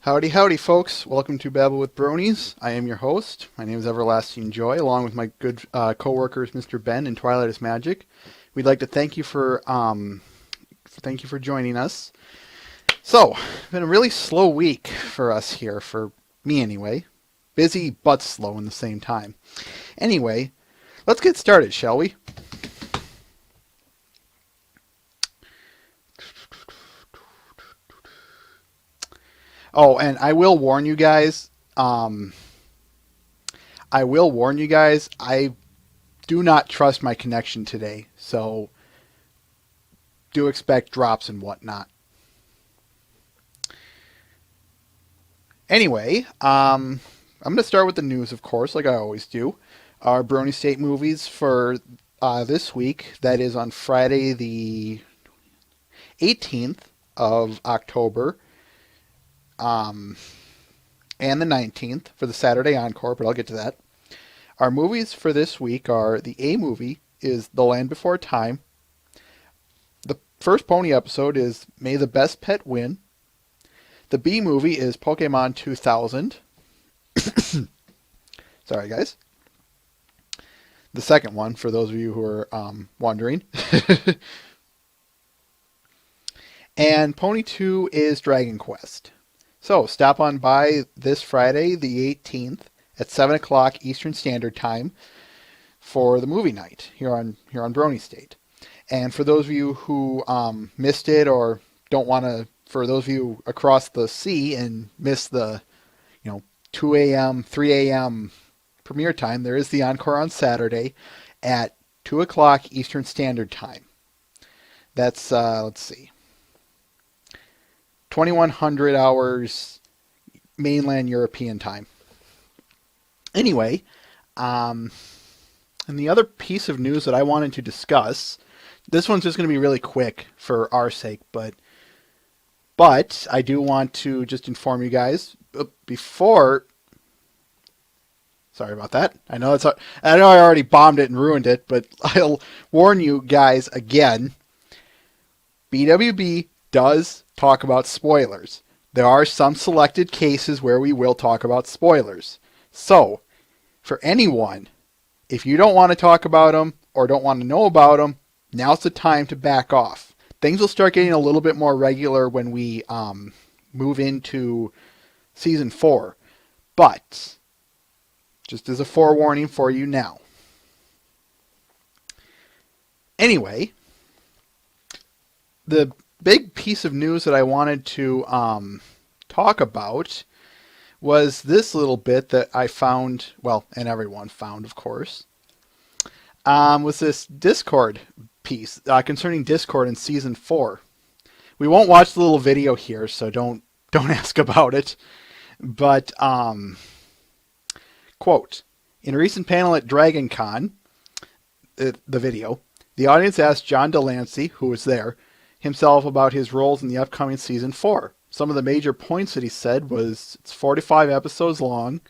Howdy, howdy, folks. Welcome to Babble with Bronies. I am your host. My name is Everlasting Joy, along with my good co-workers, Mr. Ben and Twilight is Magic. We'd like to thank you for joining us. So, it's been a really slow week for us here, for me anyway. Busy but slow in the same time. Anyway, let's get started, shall we? Oh, and I will warn you guys. I do not trust my connection today, so do expect drops and whatnot. Anyway, I'm going to start with the news, of course, like I always do. Our Brony State movies for this week, that is on Friday the 18th of October, um, and the 19th for the Saturday Encore, but I'll get to that. Our movies for this week are the A movie is The Land Before Time. The first pony episode is May the Best Pet Win. The B movie is Pokemon 2000. Sorry, guys. The second one, for those of you who are wondering. And Pony 2 is Dragon Quest. So stop on by this Friday, the 18th, at 7 o'clock Eastern Standard Time for the movie night here on Brony State. And for those of you who missed it or don't want to, for those of you across the sea and missed the 2 a.m., 3 a.m. premiere time, there is the encore on Saturday at 2 o'clock Eastern Standard Time. That's, let's see, 2100 hours mainland European time. Anyway, and the other piece of news that I wanted to discuss, this one's just going to be really quick for our sake, but I do want to just inform you guys before. Sorry about that. I know I already bombed it and ruined it, but I'll warn you guys again. BwB does talk about spoilers. There are some selected cases where we will talk about spoilers. So, for anyone, if you don't want to talk about them or don't want to know about them, now's the time to back off. Things will start getting a little bit more regular when we move into Season 4. But, just as a forewarning for you now. Anyway, the big piece of news that I wanted to talk about was this little bit that I found, well, and everyone found, of course, was this Discord piece concerning Discord in Season 4. We won't watch the little video here, so don't ask about it. But, quote, in a recent panel at DragonCon, the video, the audience asked John Delancey, who was there, himself about his roles in the upcoming Season 4. Some of the major points that he said was it's 45 episodes long,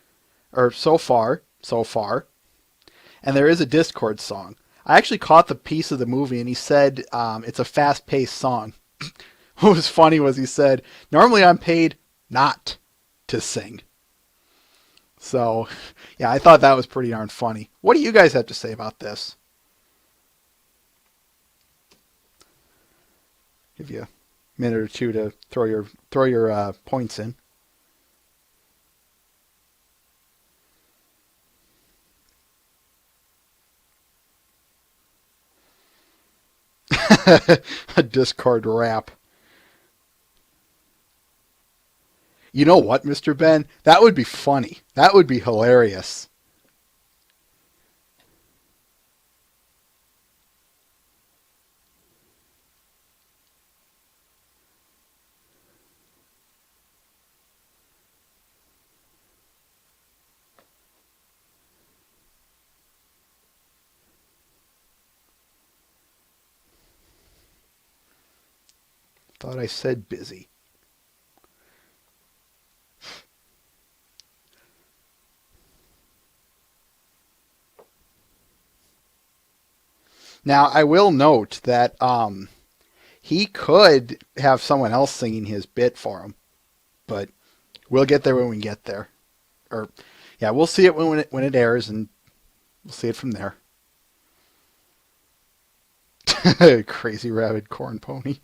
or so far, and there is a Discord song. I actually caught the piece of the movie, and he said it's a fast-paced song. What was funny was he said, normally I'm paid not to sing. So, yeah, I thought that was pretty darn funny. What do you guys have to say about this? Give you a minute or two to throw your points in. A Discord rap. You know what, Mr. Ben? That would be funny. That would be hilarious. Thought I said busy. Now, I will note that he could have someone else singing his bit for him, but We'll get there when we get there. Or, yeah, we'll see it when it airs, and we'll see it from there. Crazy rabid corn pony.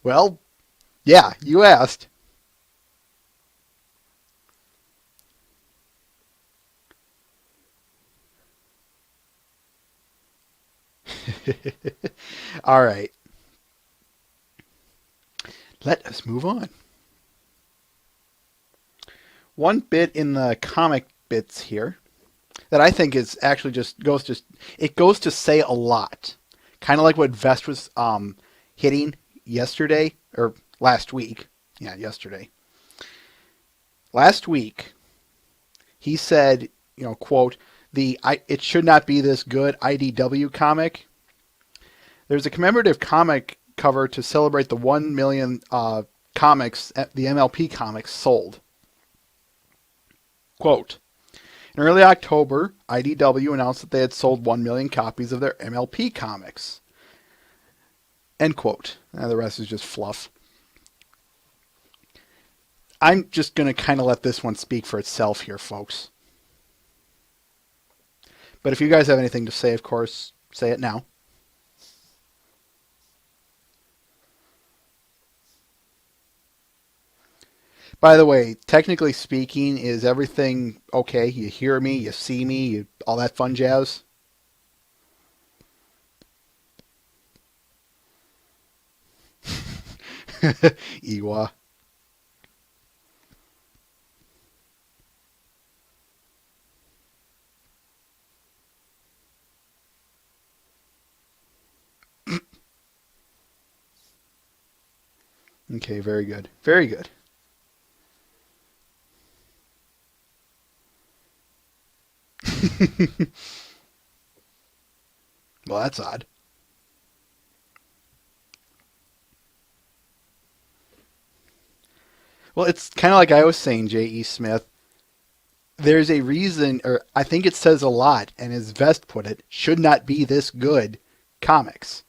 Well, yeah, you asked. All right. Let us move on. One bit in the comic bits here that I think is actually it goes to say a lot. Kind of like what Vest was hitting yesterday or last week. Yeah, yesterday. Last week he said, quote, it should not be this good IDW comic. There's a commemorative comic cover to celebrate the 1 million comics the MLP comics sold. Quote, in early October, IDW announced that they had sold 1 million copies of their MLP comics. End quote. The rest is just fluff. I'm just going to kind of let this one speak for itself here, folks. But if you guys have anything to say, of course, say it now. By the way, technically speaking, is everything okay? You hear me, you see me, all that fun jazz? Iwa. Okay, very good. Very good. Well, that's odd. Well, it's kind of like I was saying, J.E. Smith. There's a reason, or I think it says a lot, and as Vest put it, should not be this good comics.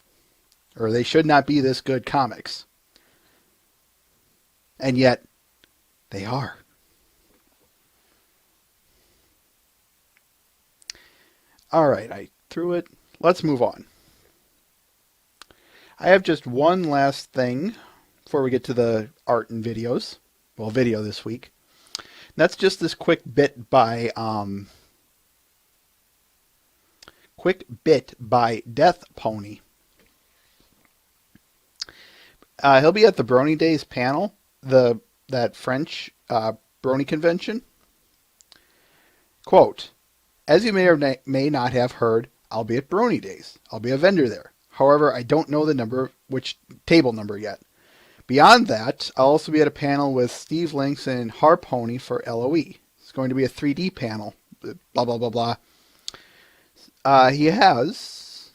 Or they should not be this good comics. And yet, they are. All right, I threw it. Let's move on. I have just one last thing before we get to the art and videos. Well, video this week. That's just this quick bit by Death Pony. He'll be at the Brony Days panel, that French Brony convention. Quote, as you may or may not have heard, I'll be at Brony Days. I'll be a vendor there. However, I don't know which table number yet. Beyond that, I'll also be at a panel with Steve Links and Harpony for LOE. It's going to be a 3D panel. Blah, blah, blah, blah. He has...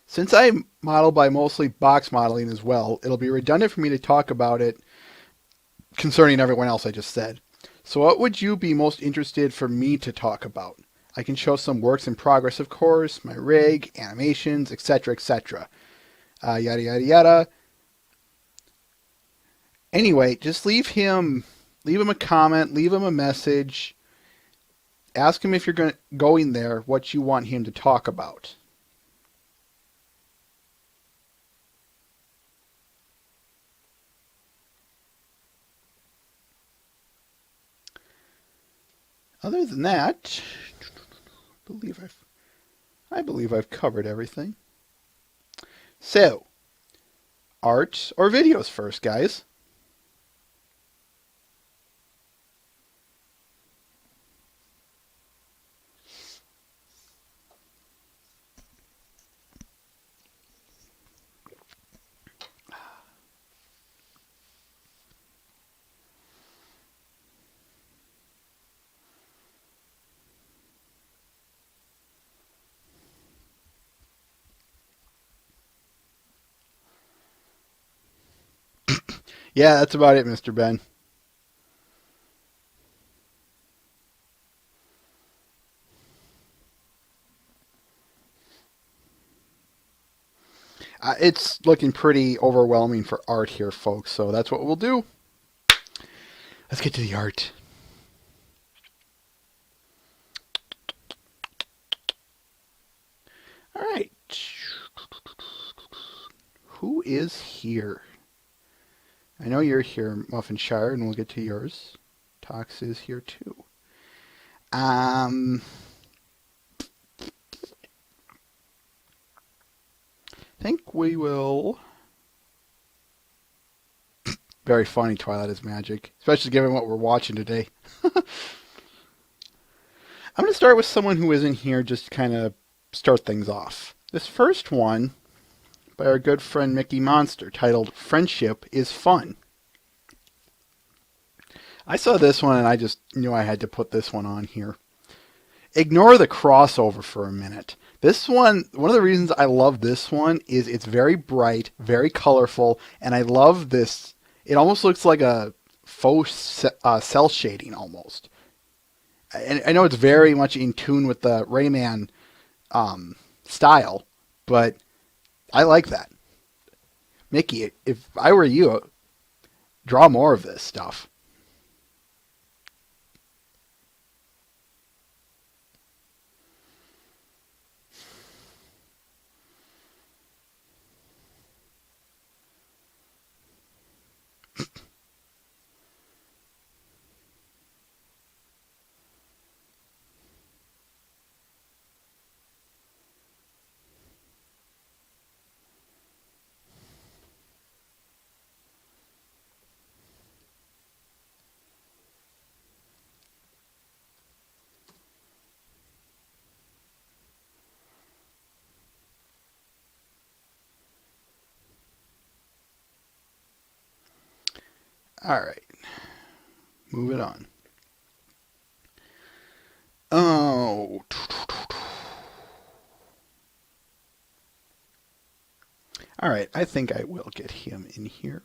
Since I model by mostly box modeling as well, it'll be redundant for me to talk about it concerning everyone else I just said. So what would you be most interested for me to talk about? I can show some works in progress, of course, my rig, animations, etc., etc. Yada, yada, yada. Anyway, just leave him a comment, leave him a message. Ask him if you're going there, what you want him to talk about. Other than that, I believe I've covered everything. So, art or videos first, guys? Yeah, that's about it, Mr. Ben. It's looking pretty overwhelming for art here, folks. So that's what we'll do. Let's get to the art. All right. Who is here? I know you're here, Muffinshire, and we'll get to yours. Tox is here too. I think we will. Very funny, Twilight is Magic, especially given what we're watching today. I'm going to start with someone who isn't here just to kind of start things off. This first one by our good friend Mickey Monster, titled Friendship is Fun. I saw this one and I just knew I had to put this one on here. Ignore the crossover for a minute. This one of the reasons I love this one is it's very bright, very colorful, and I love this. It almost looks like a faux cell shading almost. And I know it's very much in tune with the Rayman style, but I like that. Mickey, if I were you, draw more of this stuff. All right. Moving on. Oh. All right. I think I will get him in here.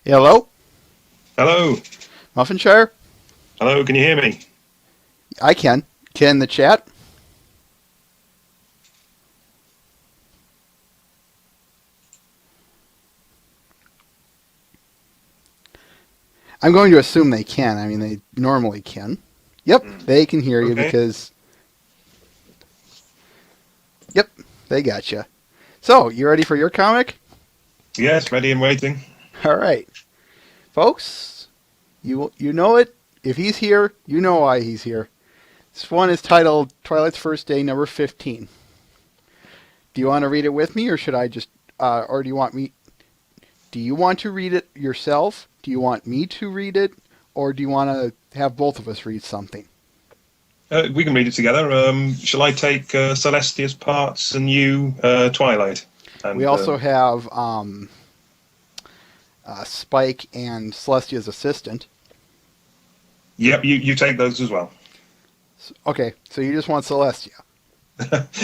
Hello? Hello. Muffinshire? Hello, can you hear me? I can. Can the chat? I'm going to assume they can. I mean, they normally can. Yep, they can hear you because... Yep, they got you. So, you ready for your comic? Yes, ready and waiting. All right. Folks, you know it. If he's here, you know why he's here. This one is titled Twilight's First Day, number 15. Do you want to read it with me, or should I just... or do you want me... Do you want to read it yourself? Do you want me to read it? Or do you want to have both of us read something? We can read it together. Shall I take Celestia's parts and you Twilight? And, we also have Spike and Celestia's assistant. Yep, you take those as well. Okay, so you just want Celestia.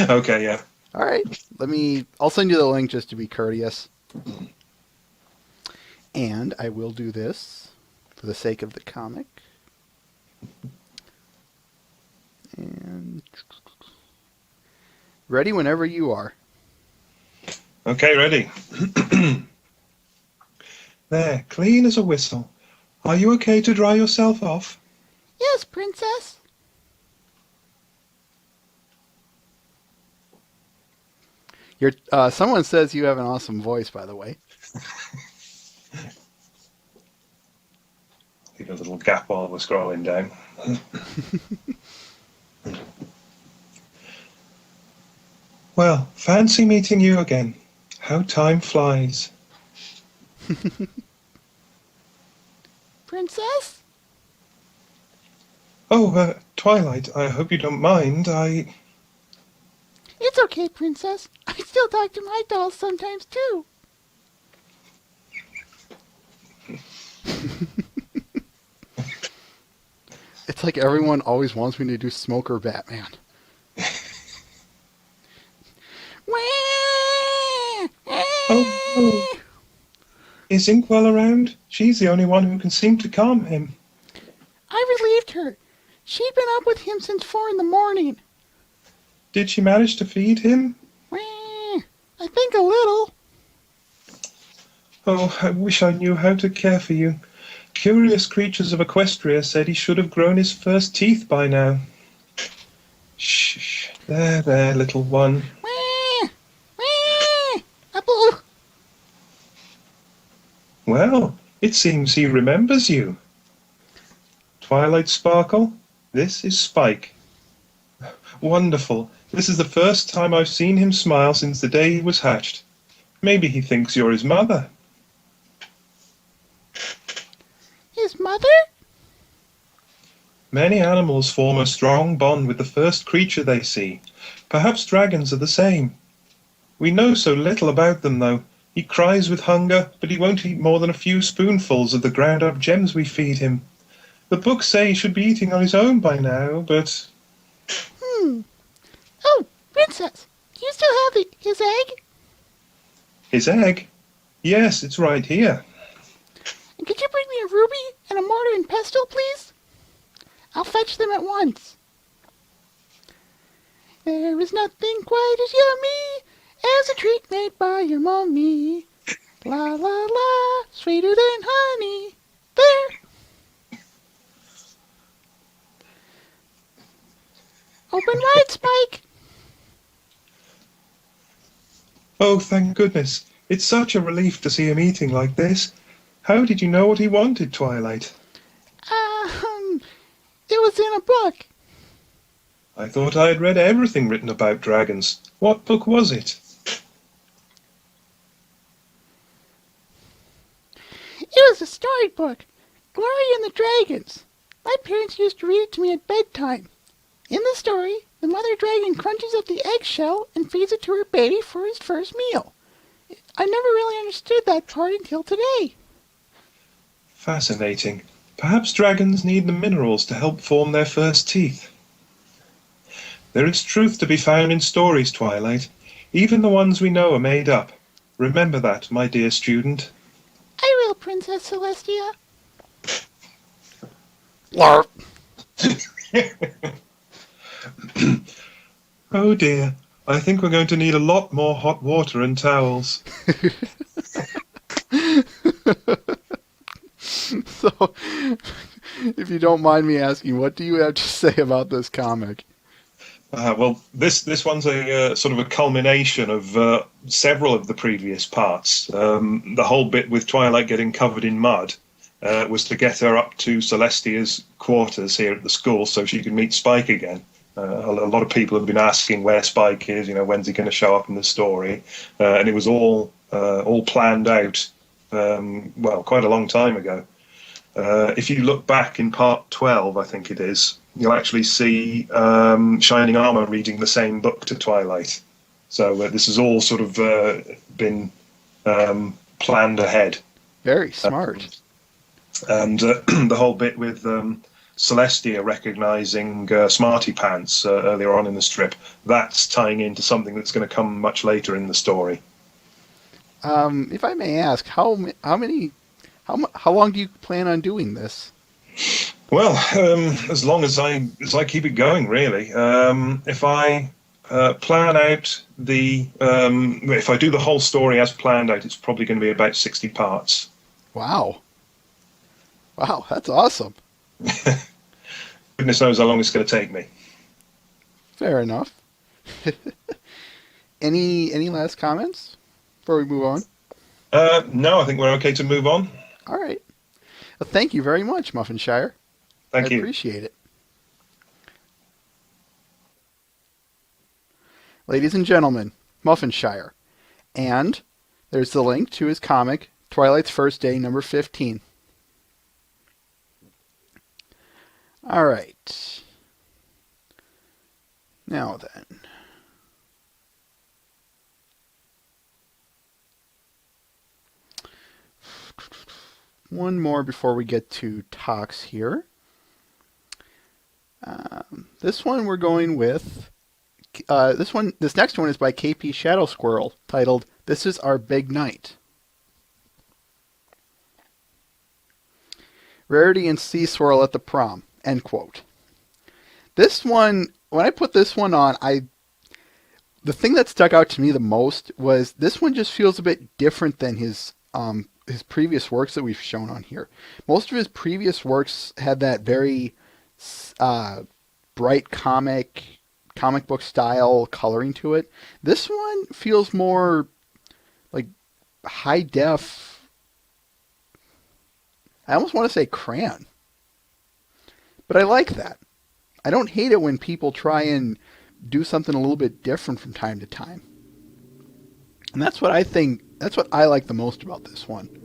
Okay, yeah. All right, I'll send you the link just to be courteous. And I will do this for the sake of the comic. And ready whenever you are. Okay, ready. There, clean as a whistle. Are you okay to dry yourself off? Yes, princess. Someone says you have an awesome voice, by the way. Leave a little gap while we're scrolling down. Well, fancy meeting you again. How time flies. Princess? Oh, Twilight, I hope you don't mind. It's okay, princess. I still talk to my dolls sometimes, too. It's like everyone always wants me to do Smoker Batman. Oh no. Is Inkwell around? She's the only one who can seem to calm him. I relieved her. She'd been up with him since 4 in the morning. Did she manage to feed him? I think a little. Oh, I wish I knew how to care for you. Curious Creatures of Equestria said he should have grown his first teeth by now. Shh. There, little one. Well, it seems he remembers you. Twilight Sparkle, this is Spike. Wonderful. This is the first time I've seen him smile since the day he was hatched. Maybe he thinks you're his mother. His mother? Many animals form a strong bond with the first creature they see. Perhaps dragons are the same. We know so little about them, though. He cries with hunger, but he won't eat more than a few spoonfuls of the ground-up gems we feed him. The books say he should be eating on his own by now, but... Oh, Princess, do you still have his egg? His egg? Yes, it's right here. And could you bring me a ruby and a mortar and pestle, please? I'll fetch them at once. There is nothing quite as yummy as a treat made by your mommy. La la la, sweeter than honey. There. Open wide, Spike. Oh, thank goodness. It's such a relief to see him eating like this. How did you know what he wanted, Twilight? It was in a book. I thought I had read everything written about dragons. What book was it? It was a storybook, Glory and the Dragons. My parents used to read it to me at bedtime. In the story, the mother dragon crunches up the eggshell and feeds it to her baby for his first meal. I never really understood that part until today. Fascinating. Perhaps dragons need the minerals to help form their first teeth. There is truth to be found in stories, Twilight. Even the ones we know are made up. Remember that, my dear student. I will, Princess Celestia. Larp. Oh dear. I think we're going to need a lot more hot water and towels. So, if you don't mind me asking, what do you have to say about this comic? Well, this one's a sort of a culmination of several of the previous parts. The whole bit with Twilight getting covered in mud was to get her up to Celestia's quarters here at the school so she could meet Spike again. A lot of people have been asking where Spike is, when's he going to show up in the story, and it was all planned out, quite a long time ago. If you look back in part 12, I think it is, you'll actually see Shining Armor reading the same book to Twilight. So this has all sort of been planned ahead. Very smart. And the whole bit with Celestia recognizing Smarty Pants earlier on in the strip, that's tying into something that's going to come much later in the story. If I may ask, how long do you plan on doing this? Well, as long as I keep it going, really. If I plan out if I do the whole story as planned out, it's probably going to be about 60 parts. Wow, that's awesome. Goodness knows how long it's going to take me. Fair enough. Any last comments before we move on? No, I think we're okay to move on. All right. Well, thank you very much, Muffinshire. Thank you. I appreciate it. Ladies and gentlemen, Muffinshire. And there's the link to his comic, Twilight's First Day, number 15. All right. Now then. One more before we get to talks here. This one we're going with. This next one is by KP Shadow Squirrel, titled "This Is Our Big Night." Rarity and Sea Swirl at the Prom. End quote. This one, when I put this one on, the thing that stuck out to me the most was this one just feels a bit different than his previous works that we've shown on here. Most of his previous works had that very bright comic book style coloring to it. This one feels more like high def. I almost want to say crayon, but I like that. I don't hate it when people try and do something a little bit different from time to time. And that's what I think, that's what I like the most about this one.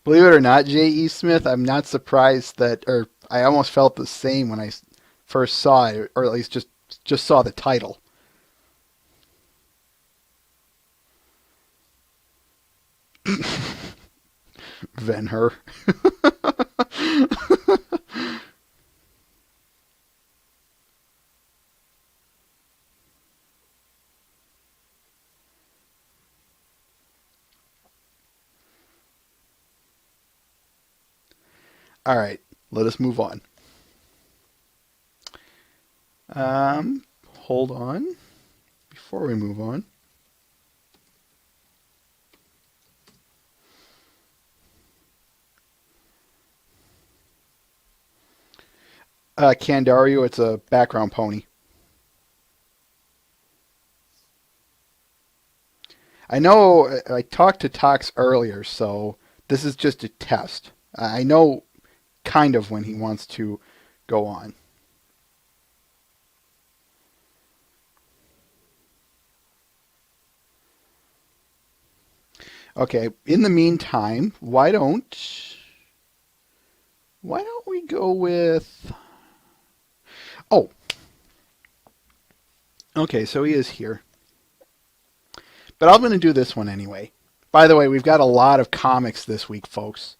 Believe it or not, J.E. Smith, I'm not surprised that, or I almost felt the same when I first saw it, or at least just saw the title. Venher. All right, let us move on. Hold on. Before we move on. Candario, it's a background pony. I know I talked to Tox earlier, so this is just a test. I know kind of when he wants to go on. Okay, in the meantime, why don't we go with... Oh, okay, so he is here. But I'm going to do this one anyway. By the way, we've got a lot of comics this week, folks.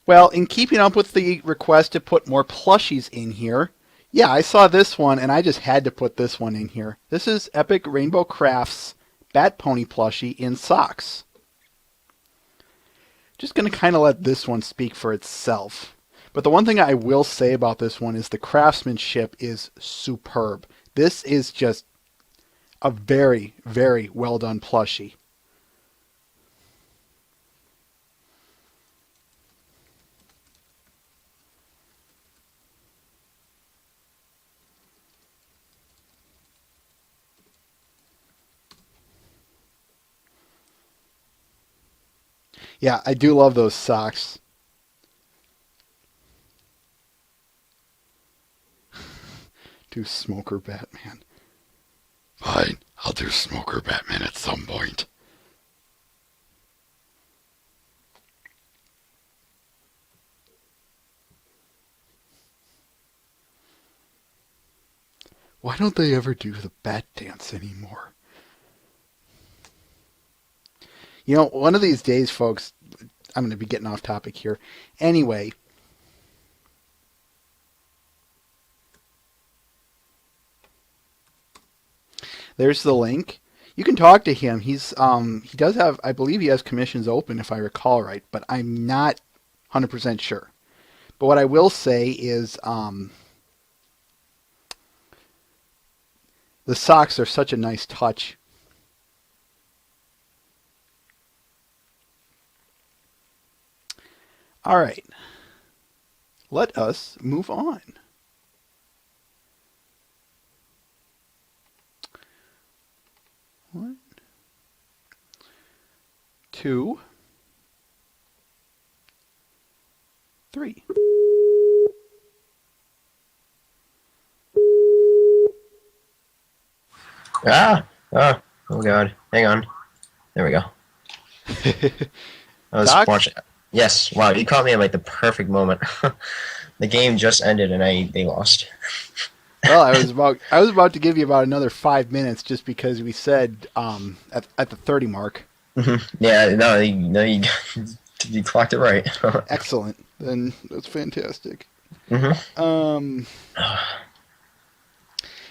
Well, in keeping up with the request to put more plushies in here, yeah, I saw this one and I just had to put this one in here. This is Epic Rainbow Crafts Bat Pony plushie in socks. Just going to kind of let this one speak for itself. But the one thing I will say about this one is the craftsmanship is superb. This is just a very, very well done plushie. Yeah, I do love those socks. Do Smoker Batman. Fine, I'll do Smoker Batman at some point. Why don't they ever do the bat dance anymore? You know, one of these days, folks, I'm going to be getting off topic here. Anyway, there's the link. You can talk to him. He does have, I believe he has commissions open if I recall right, but I'm not 100% sure. But what I will say is the socks are such a nice touch. All right. Let us move on. One, two, three. Ah! Oh god. Hang on. There we go. I was Doc? watching. Yes. Wow, you caught me at like the perfect moment. The game just ended and they lost. Well, I was about to give you about another 5 minutes just because we said at the 30 mark. Yeah, no, you you clocked it right. Excellent. Then that's fantastic. hmm Um,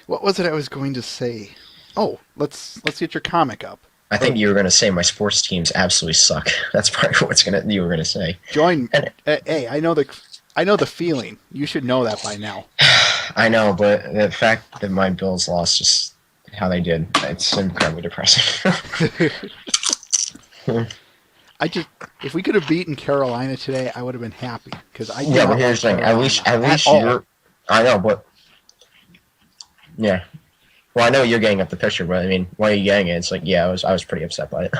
what was it I was going to say? Oh, let's get your comic up. I Or think you were gonna say my sports teams absolutely suck. That's probably you were gonna say. join. And Hey, I know the feeling. You should know that by now. I know, but the fact that my Bills lost just how they did, it's incredibly depressing. I just if we could have beaten Carolina today, I would have been happy because I do Yeah, but not like here's the thing. At Carolina least, at at least all. you're. I know, but yeah. Well, I know you're getting up the picture, but I mean, why are you getting it? It's like, yeah, I was pretty upset by it.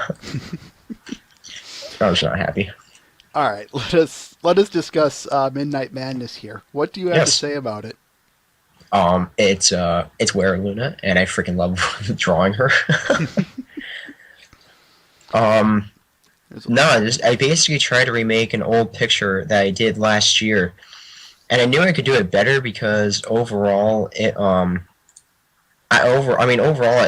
I was not happy. All right, let us discuss Midnight Madness here. What do you have to Yes. say about it? It's Where Luna, and I freaking love drawing her. um, There's no, I basically tried to remake an old picture that I did last year, and I knew I could do it better because overall, overall,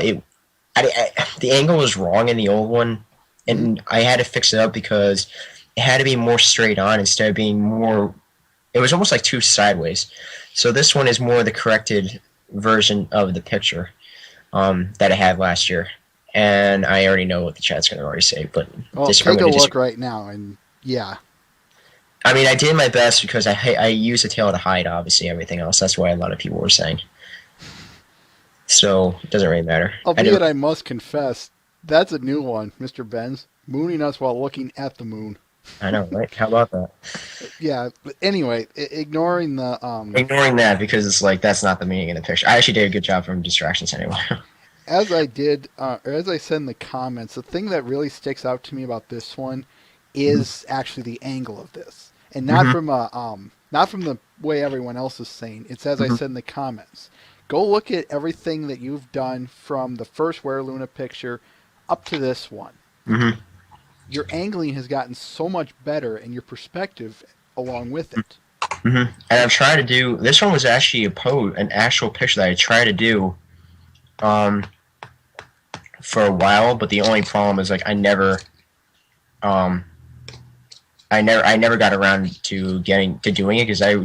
the angle was wrong in the old one, Mhm. and I had to fix it up because it had to be more straight on instead of being more. It was almost like two sideways. So this one is more the corrected version of the picture that I had last year, and I already know what the chat's going to already say, but Well, I'm take going a to look disagree. right now, and yeah, I mean, I did my best because I used a tail to hide obviously everything else. That's why a lot of people were saying. So it doesn't really matter. I albeit didn't. I must confess, that's a new one, Mr. Benz. Mooning us while looking at the moon. I know, right? How about that? Yeah, but anyway, ignoring the Ignoring that because it's like that's not the meaning of the picture. I actually did a good job from distractions anyway. as I did, or as I said in the comments, the thing that really sticks out to me about this one is actually the angle of this, and not hmm from not from the way everyone else is saying. It's as I hmm said in the comments. Go look at everything that you've done from the first Where Luna picture up to this one. hmm Your angling has gotten so much better, and your perspective along with it. And I've tried to do this one was actually an actual picture that I tried to do um, for a while, but the only problem is like um, I never got around to getting to doing it because I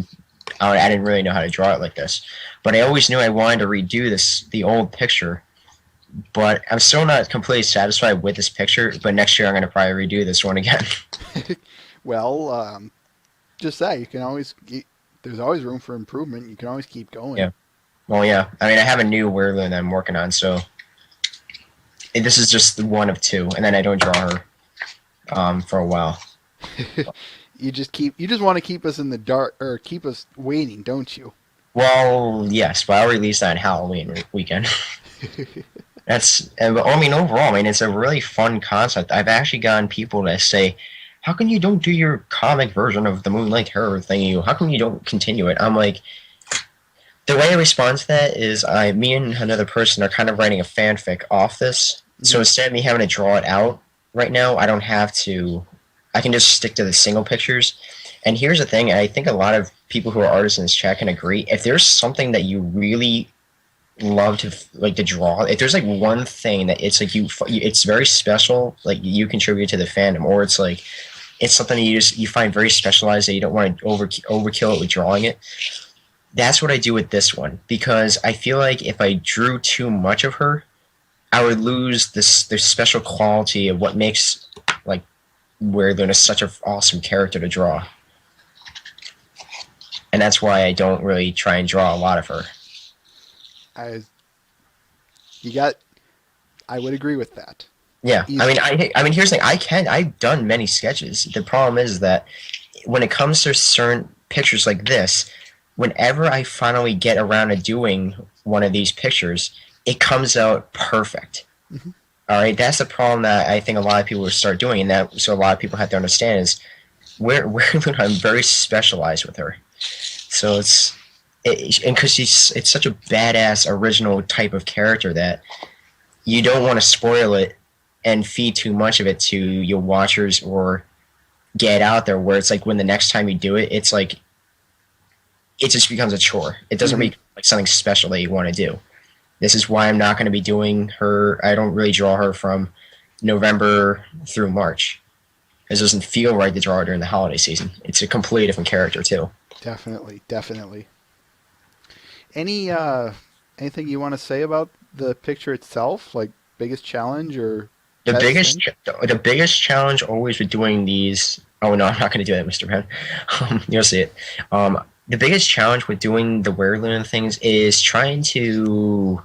didn't really know how to draw it like this. But I always knew I wanted to redo the old picture. But I'm still not completely satisfied with this picture. But next year I'm going to probably redo this one again. Well, just that you can always. There's always room for improvement. You can always keep going. Yeah. Well, yeah. I mean, I have a new Werlin that I'm working on, so this is just one of two, and then I don't draw her for a while. You just want to keep us in the dark or keep us waiting, don't you? Well, yes, but I'll release that on Halloween weekend. But I mean, overall, I mean, it's a really fun concept. I've actually gotten people to say, "How come you don't do your comic version of the Moonlight Terror thing? How come you don't continue it?" I'm like, the way I respond to that is, me and another person are kind of writing a fanfic off this. So Mhm. instead of me having to draw it out right now, I don't have to. I can just stick to the single pictures. And here's the thing: I think a lot of people who are artists in this chat can agree. If there's something that you really love to like to draw, if there's like one thing that it's like it's very special, like you contribute to the fandom, or it's like it's something that you find very specialized that you don't want to overkill it with drawing it. That's what I do with this one because I feel like if I drew too much of her, I would lose this special quality of what makes like Where Luna such an awesome character to draw, and that's why I don't really try and draw a lot of her. I you got. I would agree with that Yeah, easily. I mean, here's the thing. I've done many sketches. The problem is that when it comes to certain pictures like this, whenever I finally get around to doing one of these pictures, it comes out perfect. Mhm. All right, that's the problem that I think a lot of people will start doing, and that so a lot of people have to understand is where I'm very specialized with her. So and because it's such a badass original type of character that you don't want to spoil it and feed too much of it to your watchers or get out there where it's like when the next time you do it, it's like it just becomes a chore. It doesn't Mhm. make like something special that you want to do. This is why I'm not going to be doing her. I don't really draw her from November through March. It doesn't feel right to draw her during the holiday season. It's a completely different character too. Definitely, definitely. Any anything you want to say about the picture itself? Like biggest challenge or The best biggest thing? the biggest challenge always with doing these. Oh no, I'm not going to do that, Mr. Penn. You'll see it. The biggest challenge with doing the weird things is trying to.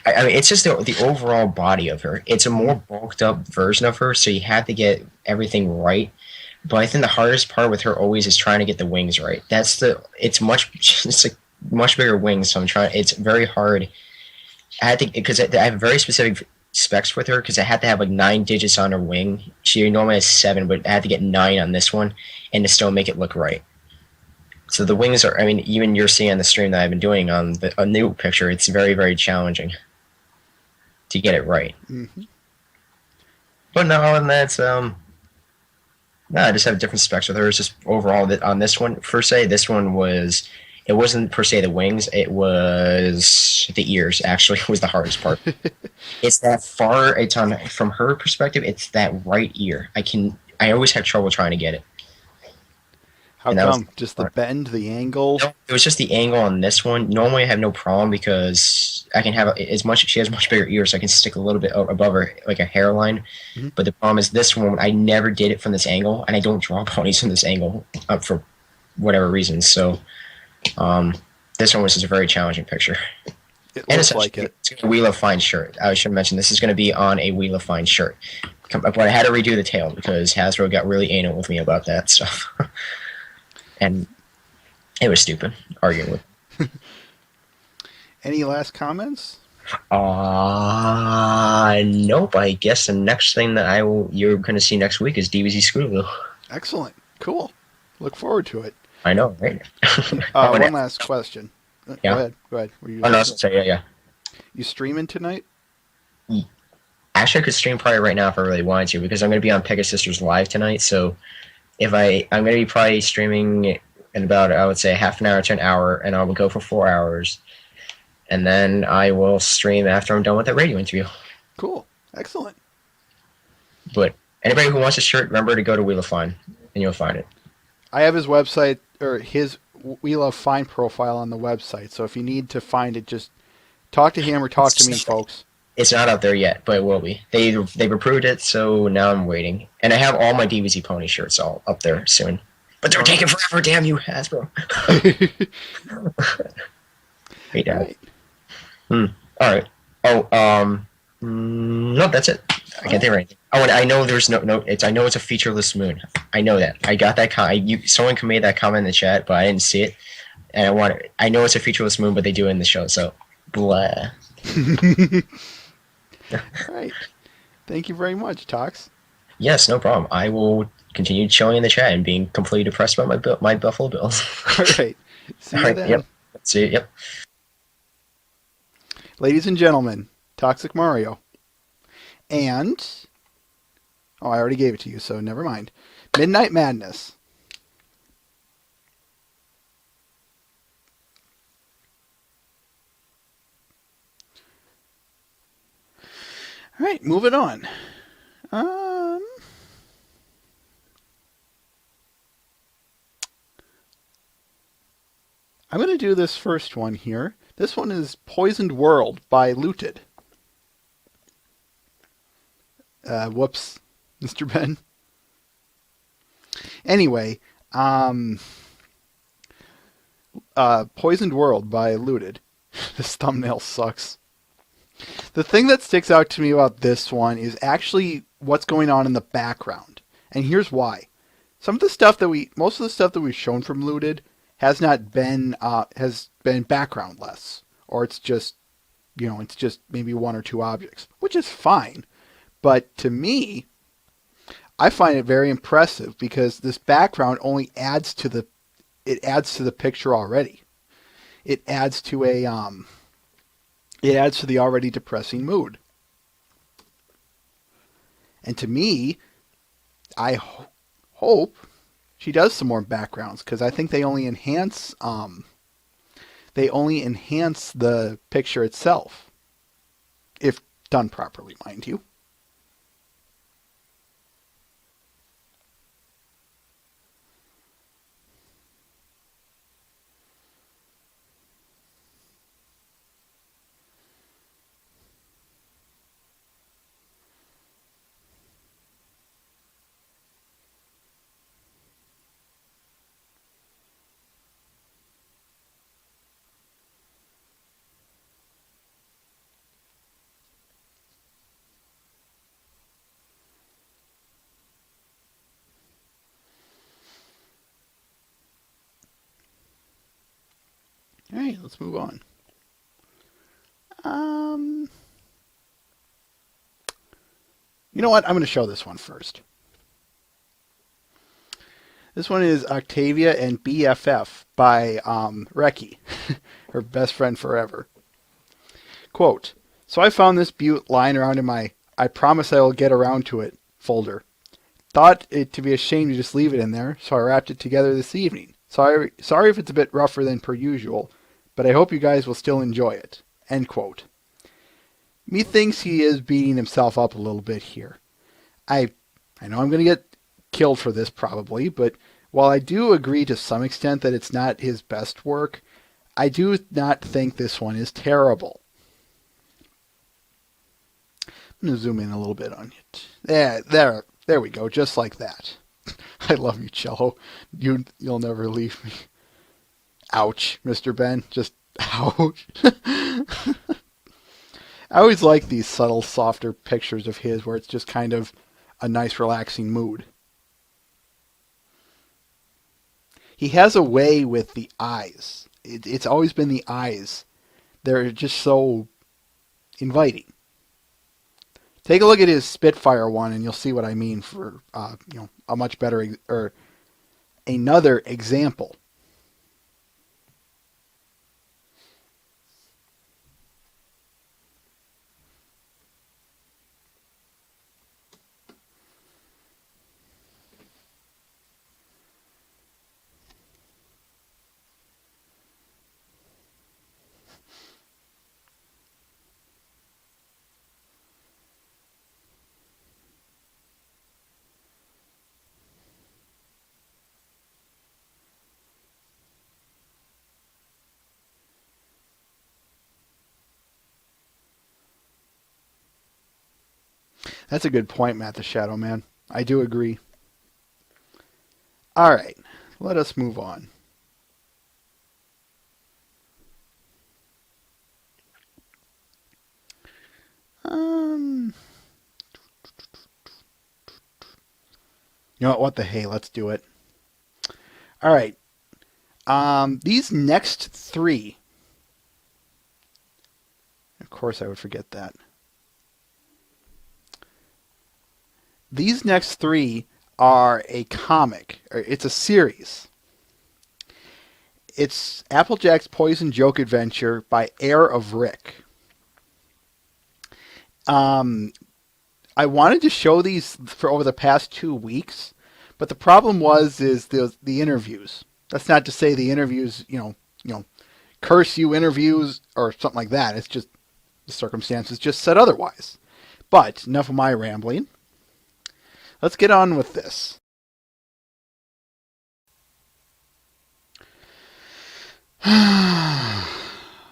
I mean, it's just the overall body of her. It's a more bulked up version of her, so you have to get everything right. But I think the hardest part with her always is trying to get the wings right. It's much, it's like much bigger wings, so I'm trying. It's very hard. I had to because I have very specific specs with her because I had to have like 9 digits on her wing. She normally has 7, but I had to get 9 on this one, and to still make it look right. So the wings are. I mean, even you're seeing on the stream that I've been doing on a new picture. It's very very challenging to get it right. Hmm. But no, and no, I just have different specs with her. It's just overall that on this one, per se, this one was. It wasn't per se the wings. It was the ears. Actually, was the hardest part. It's that far. It's on from her perspective. It's that right ear. I always have trouble trying to get it, How and that was come? Just the bend, the angle. no, it was just the angle on this one. Normally, I have no problem because I can have as much. She has much bigger ears, so I can stick a little bit above her, like a hairline. Mhm. But the problem is this one. I never did it from this angle, and I don't draw ponies from this angle for whatever reason. So, this one was just a very challenging picture. It And looks like it. it's a We Love Fine shirt. I should mention this is going to be on a We Love Fine shirt. But I had to redo the tail because Hasbro got really anal with me about that stuff, and it was stupid arguing with. Any last comments? Nope. I guess the next thing that you're going to see next week is DBZ Scootaloo. Excellent. Cool. Look forward to it. I know, right? One last question. Yeah. Go ahead. Go ahead. Were you, Oh, no, sorry, yeah. you streaming tonight? Actually, I could stream probably right now if I really wanted to because I'm going to be on Pega Sisters Live tonight. So I'm going to be probably streaming in about, I would say, half an hour to an hour, and I will go for 4 hours. And then I will stream after I'm done with that radio interview. Cool. Excellent. But anybody who wants a shirt, remember to go to Wheel of Fine, and you'll find it. I have his website or his We Love Fine profile on the website. So if you need to find it, just talk to him or talk to me, folks. It's not out there yet, but it will be. They've approved it, so now I'm waiting. And I have all my DBZ Pony shirts all up there soon. But they're taking forever, damn you, Hasbro. Hate that. Right. All right. Oh, no, that's it. I can't think of anything. Oh, and I know there's no. I know it's a featureless moon. I know that. I got that. Someone made that comment in the chat, but I didn't see it. And I know it's a featureless moon, but they do it in the show. So, blah. All right. Thank you very much, Tox. Yes, no problem. I will continue chilling in the chat and being completely depressed about my Buffalo Bills. All right. See you then. Yep. See you. Yep. Ladies and gentlemen, Toxic Mario. And, I already gave it to you, so never mind. Midnight Madness. All right, moving on. I'm going to do this first one here. This one is Poisoned World by Looted. Whoops, Mr. Ben. Anyway, Poisoned World by Looted. This thumbnail sucks. The thing that sticks out to me about this one is actually what's going on in the background. And here's why. Most of the stuff that we've shown from Looted has been backgroundless. Or it's just maybe one or two objects, which is fine. But to me, I find it very impressive because this background only adds to the picture already. It adds to It adds to the already depressing mood. And to me, I hope she does some more backgrounds because I think they only enhance the picture itself if done properly, mind you. All right, let's move on. Um, you know what? I'm going to show this one first. This one is Octavia and BFF by Reki, her best friend forever. Quote, so I found this butte lying around in my I promise I will get around to it folder. Thought it to be a shame to just leave it in there, so I wrapped it together this evening. Sorry if it's a bit rougher than per usual, but I hope you guys will still enjoy it. End quote. Methinks he is beating himself up a little bit here. I know I'm going to get killed for this probably, but while I do agree to some extent that it's not his best work, I do not think this one is terrible. I'm going to zoom in a little bit on it. There we go, just like that. I love you, Cello. You'll never leave me. Ouch, Mr. Ben. Just ouch. I always like these subtle, softer pictures of his where it's just kind of a nice, relaxing mood. He has a way with the eyes. It's always been the eyes. They're just so inviting. Take a look at his Spitfire one, and you'll see what I mean for a much better or another example. That's a good point, Matt the Shadow Man. I do agree. All right, let us move on. You know what the hey, let's do it. All right. These next three. Of course, I would forget that. These next three are a comic, or it's a series. It's Applejack's Poison Joke Adventure by Heir of Rick. I wanted to show these for over the past 2 weeks, but the problem is the interviews. That's not to say the interviews, curse you interviews or something like that. It's just the circumstances just said otherwise. But enough of my rambling. Let's get on with this.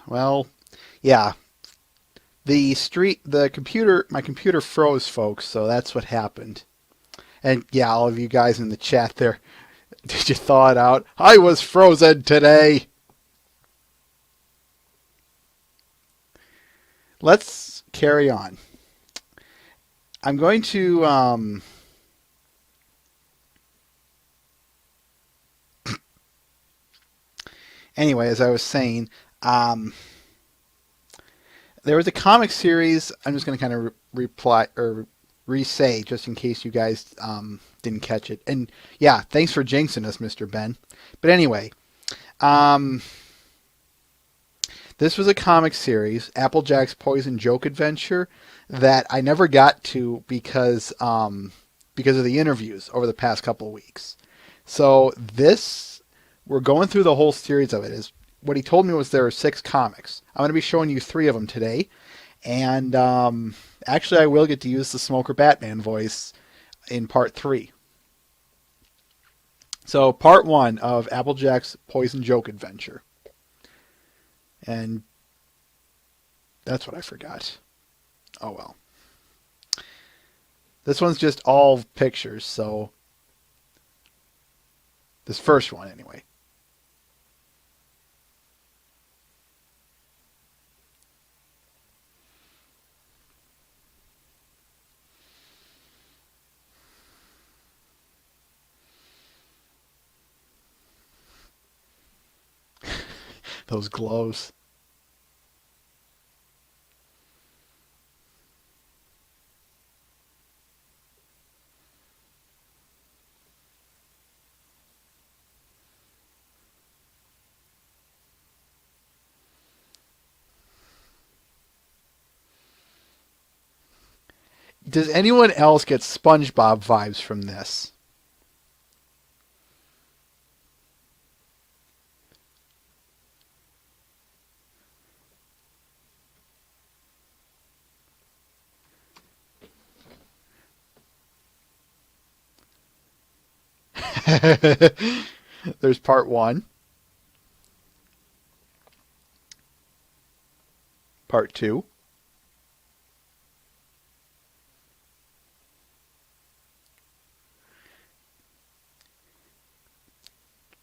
Well, yeah. My computer froze, folks, so that's what happened. And yeah, all of you guys in the chat there, did you thaw it out? I was frozen today. Let's carry on. I'm going to anyway, as I was saying, there was a comic series. I'm just going to kind of re-say just in case you guys didn't catch it. And yeah, thanks for jinxing us, Mr. Ben. But anyway, This was a comic series, Applejack's Poison Joke Adventure, that I never got to because of the interviews over the past couple of weeks. So this, we're going through the whole series of it. Is what he told me was there are 6 comics. I'm going to be showing you 3 of them today, and actually I will get to use the Smoker Batman voice in part 3. So part 1 of Applejack's Poison Joke Adventure. And that's what I forgot. Oh well. This one's just all pictures, so this first one anyway. Those glows. Does anyone else get SpongeBob vibes from this? There's part 1. Part 2.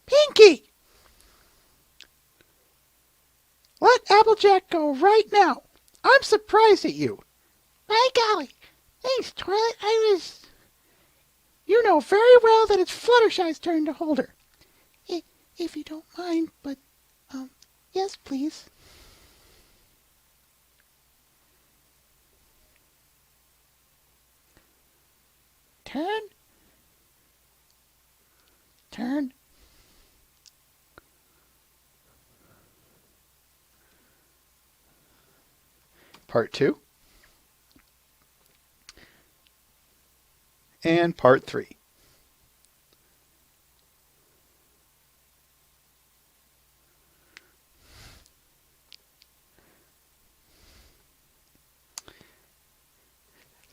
Pinky! Let Applejack go right now. I'm surprised at you. By golly. Thanks, Toilet. You know very well that it's Fluttershy's turn to hold her. If you don't mind, but, yes, please. Turn. Turn. Part 2. And part 3.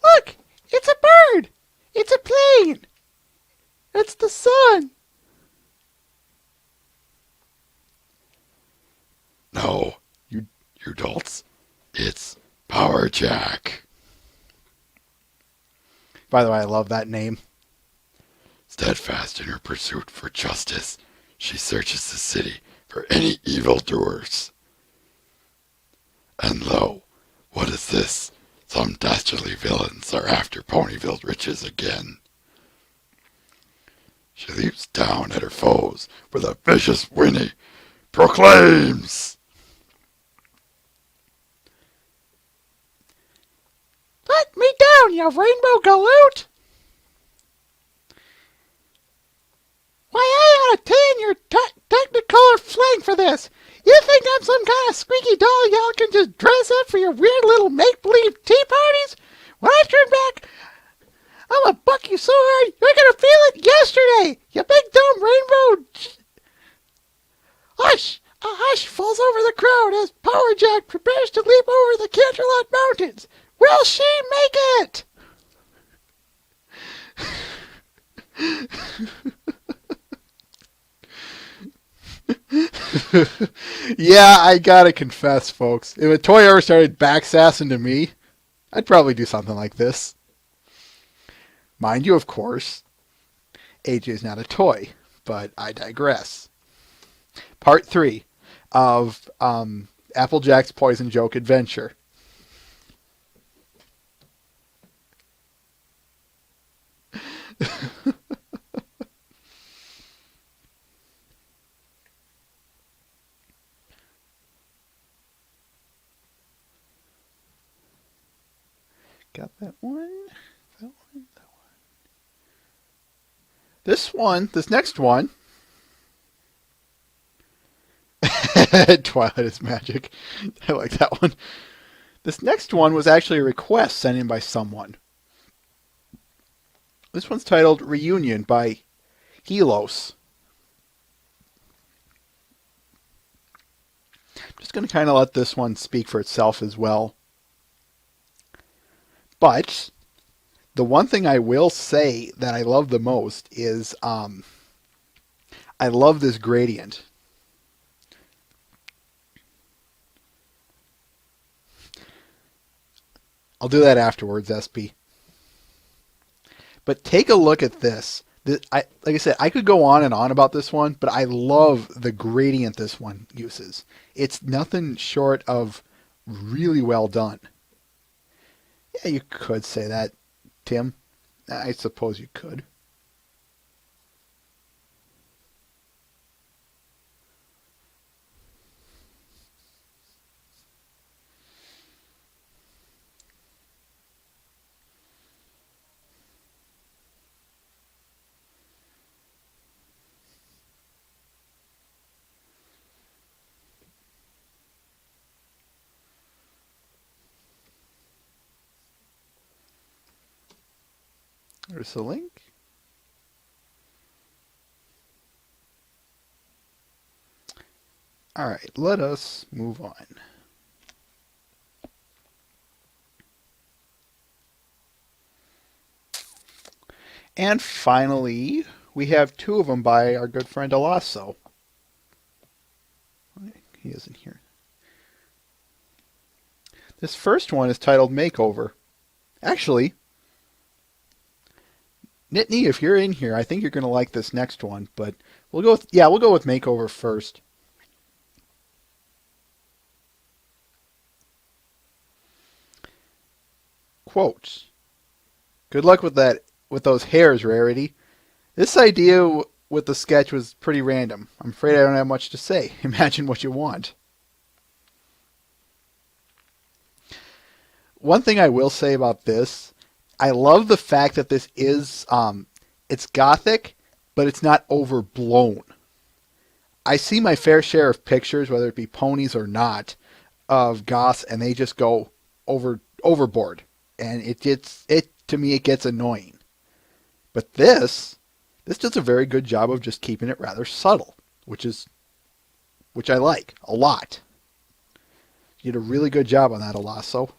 Look! It's a bird! It's a plane! It's the sun! No, you dolts. It's Power Jack. By the way, I love that name. Steadfast in her pursuit for justice, she searches the city for any evildoers. And lo, what is this? Some dastardly villains are after Ponyville riches again. She leaps down at her foes with a vicious whinny, proclaims, Let me down, you rainbow galoot! Why, I ought to tan your technicolor flank for this. You think I'm some kind of squeaky doll y'all can just dress up for your weird little make-believe tea parties? When I turn back, I'm gonna buck you so hard you're gonna feel it yesterday, you big dumb rainbow. Hush! A hush falls over the crowd as Power Jack prepares to leap over the Canterlot Mountains. Will she make it? Yeah, I gotta confess, folks. If a toy ever started backsassing to me, I'd probably do something like this. Mind you, of course, AJ's not a toy, but I digress. Part 3 of Applejack's Poison Joke Adventure. Got that one. That one. That one. This next one. Twilight is magic. I like that one. This next one was actually a request sent in by someone. This one's titled Reunion by Helos. I'm just going to kind of let this one speak for itself as well. But the one thing I will say that I love the most is I love this gradient. I'll do that afterwards, SP. But take a look at this. Like I said, I could go on and on about this one, but I love the gradient this one uses. It's nothing short of really well done. Yeah, you could say that, Tim. I suppose you could. There's the link. All right, let us move on. And finally, we have two of them by our good friend Alasso. He isn't here. This first one is titled Makeover. Actually, Nittany, if you're in here, I think you're going to like this next one, but we'll go with Makeover first. Quote, good luck with those hairs, Rarity. This idea with the sketch was pretty random. I'm afraid I don't have much to say. Imagine what you want. One thing I will say about this, I love the fact that this is, it's gothic, but it's not overblown. I see my fair share of pictures, whether it be ponies or not, of goths, and they just go overboard, and it gets annoying. But this does a very good job of just keeping it rather subtle, which I like a lot. You did a really good job on that, Alasso.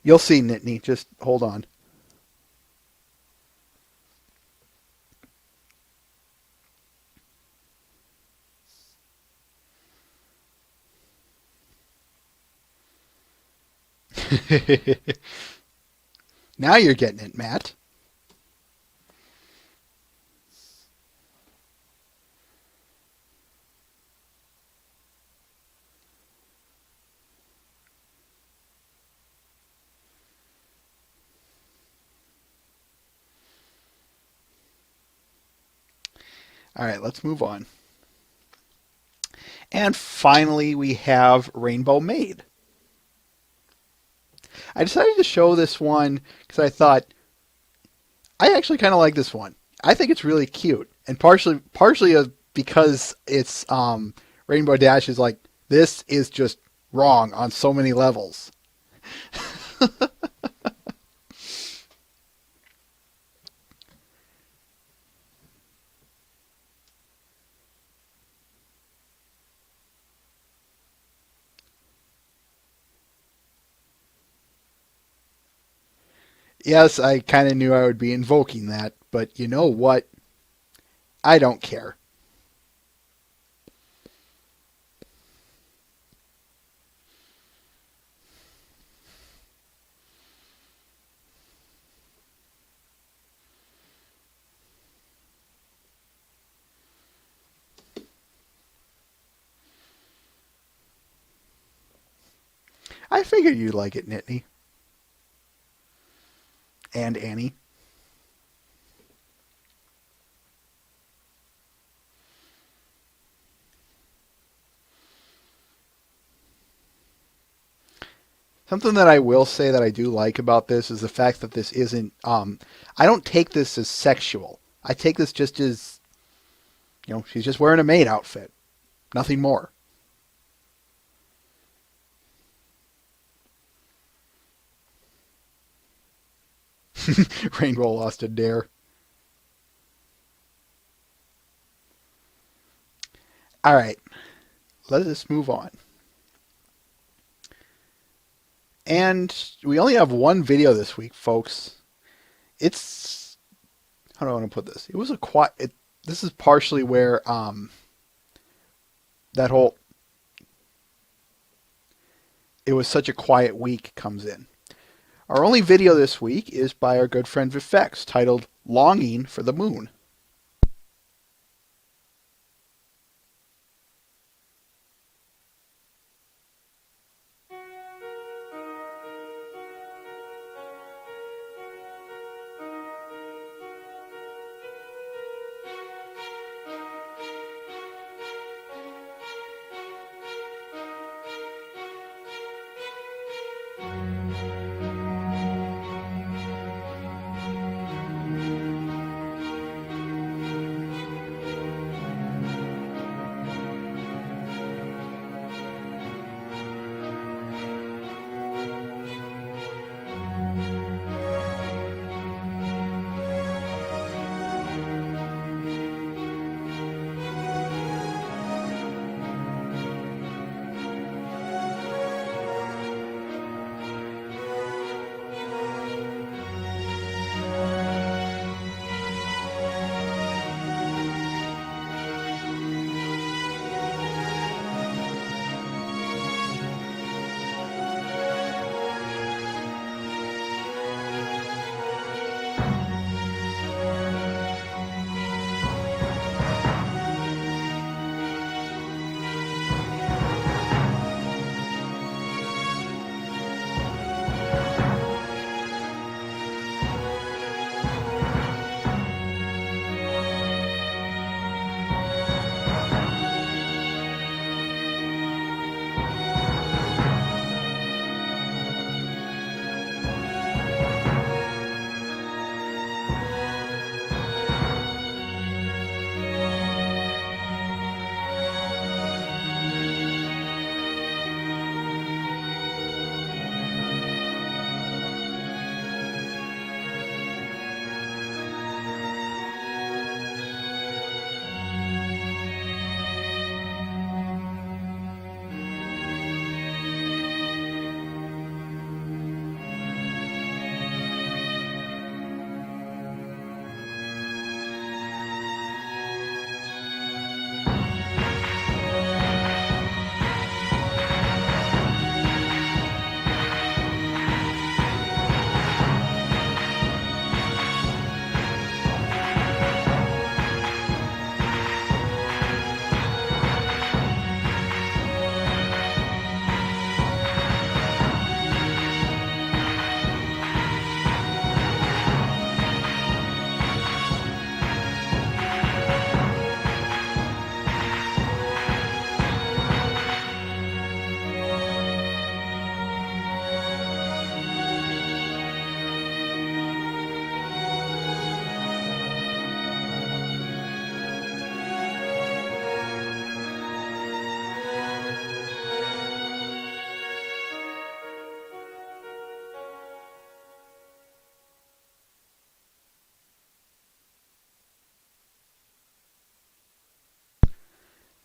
You'll see, Nittany. Just hold on. Now you're getting it, Matt. All right, let's move on. And finally, we have Rainbow Maid. I decided to show this one because I thought I actually kind of like this one. I think it's really cute, and partially because it's Rainbow Dash is like, this is just wrong on so many levels. Yes, I kind of knew I would be invoking that, but you know what? I don't care. I figured you'd like it, Nittany. And Annie. Something that I will say that I do like about this is the fact that this isn't. I don't take this as sexual. I take this just as, she's just wearing a maid outfit, nothing more. Rainbow lost a dare. All right, let us move on. And we only have one video this week, folks. It's, how do I want to put this? It was a quiet. This is partially where that whole it was such a quiet week comes in. Our only video this week is by our good friend Vifex, titled "Longing for the Moon."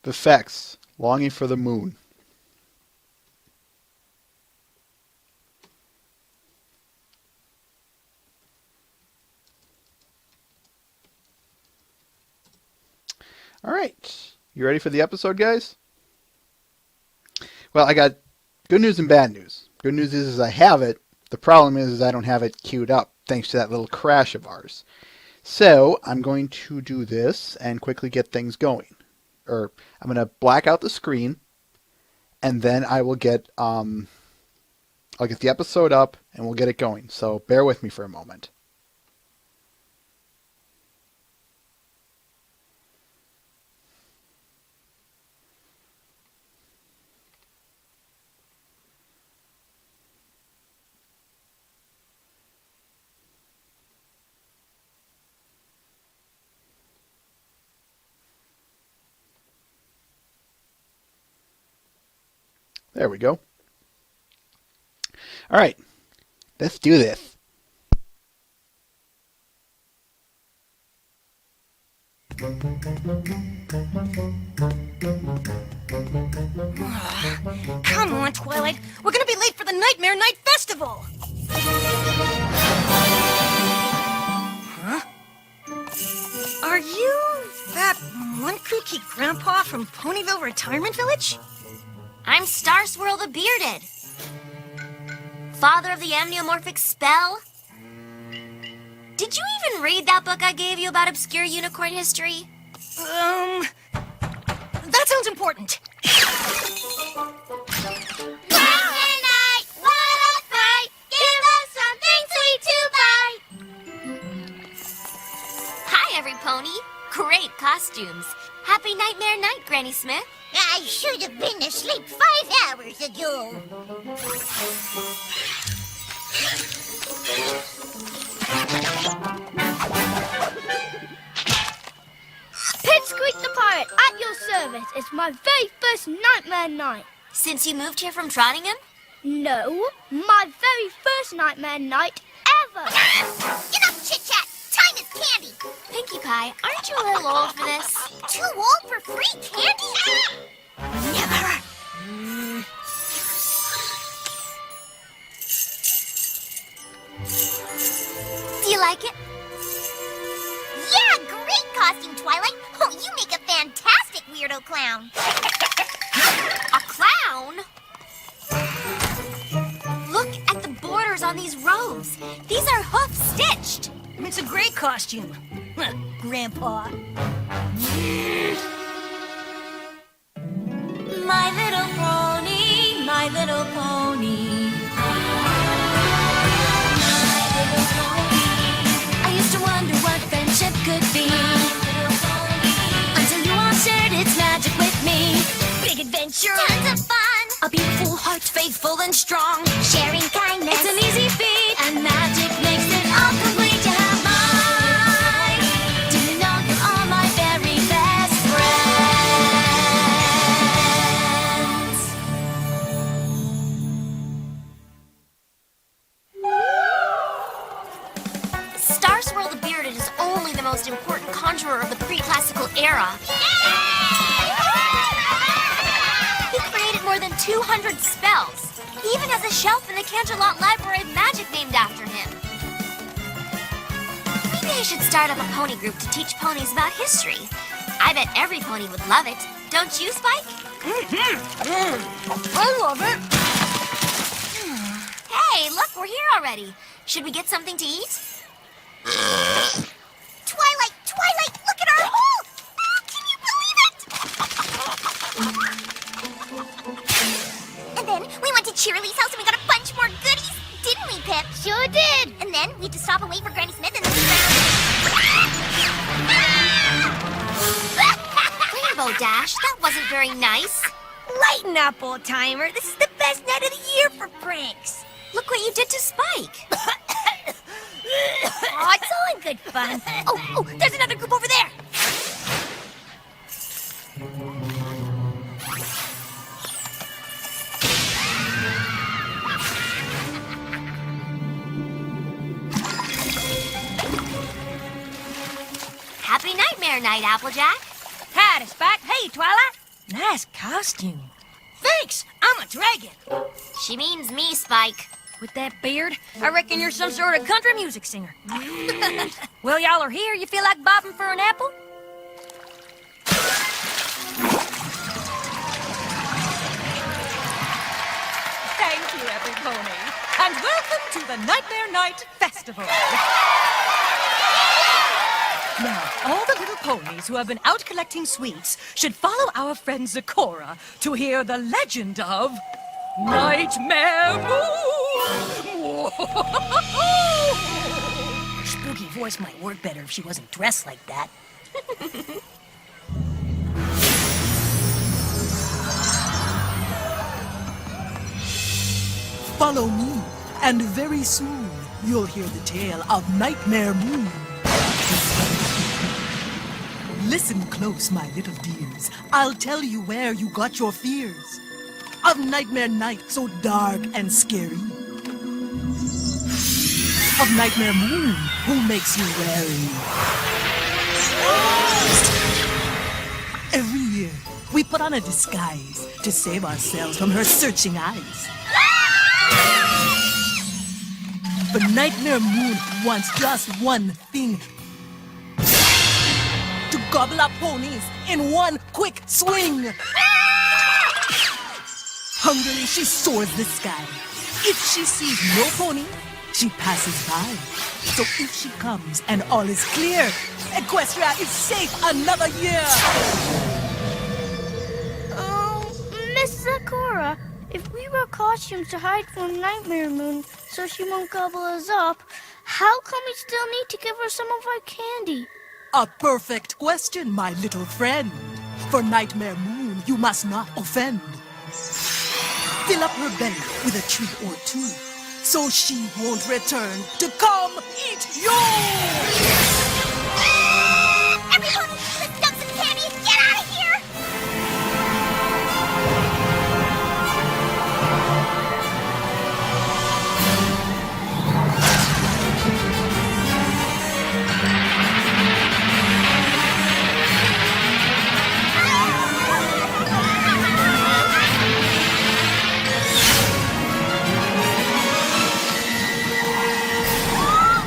Vifex, "Longing for the Moon." All right, you ready for the episode, guys? Well, I got good news and bad news. Good news is I have it. The problem is I don't have it queued up, thanks to that little crash of ours. So I'm going to do this and quickly get things going. Or I'm going to black out the screen, and then I'll get the episode up, and we'll get it going. So bear with me for a moment. There we go. All right, let's do this. Come on, Twilight. We're gonna be late for the Nightmare Night Festival. Huh? Are you that one kooky grandpa from Ponyville Retirement Village? I'm Star Swirl the Bearded. Father of the amniomorphic spell? Did you even read that book I gave you about obscure unicorn history? That sounds important. Night, what a fright! Give us something sweet to bite! Hi, every pony. Great costumes. Happy Nightmare Night, Granny Smith. I should have been asleep 5 hours ago. Pipsqueak the Pirate, at your service. It's my very first Nightmare Night. Since you moved here from Trottingham? No, my very first Nightmare Night ever. Enough chit-chat. Time is candy. Pinkie Pie, aren't you a little old for this? Too old for free candy? Never. Do you like it? Yeah, great costume, Twilight. Oh, you make a fantastic weirdo clown. A clown? Look at the borders on these robes. These are hoof-stitched. It's a great costume. Grandpa. My little pony, my little pony. My little pony. I used to wonder what friendship could be. Until you all shared its magic with me. Big adventure. Tons of fun. A beautiful heart, faithful and strong. Sharing kindness. It's an easy feat, and magic makes it all complete to have mine. Do you know you're all my very best friends? Star Swirl the Bearded is only the most important conjurer of the pre-classical era. He created more than 200 spells. He even has a shelf in the Canterlot Library of Magic named after him. Maybe I should start up a pony group to teach ponies about history. I bet every pony would love it. Don't you, Spike? I love it. Hey, look, we're here already. Should we get something to eat? Twilight, Twilight, look at our hole. Oh, can you believe it? And then we went to Cheerilee's house and we got a bunch more goodies. Didn't we, Pip? Sure did. And then we had to stop and wait for Granny Smith and then we Rainbow Dash, that wasn't very nice. Lighten up, old timer. This is the best night of the year for pranks. Look what you did to Spike. Oh, it's all in good fun. Oh, there's another group over there. Happy Nightmare Night, Applejack. Howdy, Spike. Hey, Twilight. Nice costume. Thanks. I'm a dragon. She means me, Spike. With that beard, I reckon you're some sort of country music singer. Well, y'all are here. You feel like bobbing for an apple? Thank you, every pony. And welcome to the Nightmare Night Festival. Now, all the little ponies who have been out collecting sweets should follow our friend Zecora to hear the legend of Nightmare Moon. Her spooky voice might work better if she wasn't dressed like that. Follow me, and very soon you'll hear the tale of Nightmare Moon. Listen close, my little dears. I'll tell you where you got your fears. of Nightmare Night so dark and scary? Of Nightmare Moon, who makes you wary? Every year, we put on a disguise to save ourselves from her searching eyes. But Nightmare Moon wants just one thing. To gobble up ponies in one quick swing. Hungrily, she soars the sky. If she sees no pony, she passes by. So if she comes and all is clear, Equestria is safe another year. Miss Sakura, if we wear costumes to hide from Nightmare Moon so she won't gobble us up, how come we still need to give her some of our candy? A perfect question, my little friend. For Nightmare Moon, you must not offend. Fill up her belly with a treat or two, so she won't return to come eat you! Everyone, let's dump some candy and get out of here!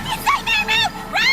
It's Nightmare Moon! Run!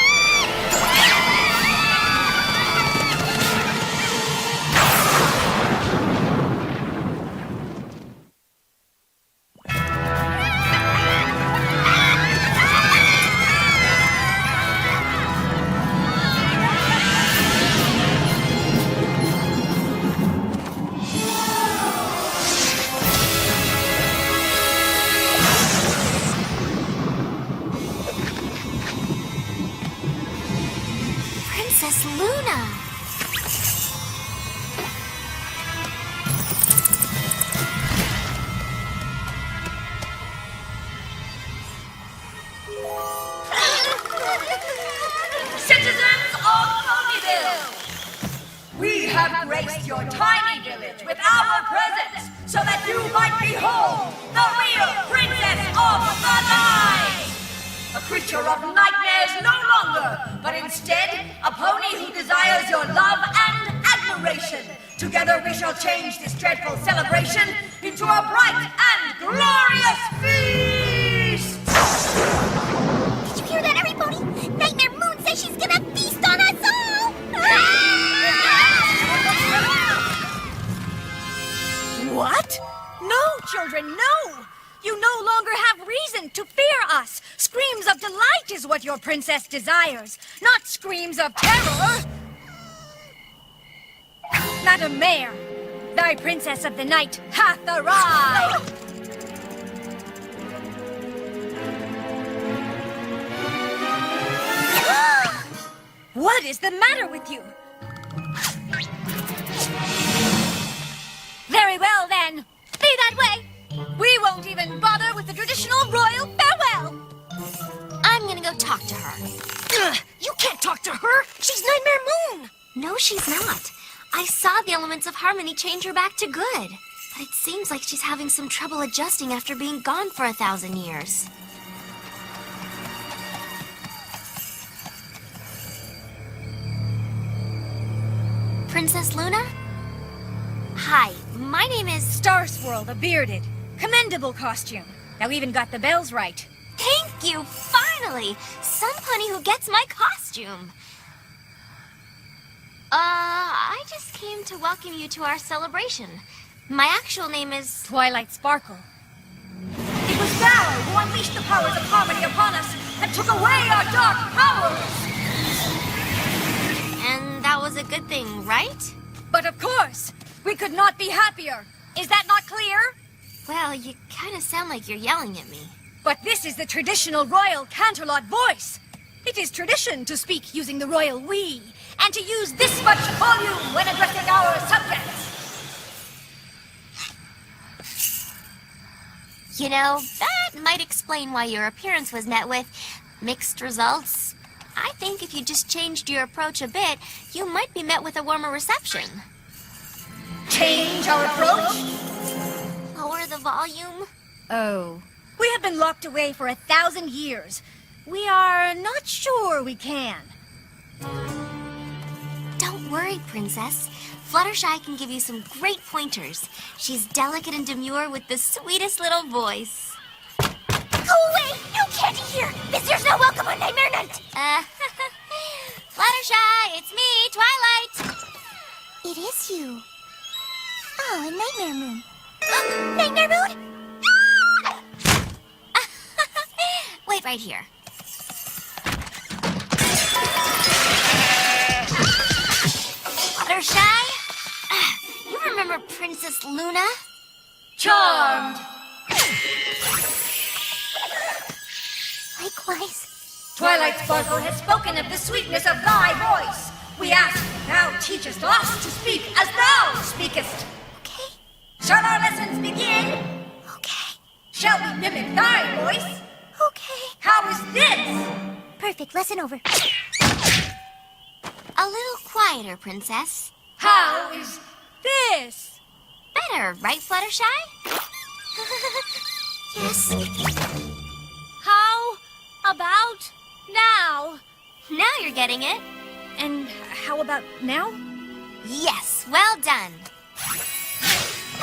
Princess Luna! Citizens of Ponyville, we have graced your tiny village with our presence so that you might behold the real Princess of the Night! A creature of nightmares no longer, but instead a pony who desires your love and admiration. Together we shall change this dreadful celebration into a bright and glorious feast! Did you hear that, every pony? Nightmare Moon says she's gonna feast on us all! What? No, children, no! You no longer have reason to fear us. Screams of delight is what your princess desires, not screams of terror. Madam Mayor, thy princess of the night hath arrived. What is the matter with you? Very well, then. Be that way. We won't even bother with the traditional royal farewell. I'm gonna go talk to her. Ugh, you can't talk to her. She's Nightmare Moon. No, she's not. I saw the elements of harmony change her back to good. But it seems like she's having some trouble adjusting after being gone for 1,000 years. Princess Luna? Hi, my name is... Star Swirl the Bearded. Commendable costume. Now even got the bells right. Thank you, finally! Some pony who gets my costume. I just came to welcome you to our celebration. My actual name is... Twilight Sparkle. It was thou who unleashed the powers of harmony upon us and took away our dark powers! And that was a good thing, right? But of course, we could not be happier. Is that not clear? Well, you kind of sound like you're yelling at me. But this is the traditional royal Canterlot voice. It is tradition to speak using the royal we, and to use this much volume when addressing our subjects. You know, that might explain why your appearance was met with mixed results. I think if you just changed your approach a bit, you might be met with a warmer reception. Change our approach? the volume? Oh. We have been locked away for 1,000 years. We are not sure we can. Don't worry, Princess. Fluttershy can give you some great pointers. She's delicate and demure with the sweetest little voice. Go away! No candy here! Visitors not welcome on Nightmare Night! Fluttershy, it's me, Twilight. It is you. Oh, a Nightmare Moon. Nightmare Moon? Wait right here. Fluttershy? You remember Princess Luna? Charmed. Likewise. Twilight Sparkle has spoken of the sweetness of thy voice. We ask, thou teachest us to speak as thou speakest. Okay. Shall our lessons begin? Okay. Shall we mimic thy voice? Okay. How is this? Perfect. Lesson over. A little quieter, Princess. How is this? Better, right, Fluttershy? Yes. How about now? Now you're getting it. And how about now? Yes, well done.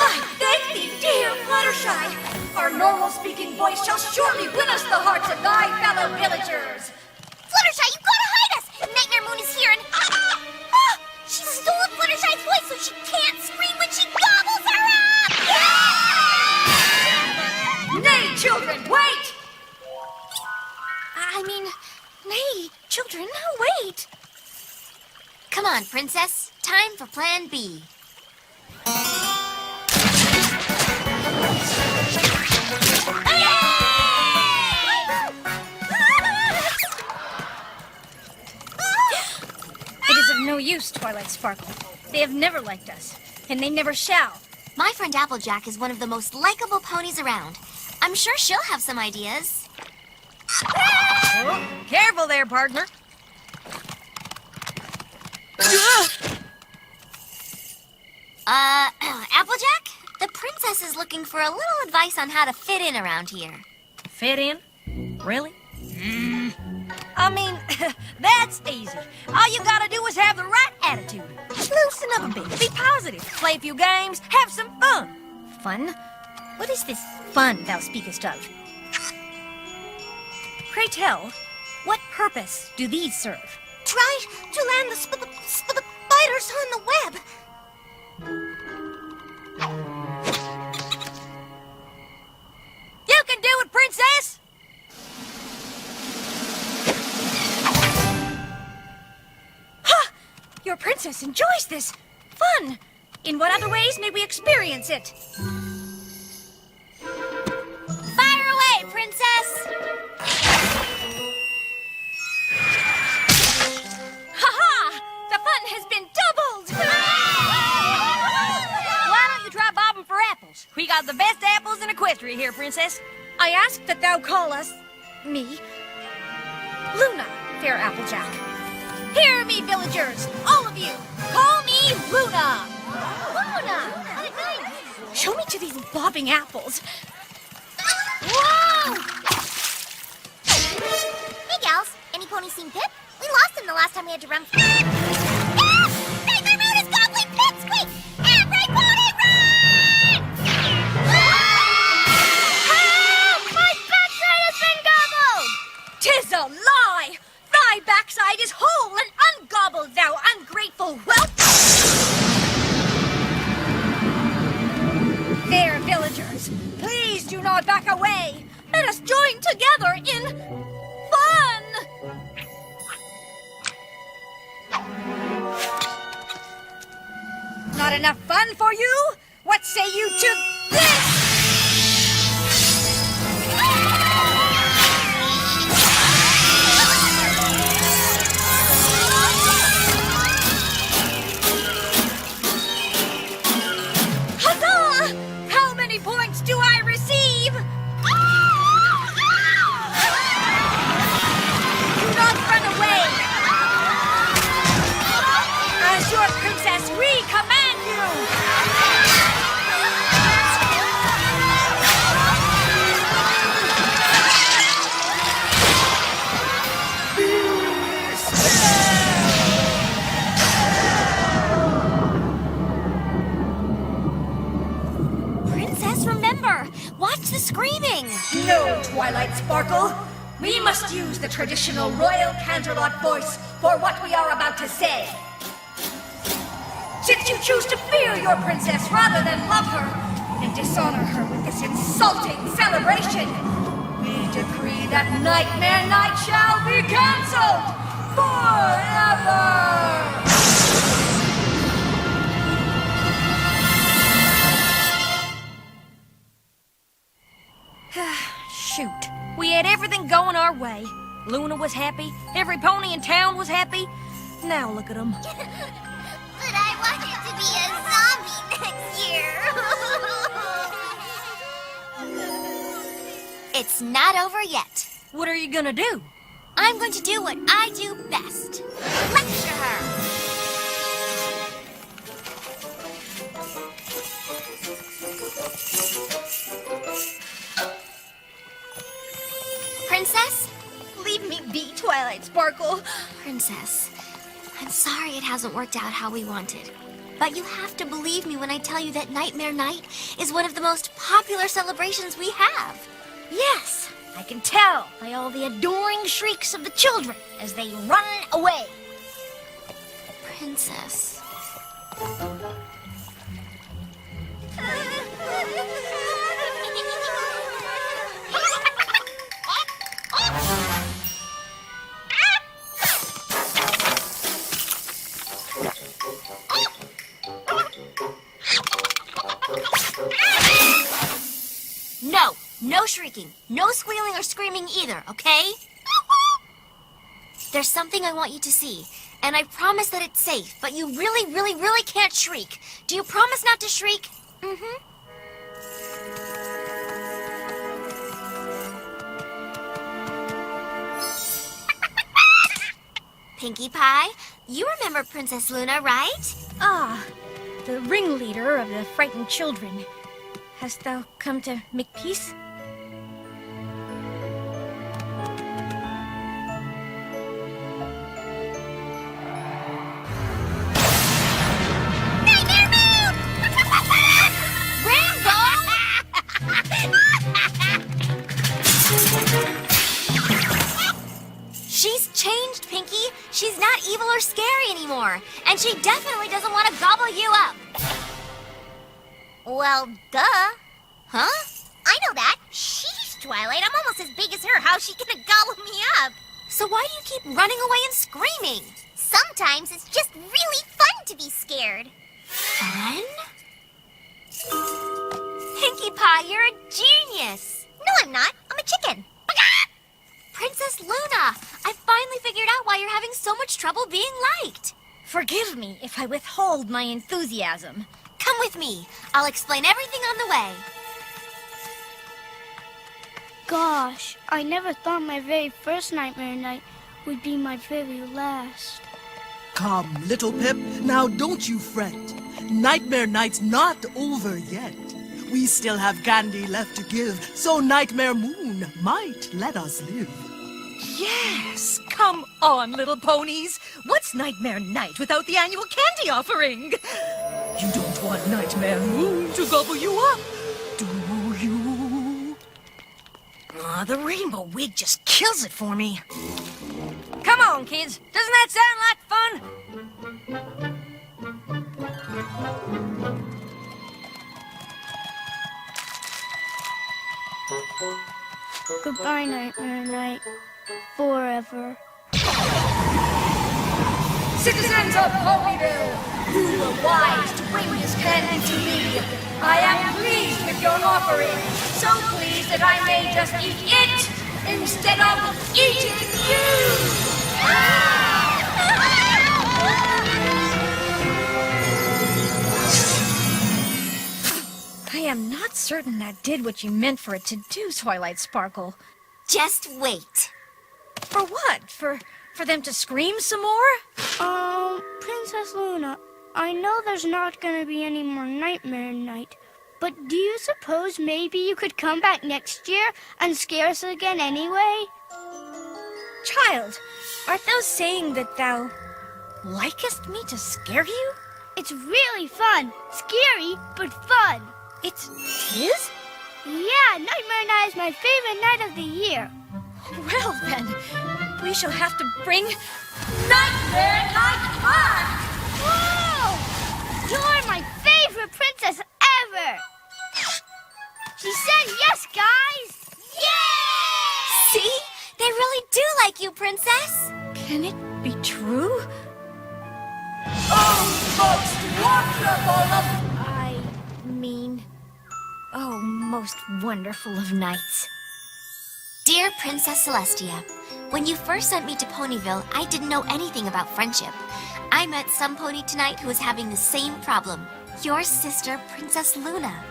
I thank thee, dear Fluttershy. Our normal speaking voice shall surely win us the hearts of thy fellow villagers. Fluttershy, you gotta hide us! Nightmare Moon is here and... She stole Fluttershy's voice so she can't scream when she gobbles her up! Nay, children, wait! Nay, children, wait! Come on, Princess. Time for Plan B. It is of no use, Twilight Sparkle. They have never liked us, and they never shall. My friend Applejack is one of the most likable ponies around. I'm sure she'll have some ideas. Oh, careful there, partner. Applejack? The princess is looking for a little advice on how to fit in around here. Fit in? Really? That's easy. All you gotta do is have the right attitude. Loosen up a bit, be positive, play a few games, have some fun. Fun? What is this fun thou speakest of? Pray tell, what purpose do these serve? Try to land the spiders on the web. You can do it, princess! Ha! Your princess enjoys this fun. In what other ways may we experience it? Fire away, princess! Ha-ha! The fun has been doubled! Why don't you try bobbing for apples? We got the best apples in Equestria here, princess. I ask that thou call us, me, Luna, fair Applejack. Hear me, villagers, all of you. Call me Luna. Luna! Show me to these bobbing apples. Whoa! Hey, gals. Any ponies seen Pip? We lost him the last time we had to run. Nightmare Moon is gobbling Pip's quick! Every pony run! Help! My backside has been gobbled! 'Tis a lie! Thy backside is whole and ungobbled, thou ungrateful whelp! Fair villagers, please do not back away. Let us join together in fun! Not enough fun for you? What say you to this? Huzzah! How many points do I receive? Do not run away! As your princess, we command you! Twilight Sparkle. We must use the traditional Royal Canterlot voice for what we are about to say. Since you choose to fear your princess rather than love her, and dishonor her with this insulting celebration, we decree that Nightmare Night shall be cancelled forever! Shoot. We had everything going our way. Luna was happy. Every pony in town was happy. Now look at them. But I wanted to be a zombie next year. It's not over yet. What are you gonna do? I'm going to do what I do best. Lecture her. Princess? Leave me be, Twilight Sparkle. Princess, I'm sorry it hasn't worked out how we wanted. But you have to believe me when I tell you that Nightmare Night is one of the most popular celebrations we have. Yes, I can tell by all the adoring shrieks of the children as they run away. Princess. No, no shrieking, no squealing or screaming either, okay? There's something I want you to see, and I promise that it's safe, but you really, really, really can't shriek. Do you promise not to shriek? Mm-hmm. Pinkie Pie, you remember Princess Luna, right? Ah, the ringleader of the frightened children. Hast thou come to make peace? She's changed, Pinkie. She's not evil or scary anymore. And she definitely doesn't want to gobble you up. Well, duh. Huh? I know that. Sheesh, Twilight. I'm almost as big as her. How's she gonna gobble me up? So why do you keep running away and screaming? Sometimes it's just really fun to be scared. Fun? Pinkie Pie, you're a genius. No, I'm not. I'm a chicken. Princess Luna, I finally figured out why you're having so much trouble being liked. Forgive me if I withhold my enthusiasm. Come with me. I'll explain everything on the way. Gosh, I never thought my very first Nightmare Night would be my very last. Come, little Pip, now don't you fret. Nightmare Night's not over yet. We still have candy left to give, so Nightmare Moon might let us live. Yes! Come on, little ponies. What's Nightmare Night without the annual candy offering? You don't want Nightmare Moon to gobble you up, do you? Aw, the rainbow wig just kills it for me. Come on, kids. Doesn't that sound like fun? Goodbye, Nightmare Night. Forever. Citizens of Ponyville, you were wise to bring this candy to me. I am pleased with your offering, so pleased that I may just eat it instead of eating you. I am not certain that did what you meant for it to do, Twilight Sparkle. Just wait. For what? For them to scream some more? Princess Luna, I know there's not gonna be any more Nightmare Night, but do you suppose maybe you could come back next year and scare us again anyway? Child, art thou saying that thou likest me to scare you? It's really fun. Scary, but fun. It is? Yeah, Nightmare Night is my favorite night of the year. Well, then, we shall have to bring Nightmare Night back! Whoa! You're my favorite princess ever! She said yes, guys! Yay! See? They really do like you, Princess. Can it be true? Most wonderful of... I mean, oh, most wonderful of nights. Dear Princess Celestia, when you first sent me to Ponyville, I didn't know anything about friendship. I met some pony tonight who was having the same problem. Your sister, Princess Luna.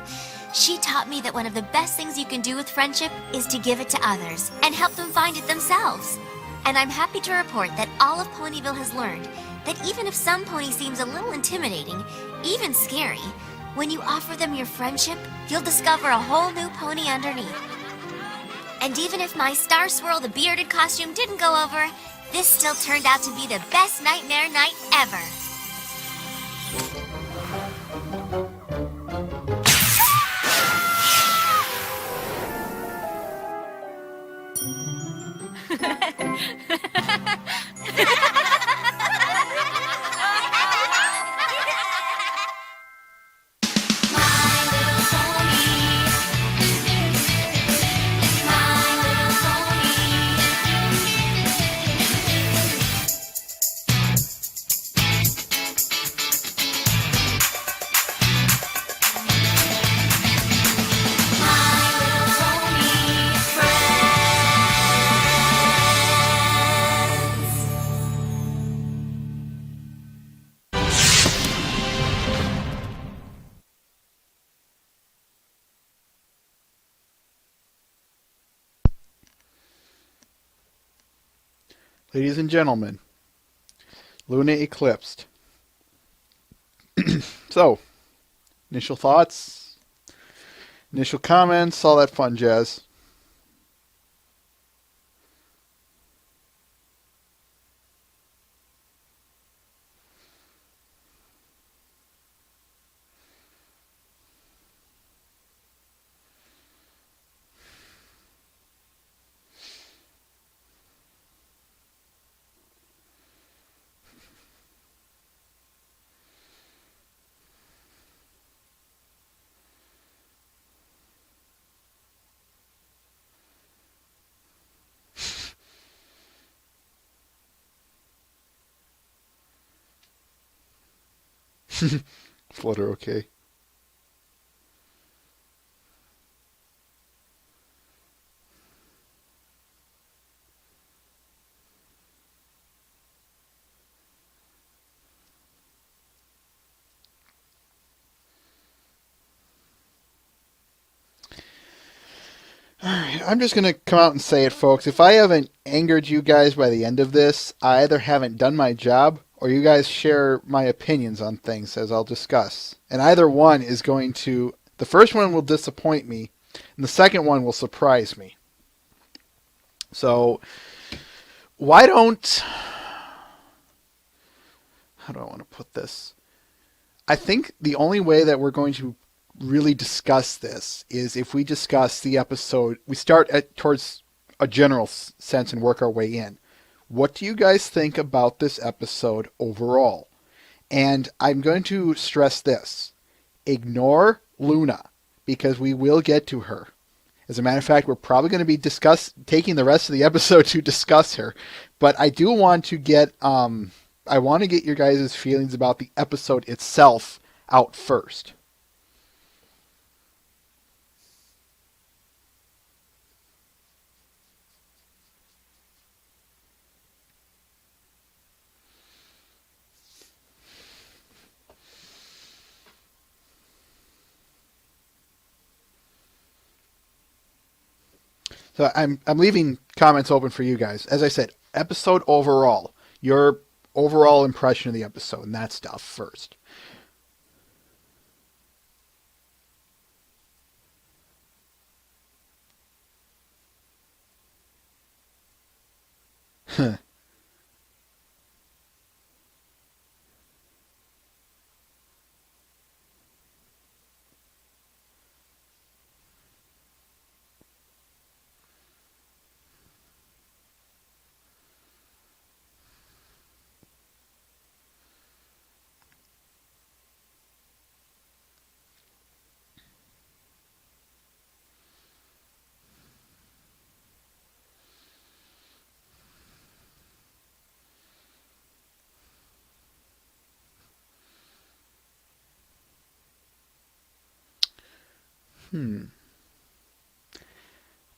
She taught me that one of the best things you can do with friendship is to give it to others and help them find it themselves. And I'm happy to report that all of Ponyville has learned that even if some pony seems a little intimidating, even scary, when you offer them your friendship, you'll discover a whole new pony underneath. And even if my Star Swirl the bearded costume didn't go over, this still turned out to be the best Nightmare Night ever. Ladies and gentlemen, Luna Eclipsed. So, initial thoughts, initial comments, all that fun jazz. Flutter okay. Alright, I'm just going to come out and say it, folks. If I haven't angered you guys by the end of this, I either haven't done my job or you guys share my opinions on things, as I'll discuss. And either one is going to... The first one will disappoint me, and the second one will surprise me. So, why don't... How do I want to put this? I think the only way that we're going to really discuss this is if we discuss the episode. We start towards a general sense and work our way in. What do you guys think about this episode overall? And I'm going to stress this. Ignore Luna, because we will get to her. As a matter of fact, we're probably going to be taking the rest of the episode to discuss her. But I do want to get your guys' feelings about the episode itself out first. So I'm leaving comments open for you guys. As I said, episode overall, your overall impression of the episode and that stuff first.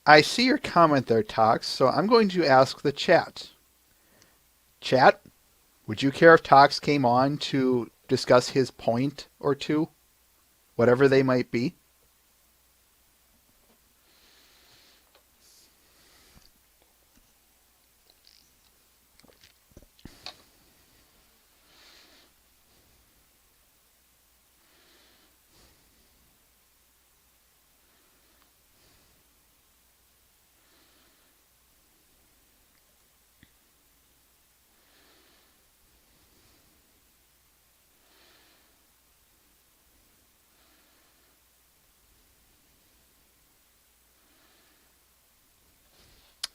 I see your comment there, Tox, so I'm going to ask the chat. Chat, would you care if Tox came on to discuss his point or two? Whatever they might be?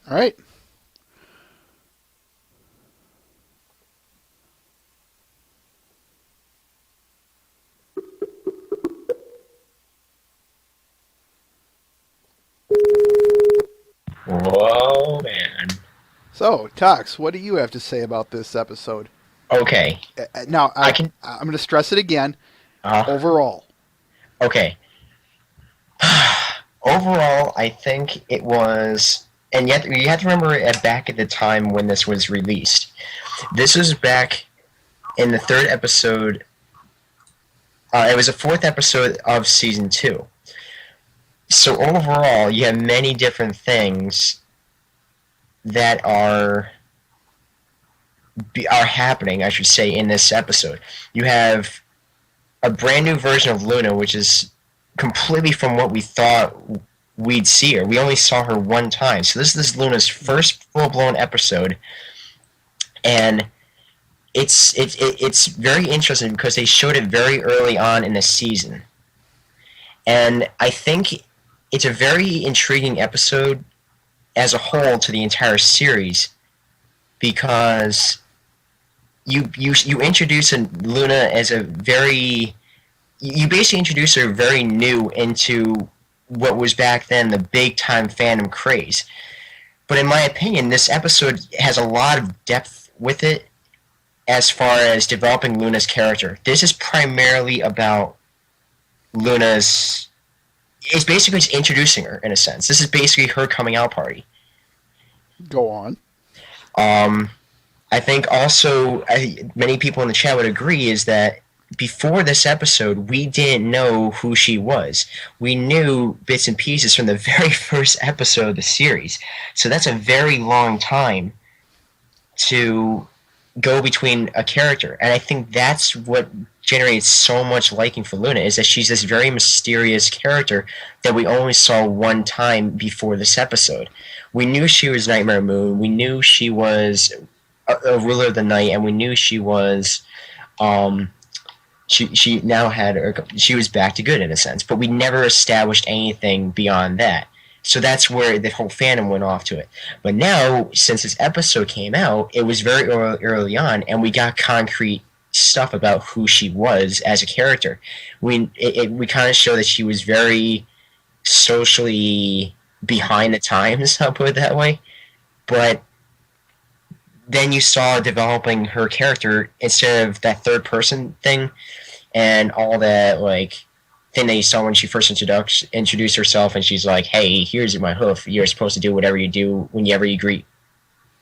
All right. Whoa, man. So, Tox, what do you have to say about this episode? Okay. Now, I can. I'm going to stress it again. Uh, Overall. okay. Overall, I think it was, and yet you have to remember back at the time when this was released. This was back in the third episode. It was the fourth episode of season 2. So overall, you have many different things that are happening, I should say, in this episode. You have a brand new version of Luna, which is completely from what we thought we'd see her. We only saw her one time. So this is Luna's first full-blown episode, and it's very interesting because they showed it very early on in the season. And I think it's a very intriguing episode as a whole to the entire series, because you introduce Luna as a very... You basically introduce her very new into what was back then the big-time fandom craze. But in my opinion, this episode has a lot of depth with it as far as developing Luna's character. This is primarily about Luna's... It's basically just introducing her, in a sense. This is basically her coming out party. Go on. I think also, many people in the chat would agree, is that before this episode, we didn't know who she was. We knew bits and pieces from the very first episode of the series. So that's a very long time to go between a character. And I think that's what generates so much liking for Luna, is that she's this very mysterious character that we only saw one time before this episode. We knew she was Nightmare Moon. We knew she was a ruler of the night, and we knew she was... She now she was back to good, in a sense, but we never established anything beyond that. So that's where the whole fandom went off to it. But now, since this episode came out, it was very early on, and we got concrete stuff about who she was as a character. We kind of show that she was very socially behind the times, I'll put it that way. But then you saw developing her character instead of that third person thing and all that thing that you saw when she first introduced herself, and she's like, hey, here's my hoof, you're supposed to do whatever you do whenever you greet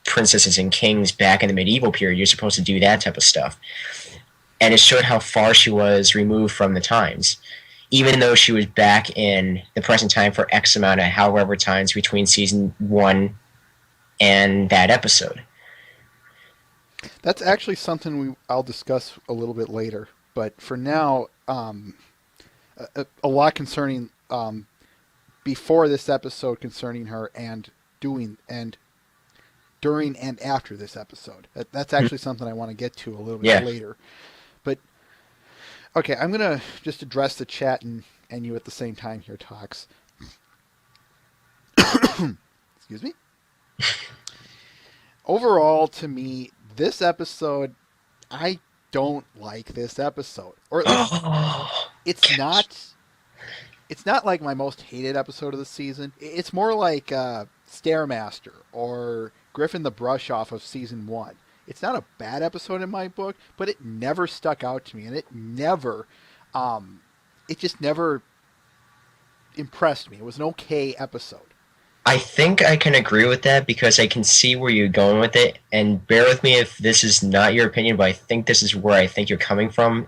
princesses and kings back in the medieval period. You're supposed to do that type of stuff. And it showed how far she was removed from the times, even though she was back in the present time for X amount of however times between season 1 and that episode. That's actually something I'll discuss a little bit later. But for now, a lot concerning before this episode concerning her and during and after this episode. That's actually something I want to get to a little bit later. But okay, I'm gonna just address the chat and you at the same time here, Tox. Excuse me. Overall, to me, this episode, I don't like this episode, or at least it's not like my most hated episode of the season. It's more like Stairmaster or Griffin the Brush Off of season 1. It's not a bad episode in my book, but it never stuck out to me, and it just never impressed me. It was an okay episode. I think I can agree with that because I can see where you're going with it, and bear with me if this is not your opinion, but I think this is where I think you're coming from,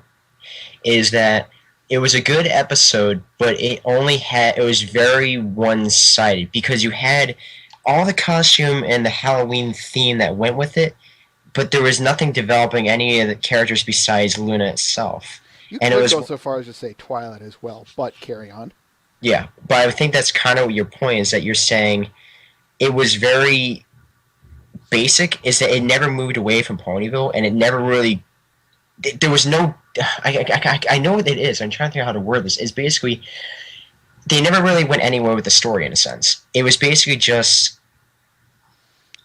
is that it was a good episode, but it was very one-sided because you had all the costume and the Halloween theme that went with it, but there was nothing developing any of the characters besides Luna itself. You And could it was go so far as to say Twilight as well, but carry on. Yeah, but I think that's kind of your point, is that you're saying it was very basic, is that it never moved away from Ponyville, and it never really... There was no... I know what it is. I'm trying to think how to word this. It's basically... They never really went anywhere with the story, in a sense. It was basically just...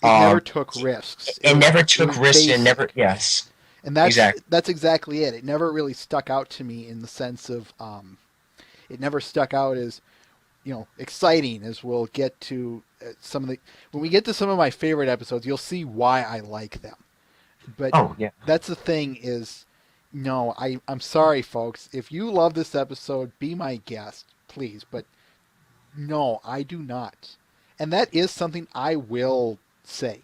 It never took risks. It never took risks, and never... Yes. And that's exactly. That's exactly it. It never really stuck out to me in the sense of... It never stuck out as, exciting, as we'll get to some of the... When we get to some of my favorite episodes, you'll see why I like them. But that's the thing is, no, I'm sorry, folks. If you love this episode, be my guest, please. But no, I do not. And that is something I will say.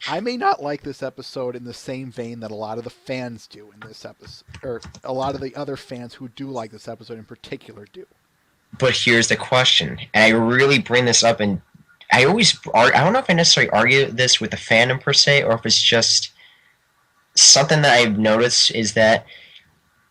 I may not like this episode in the same vein that a lot of the fans do in this episode, or a lot of the other fans who do like this episode in particular do. But here's the question, and I really bring this up, and I don't know if I necessarily argue this with the fandom per se, or if it's just something that I've noticed, is that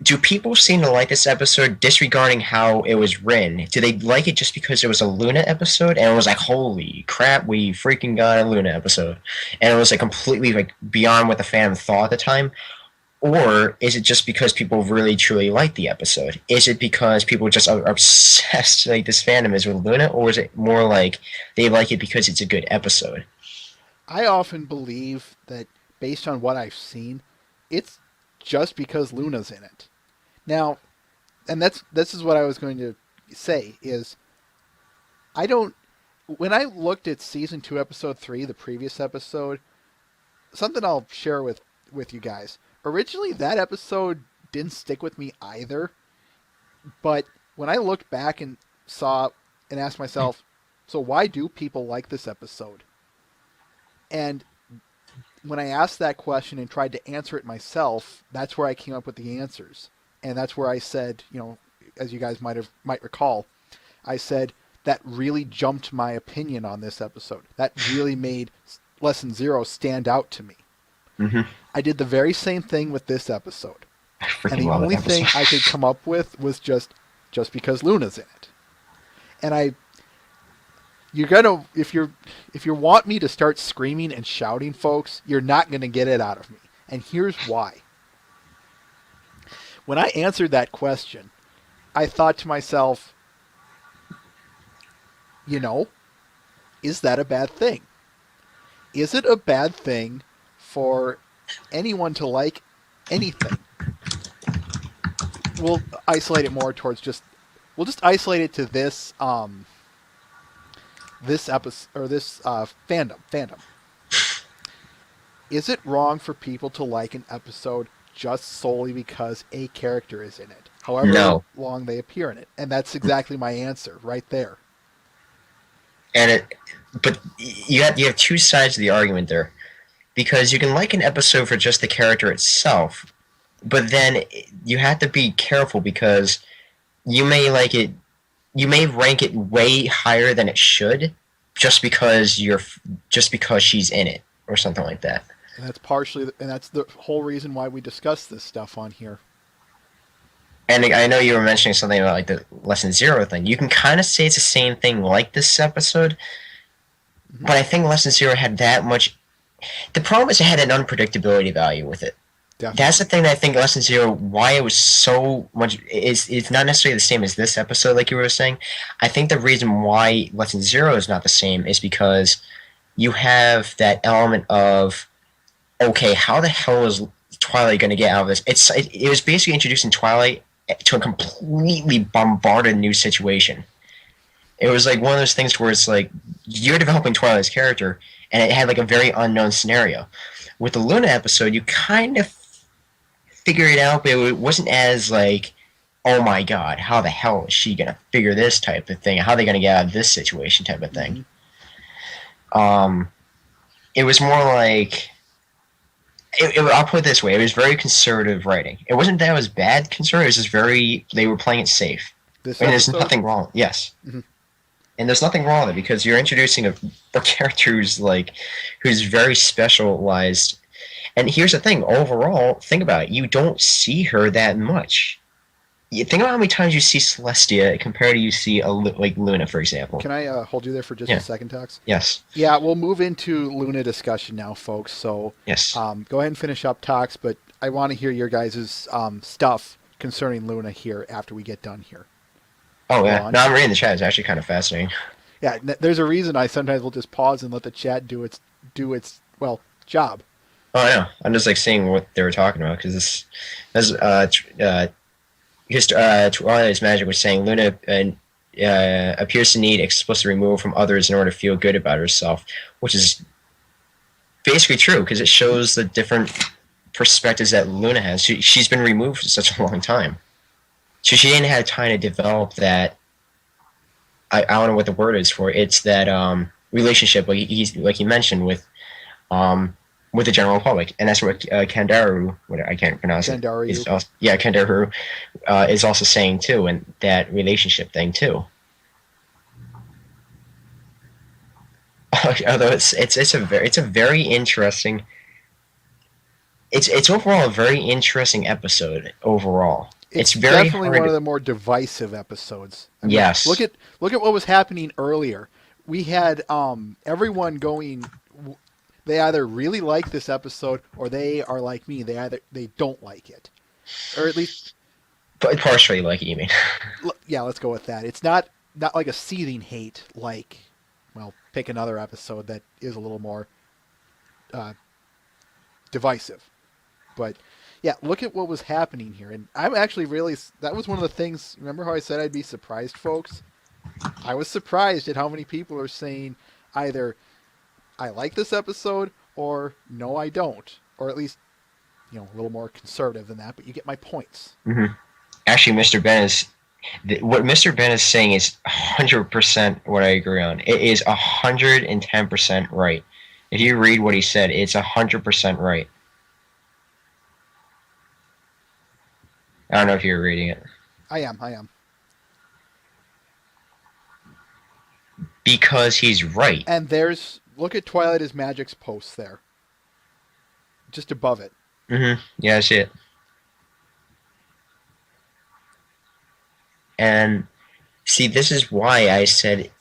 do people seem to like this episode disregarding how it was written? Do they like it just because it was a Luna episode and it was like, holy crap, we freaking got a Luna episode, and it was like completely like beyond what the fandom thought at the time? Or is it just because people really truly like the episode? Is it because people just are obsessed like this fandom is with Luna, or is it more like they like it because it's a good episode? I often believe that based on what I've seen, it's just because Luna's in it. Now, and this is what I was going to say, is when I looked at Season 2, Episode 3, the previous episode, something I'll share with you guys. Originally, that episode didn't stick with me either, but when I looked back and saw and asked myself, so why do people like this episode? And when I asked that question and tried to answer it myself, that's where I came up with the answers. And that's where I said, as you guys might recall, I said that really jumped my opinion on this episode. That really made Lesson Zero stand out to me. Mm-hmm. I did the very same thing with this episode. And the only thing I could come up with was just because Luna's in it. And you're gonna, if you want me to start screaming and shouting, folks, you're not gonna get it out of me. And here's why. When I answered that question, I thought to myself, is that a bad thing? Is it a bad thing for anyone to like anything? We'll isolate it more towards we'll just isolate it to this episode, or this fandom. Is it wrong for people to like an episode just solely because a character is in it, however long they appear in it? And that's exactly my answer right there. But you have two sides of the argument there, because you can like an episode for just the character itself, but then you have to be careful because you may rank it way higher than it should just because she's in it or something like that. And that's the whole reason why we discuss this stuff on here. And I know you were mentioning something about like the Lesson Zero thing. You can kind of say it's the same thing like this episode, but I think Lesson Zero had that much. The problem is it had an unpredictability value with it. Definitely. That's the thing that I think Lesson Zero, why it was so much, it's not necessarily the same as this episode, like you were saying. I think the reason why Lesson Zero is not the same is because you have that element of, okay, how the hell is Twilight going to get out of this? It was basically introducing Twilight to a completely bombarded new situation. It was like one of those things where it's like, you're developing Twilight's character, and it had like a very unknown scenario. With the Luna episode, you kind of figure it out, but it wasn't as like oh my god, how the hell is she gonna figure this type of thing? How are they gonna get out of this situation type of thing? It was more like I'll put it this way: it was very conservative writing. It wasn't that it was bad conservative. It was just very they were playing it safe. This And there's episode? nothing wrong. Yes. Mhm. And there's nothing wrong with it because you're introducing a character who's very specialized. And here's the thing: overall, think about it. You don't see her that much. You think about how many times you see Celestia compared to you see like Luna, for example. Can I hold you there for just Yeah. a second, Tox? Yes. Yeah, we'll move into Luna discussion now, folks. So Yes. go ahead and finish up Tox, but I want to hear your guys' stuff concerning Luna here after we get done here. Oh Go yeah. on. No, I'm reading the chat. It's actually kind of fascinating. Yeah, there's a reason I sometimes will just pause and let the chat do its job. Oh, I know. I'm just like seeing what they were talking about because Twilight's Magic was saying Luna appears to need explicit removal from others in order to feel good about herself, which is basically true because it shows the different perspectives that Luna has. She's been removed for such a long time, so she didn't have time to develop that. I don't know what the word is for it. It's that relationship, like he mentioned with the general public, and that's what Kandaru, I can't pronounce it. Kandaru is also saying too, and that relationship thing too. Although it's a very interesting. It's overall a very interesting episode overall. It's very definitely hard one of the more divisive episodes. I mean, Yes. Look at what was happening earlier. We had everyone going. They either really like this episode or they are like me. They don't like it, or at least but partially like you mean. yeah. Let's go with that. It's not like a seething hate. Like, well, pick another episode that is a little more divisive. But yeah, look at what was happening here, and I'm actually really. That was one of the things. Remember how I said I'd be surprised, folks? I was surprised at how many people are saying either I like this episode or no, I don't, or at least a little more conservative than that. But you get my points. Mm-hmm. Actually, what Mr. Ben is saying is 100% what I agree on. It is 110% right. If you read what he said, it's 100% right. I don't know if you're reading it. I am. Because he's right. And look at Twilight is Magic's post there. Just above it. Mm-hmm. Yeah, I see it. And see, this is why I said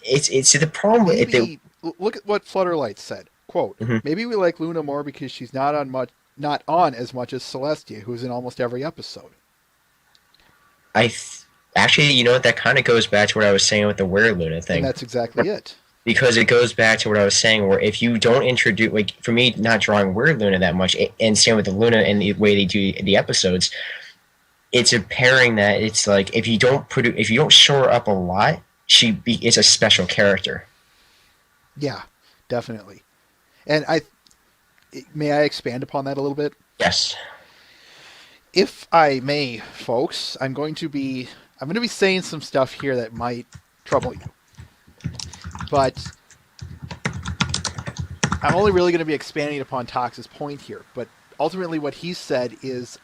it's the problem with it. Look at what Flutterlight said. Quote, maybe we like Luna more because she's not on as much as Celestia, who's in almost every episode. Actually, you know what? That kind of goes back to what I was saying with the Where Luna thing. And that's exactly it. Because it goes back to what I was saying, where if you don't introduce, like for me, not drawing Where Luna that much, and same with the Luna and the way they do the episodes, it's a pairing that it's like if you don't show her up a lot, it's a special character. Yeah, definitely. And may I expand upon that a little bit? Yes. If I may, folks, I'm going to be saying some stuff here that might trouble you. But I'm only really going to be expanding upon Tox's point here. But ultimately what he said is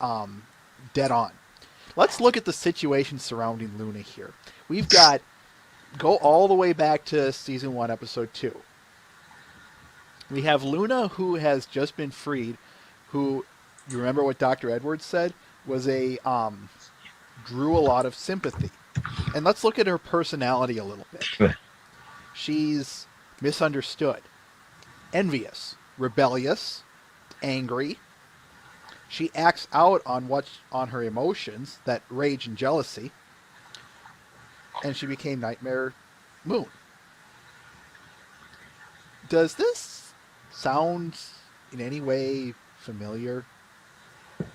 dead on. Let's look at the situation surrounding Luna here. We've got, go all the way back to Season 1, Episode 2. We have Luna, who has just been freed, who, you remember what Dr. Edwards said, was drew a lot of sympathy. And let's look at her personality a little bit. She's misunderstood, envious, rebellious, angry. She acts out on her emotions, that rage and jealousy. And she became Nightmare Moon. Does this sound in any way familiar?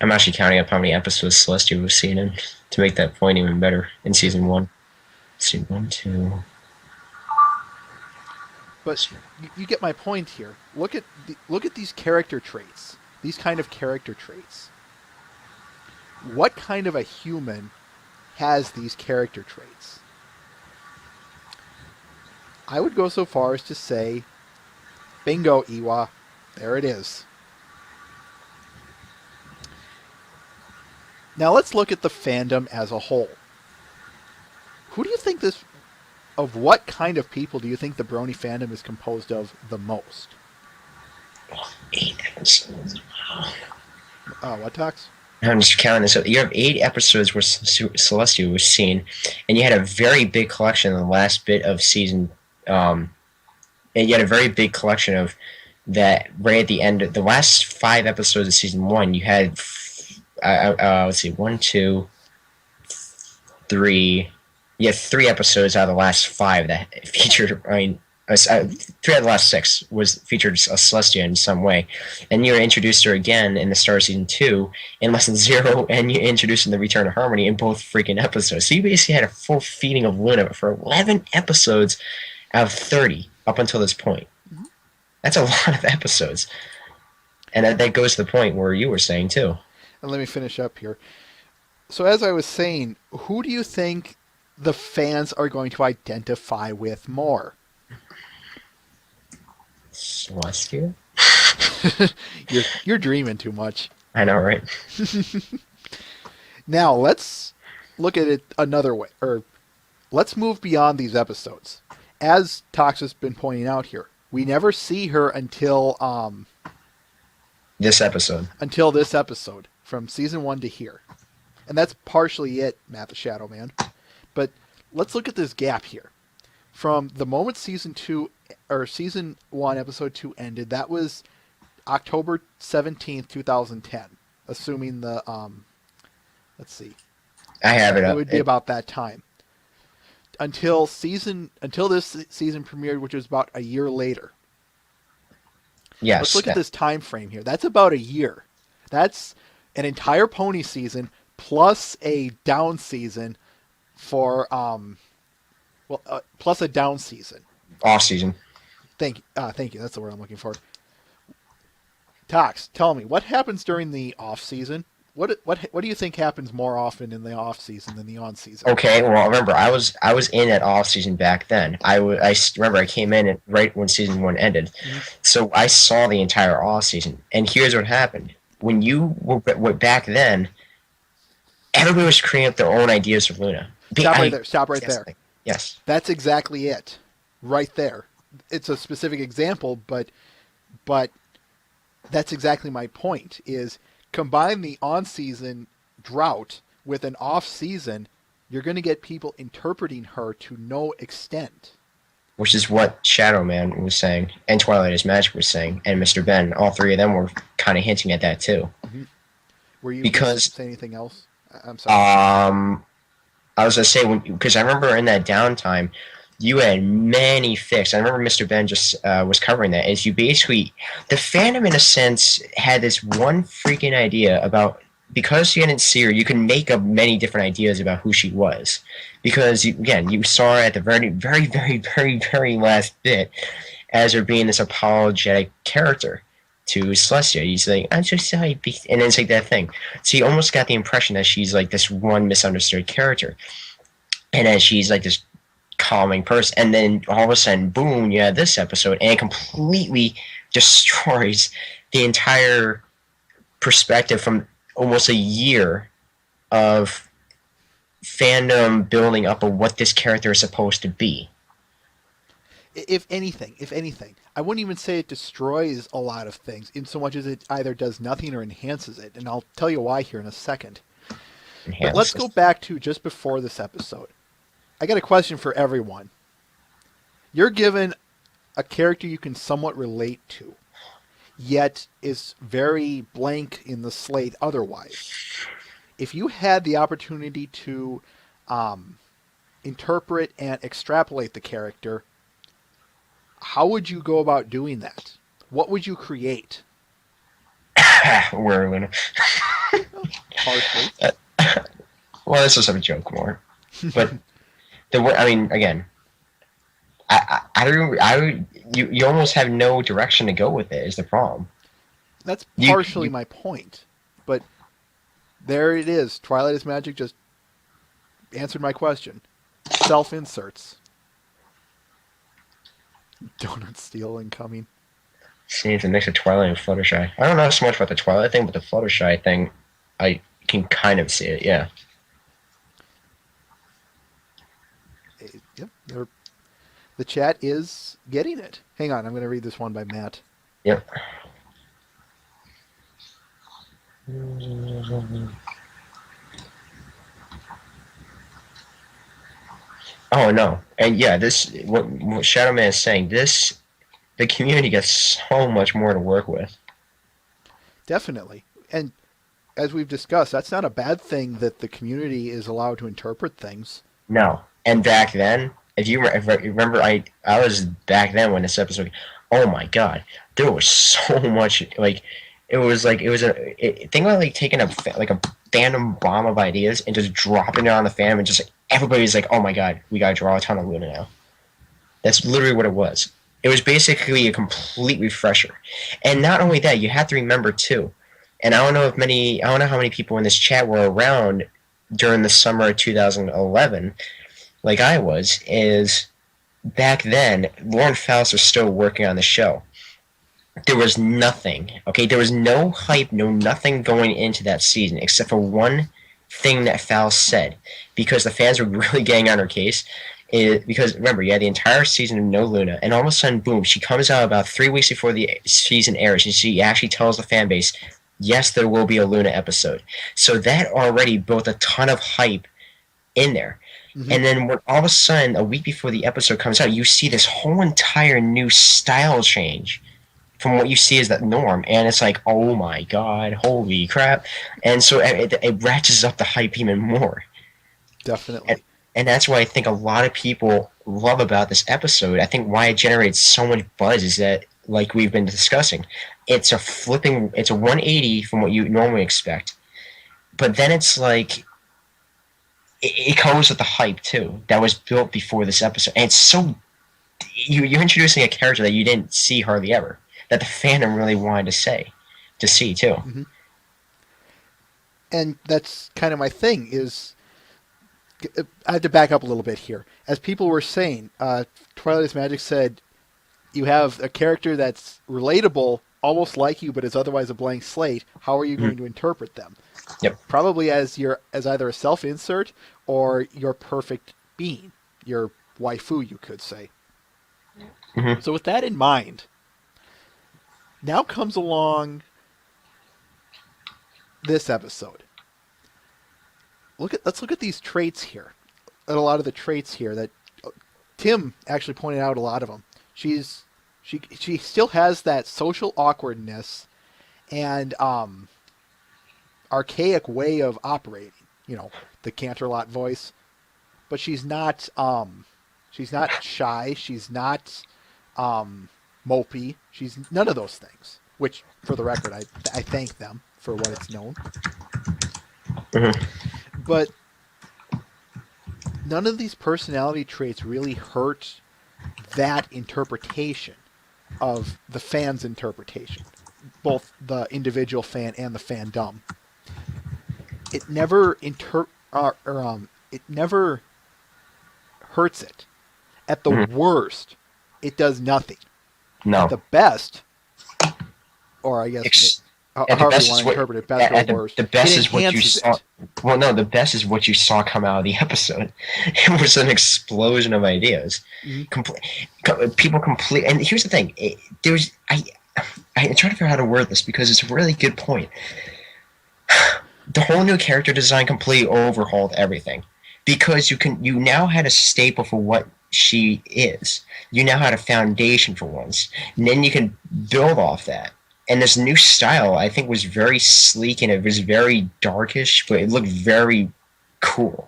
I'm actually counting up how many episodes Celestia was seen in to make that point even better in Season 1. Let's see, 1, 2... But you get my point here. Look at these character traits. These kind of character traits. What kind of a human has these character traits. I would go so far as to say, bingo, Iwa, there it is. Now let's look at the fandom as a whole. Who do you think of what kind of people do you think the Brony fandom is composed of the most? 8 episodes. What, Tox? I'm just counting this. So you have 8 episodes where Celestia was seen, and you had a very big collection in the last bit of season. And you had a very big collection of that right at the end of the last 5 episodes of season 1. You had, let's see, 1, 2, 3. You had 3 episodes out of the last 5 that featured. I mean, 3 out of the last 6 was featured Celestia in some way, and you introduced her again in the start of season 2 in Lesson 0, and you introduced in the Return of Harmony in both freaking episodes. So you basically had a full feeding of Luna for 11 episodes out of 30 up until this point. Mm-hmm. That's a lot of episodes, and that goes to the point where you were saying too. And let me finish up here. So as I was saying, who do you think the fans are going to identify with more? Celestia? You're dreaming too much. I know, right? Now, let's look at it another way, or let's move beyond these episodes. As Tox has been pointing out here, we never see her until this episode. Until this episode, from season 1 to here. And that's partially it, Matt the Shadow Man. But let's look at this gap here. From the moment season 1, episode 2 ended, that was October 17th, 2010. Assuming the, let's see. I have it up. It would be about that time. Until this season premiered, which was about a year later. Yes. Let's look at this time frame here. That's about a year. That's an entire pony season plus a down season for plus a down season. Off season. Thank you. That's the word I'm looking for. Tox, tell me, what happens during the off season? What do you think happens more often in the off season than the on season? Okay, well, remember I was in that off season back then. I remember I came in right when season 1 ended, so I saw the entire off season. And here's what happened: when you were back then, everybody was creating up their own ideas for Luna. Stop right there. Yes, that's exactly it, right there. It's a specific example, but that's exactly my point. Is combine the on-season drought with an off-season, you're going to get people interpreting her to no extent. Which is what Shadow Man was saying, and Twilight is Magic was saying, and Mr. Ben. All 3 of them were kind of hinting at that too. Mm-hmm. Were you going to say anything else? I'm sorry. I was going to say, because I remember in that downtime, you had many fics. I remember Mr. Ben just was covering that. Is you basically, the fandom in a sense had this one freaking idea about, because you didn't see her, you can make up many different ideas about who she was. Because, you saw her at the very, very, very, very, very last bit as her being this apologetic character to Celestia. He's like, I'm so sorry. And then it's like that thing. So you almost got the impression that she's like this one misunderstood character. And then she's like this calming person, and then all of a sudden, boom, you have this episode, and it completely destroys the entire perspective from almost a year of fandom building up of what this character is supposed to be. If anything, I wouldn't even say it destroys a lot of things, in so much as it either does nothing or enhances it, and I'll tell you why here in a second. But let's go back to just before this episode. I got a question for everyone. You're given a character you can somewhat relate to, yet is very blank in the slate otherwise. If you had the opportunity to interpret and extrapolate the character, how would you go about doing that? What would you create? We're gonna. Partially. Well, this was a joke more, but. I mean, again, you almost have no direction to go with it. Is the problem? That's partially my point, but there it is. Twilight is Magic just answered my question. Self-inserts. Donut steal incoming. See, it's a mix of Twilight and Fluttershy. I don't know so much about the Twilight thing, but the Fluttershy thing, I can kind of see it, yeah. Yep, the chat is getting it. Hang on, I'm going to read this one by Matt. Yep. Oh no, and yeah, this what Shadow Man is saying. The community gets so much more to work with. Definitely, and as we've discussed, that's not a bad thing that the community is allowed to interpret things. No, and back then, if you remember, I was back then when this episode. Oh my God, there was so much think about like taking a fandom bomb of ideas and just dropping it on the fandom and just everybody's like, oh my God, we gotta draw a ton of Luna now. That's literally what it was. It was basically a complete refresher, and not only that, you have to remember too. And I don't know how many people in this chat were around during the summer of 2011, like I was. Is back then, Lauren Faust was still working on the show. There was nothing, okay? There was no hype, no nothing going into that season except for one thing that Faust said, because the fans were really getting on her case. Because remember, you had the entire season of no Luna, and all of a sudden, boom, she comes out about 3 weeks before the season airs, and she actually tells the fan base, yes, there will be a Luna episode. So that already built a ton of hype in there. Mm-hmm. And then when all of a sudden, a week before the episode comes out, you see this whole entire new style change from what you see as that norm, and it's like, oh my God, holy crap. And so it ratchets up the hype even more. Definitely. And that's why I think a lot of people love about this episode. I think why it generates so much buzz is that, like we've been discussing, it's a 180 from what you normally expect. But then it's like, it goes with the hype too that was built before this episode. And it's so, you're introducing a character that you didn't see hardly ever, that the fandom really wanted to see too. Mm-hmm. And that's kind of my thing is, I have to back up a little bit here. As people were saying, Twilight Magic said, you have a character that's relatable, almost like you, but is otherwise a blank slate. How are you going to interpret them? Yep. Probably as either a self-insert or your perfect being, your waifu, you could say. Mm-hmm. So with that in mind, now comes along this episode. Let's look at these traits here. At a lot of the traits here that Tim actually pointed out a lot of them. She still has that social awkwardness and archaic way of operating. You know, the Canterlot voice, but she's not shy. She's not mopey. She's none of those things. Which, for the record, I thank them for what it's known. Mm-hmm. But none of these personality traits really hurt that interpretation of the fan's interpretation, both the individual fan and the fandom. It never it never hurts it. At the worst, it does nothing. No. At the best, or I guess however you want to interpret it, best or worst. The best it is what you saw. Well, no, the best is what you saw come out of the episode. It was an explosion of ideas. Mm-hmm. People complete. And here's the thing: I'm trying to figure out how to word this because it's a really good point. The whole new character design completely overhauled everything because you now had a staple for what she is. You now had a foundation for once, and then you can build off that. And this new style, I think, was very sleek and it was very darkish, but it looked very cool.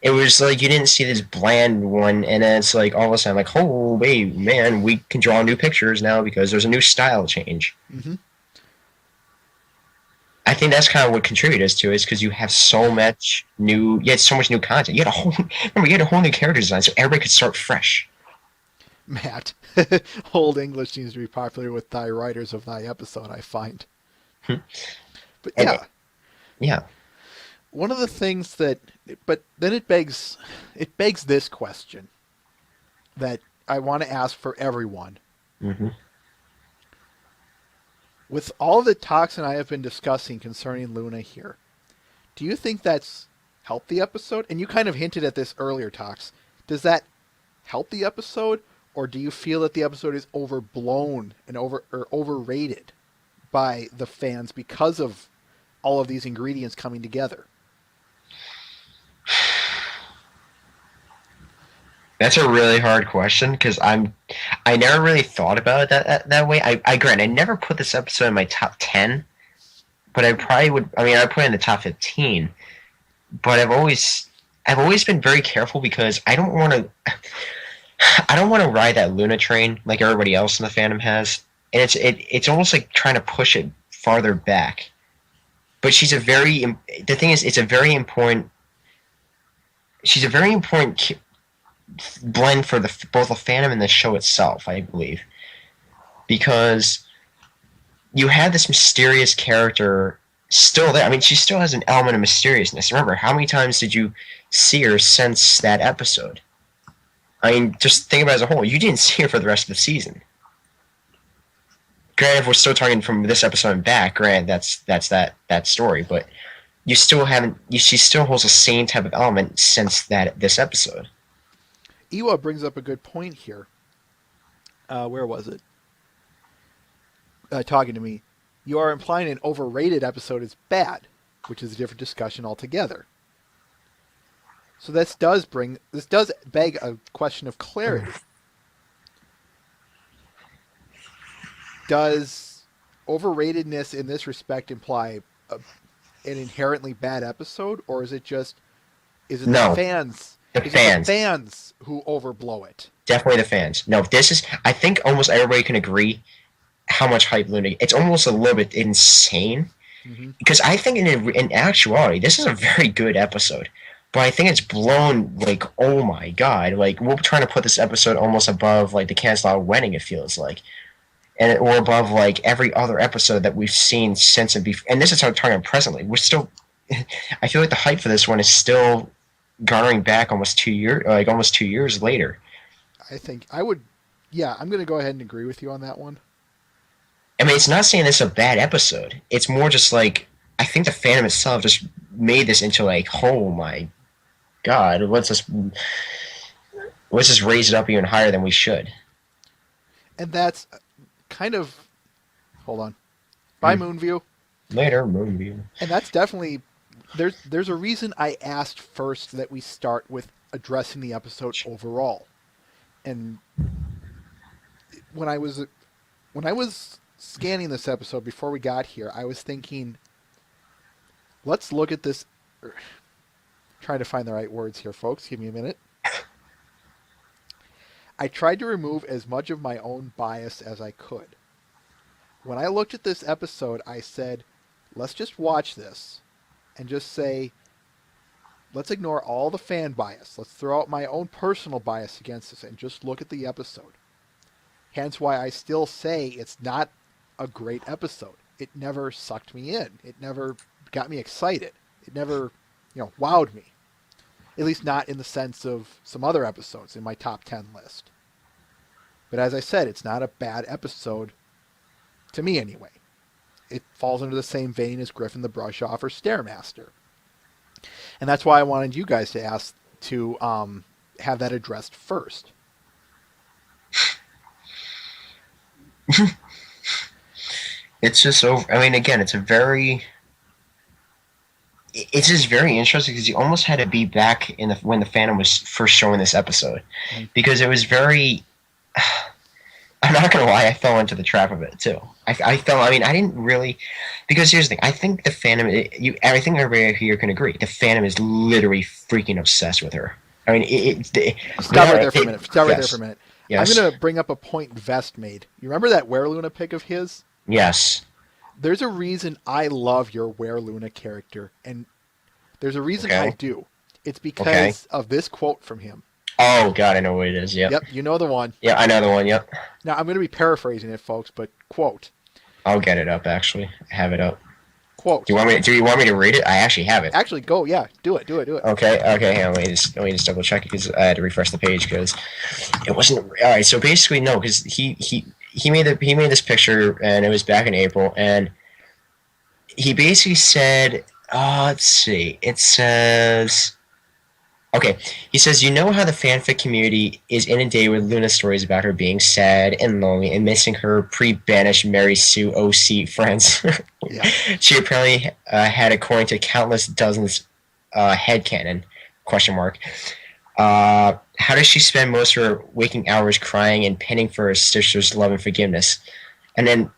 It was like you didn't see this bland one, and then it's like all of a sudden, like, oh, wait, man, we can draw new pictures now because there's a new style change. Mm-hmm. I think that's kind of what contributes to it, is because you have so much new content. You had a whole new character design, so everybody could start fresh. Matt, Old English seems to be popular with thy writers of thy episode, I find. But yeah. Yeah. one of the things that, but then it begs this question that I want to ask for everyone. Mm-hmm. With all the talks and I have been discussing concerning Luna here, do you think that's helped the episode? And you kind of hinted at this earlier, Talks. Does that help the episode, or do you feel that the episode is overblown and overrated by the fans because of all of these ingredients coming together? That's a really hard question because I never really thought about it that way. I grant I never put this episode in my top 10, but I probably would. I mean, I put it in the top 15. But I've always been very careful because I don't want to ride that Luna train like everybody else in the fandom has, and it's almost like trying to push it farther back. But she's a very important blend for both the fandom and the show itself, I believe, because you have this mysterious character still there. I mean, she still has an element of mysteriousness. Remember, how many times did you see her since that episode? I mean, just think about it as a whole. You didn't see her for the rest of the season. Granted, if we're still talking from this episode and back, granted, that's that story, but you still haven't. She still holds the same type of element since this episode. Iwa brings up a good point here. Where was it? Talking to me. You are implying an overrated episode is bad, which is a different discussion altogether. So this does beg a question of clarity. Does overratedness in this respect imply an inherently bad episode, or is it the fans? The fans who overblow it. Definitely the fans. No, I think almost everybody can agree how much hype Luna. It's almost a little bit insane. Mm-hmm. Because I think in actuality, this is a very good episode. But I think it's blown, like, oh my god. Like, we're trying to put this episode almost above, like, the Cancel Out Wedding, it feels like. Or above, like, every other episode that we've seen since it before. And this is how we're talking presently. We're still... I feel like the hype for this one is still garnering back almost 2 years later. I think I would... Yeah, I'm going to go ahead and agree with you on that one. I mean, it's not saying this is a bad episode. It's more just like, I think the fandom itself just made this into like, oh my god, let's just raise it up even higher than we should. And that's kind of... Hold on. Bye, Moonview. Later, Moonview. And that's definitely... There's a reason I asked first that we start with addressing the episode overall. And when I was scanning this episode before we got here, I was thinking, let's look at this. Trying to find the right words here, folks. Give me a minute. I tried to remove as much of my own bias as I could. When I looked at this episode, I said, let's just watch this and just say, let's ignore all the fan bias. Let's throw out my own personal bias against this and just look at the episode. Hence why I still say it's not a great episode. It never sucked me in. It never got me excited. It never, wowed me. At least not in the sense of some other episodes in my top 10 list. But as I said, it's not a bad episode, to me anyway. It falls under the same vein as Griffin the Brush Off or Stairmaster. And that's why I wanted you guys to ask to have that addressed first. It's just so. I mean, again, it's just very interesting because you almost had to be back when the fandom was first showing this episode, because it was very. I'm not gonna lie, I fell into the trap of it too. I fell. I mean, I didn't really, because here's the thing. I think the fandom. I think everybody here can agree. The fandom is literally freaking obsessed with her. I mean, Stop right there for a minute. Stop right there for a minute. Yes. I'm going to bring up a point Vest made. You remember that Were Luna pic of his? Yes. There's a reason I love your Were Luna character, and there's a reason I do. It's because of this quote from him. Oh, God, I know what it is, yep. Yep, you know the one. Yeah, I know the one, yep. Now, I'm going to be paraphrasing it, folks, but quote. I'll get it up, actually. I have it up. Quote. Do you want me to read it? I actually have it. Actually, go. Yeah, do it. Okay. Hang on, let me just double check it because I had to refresh the page because it wasn't all right. So basically, no, because he made this picture and it was back in April, and he basically said, let's see, it says. Okay, he says, you know how the fanfic community is inundated with Luna stories about her being sad and lonely and missing her pre-banished Mary Sue OC friends. Yeah. She apparently had, according to countless dozens headcanon, question mark. How does she spend most of her waking hours crying and pinning for her sister's love and forgiveness? And then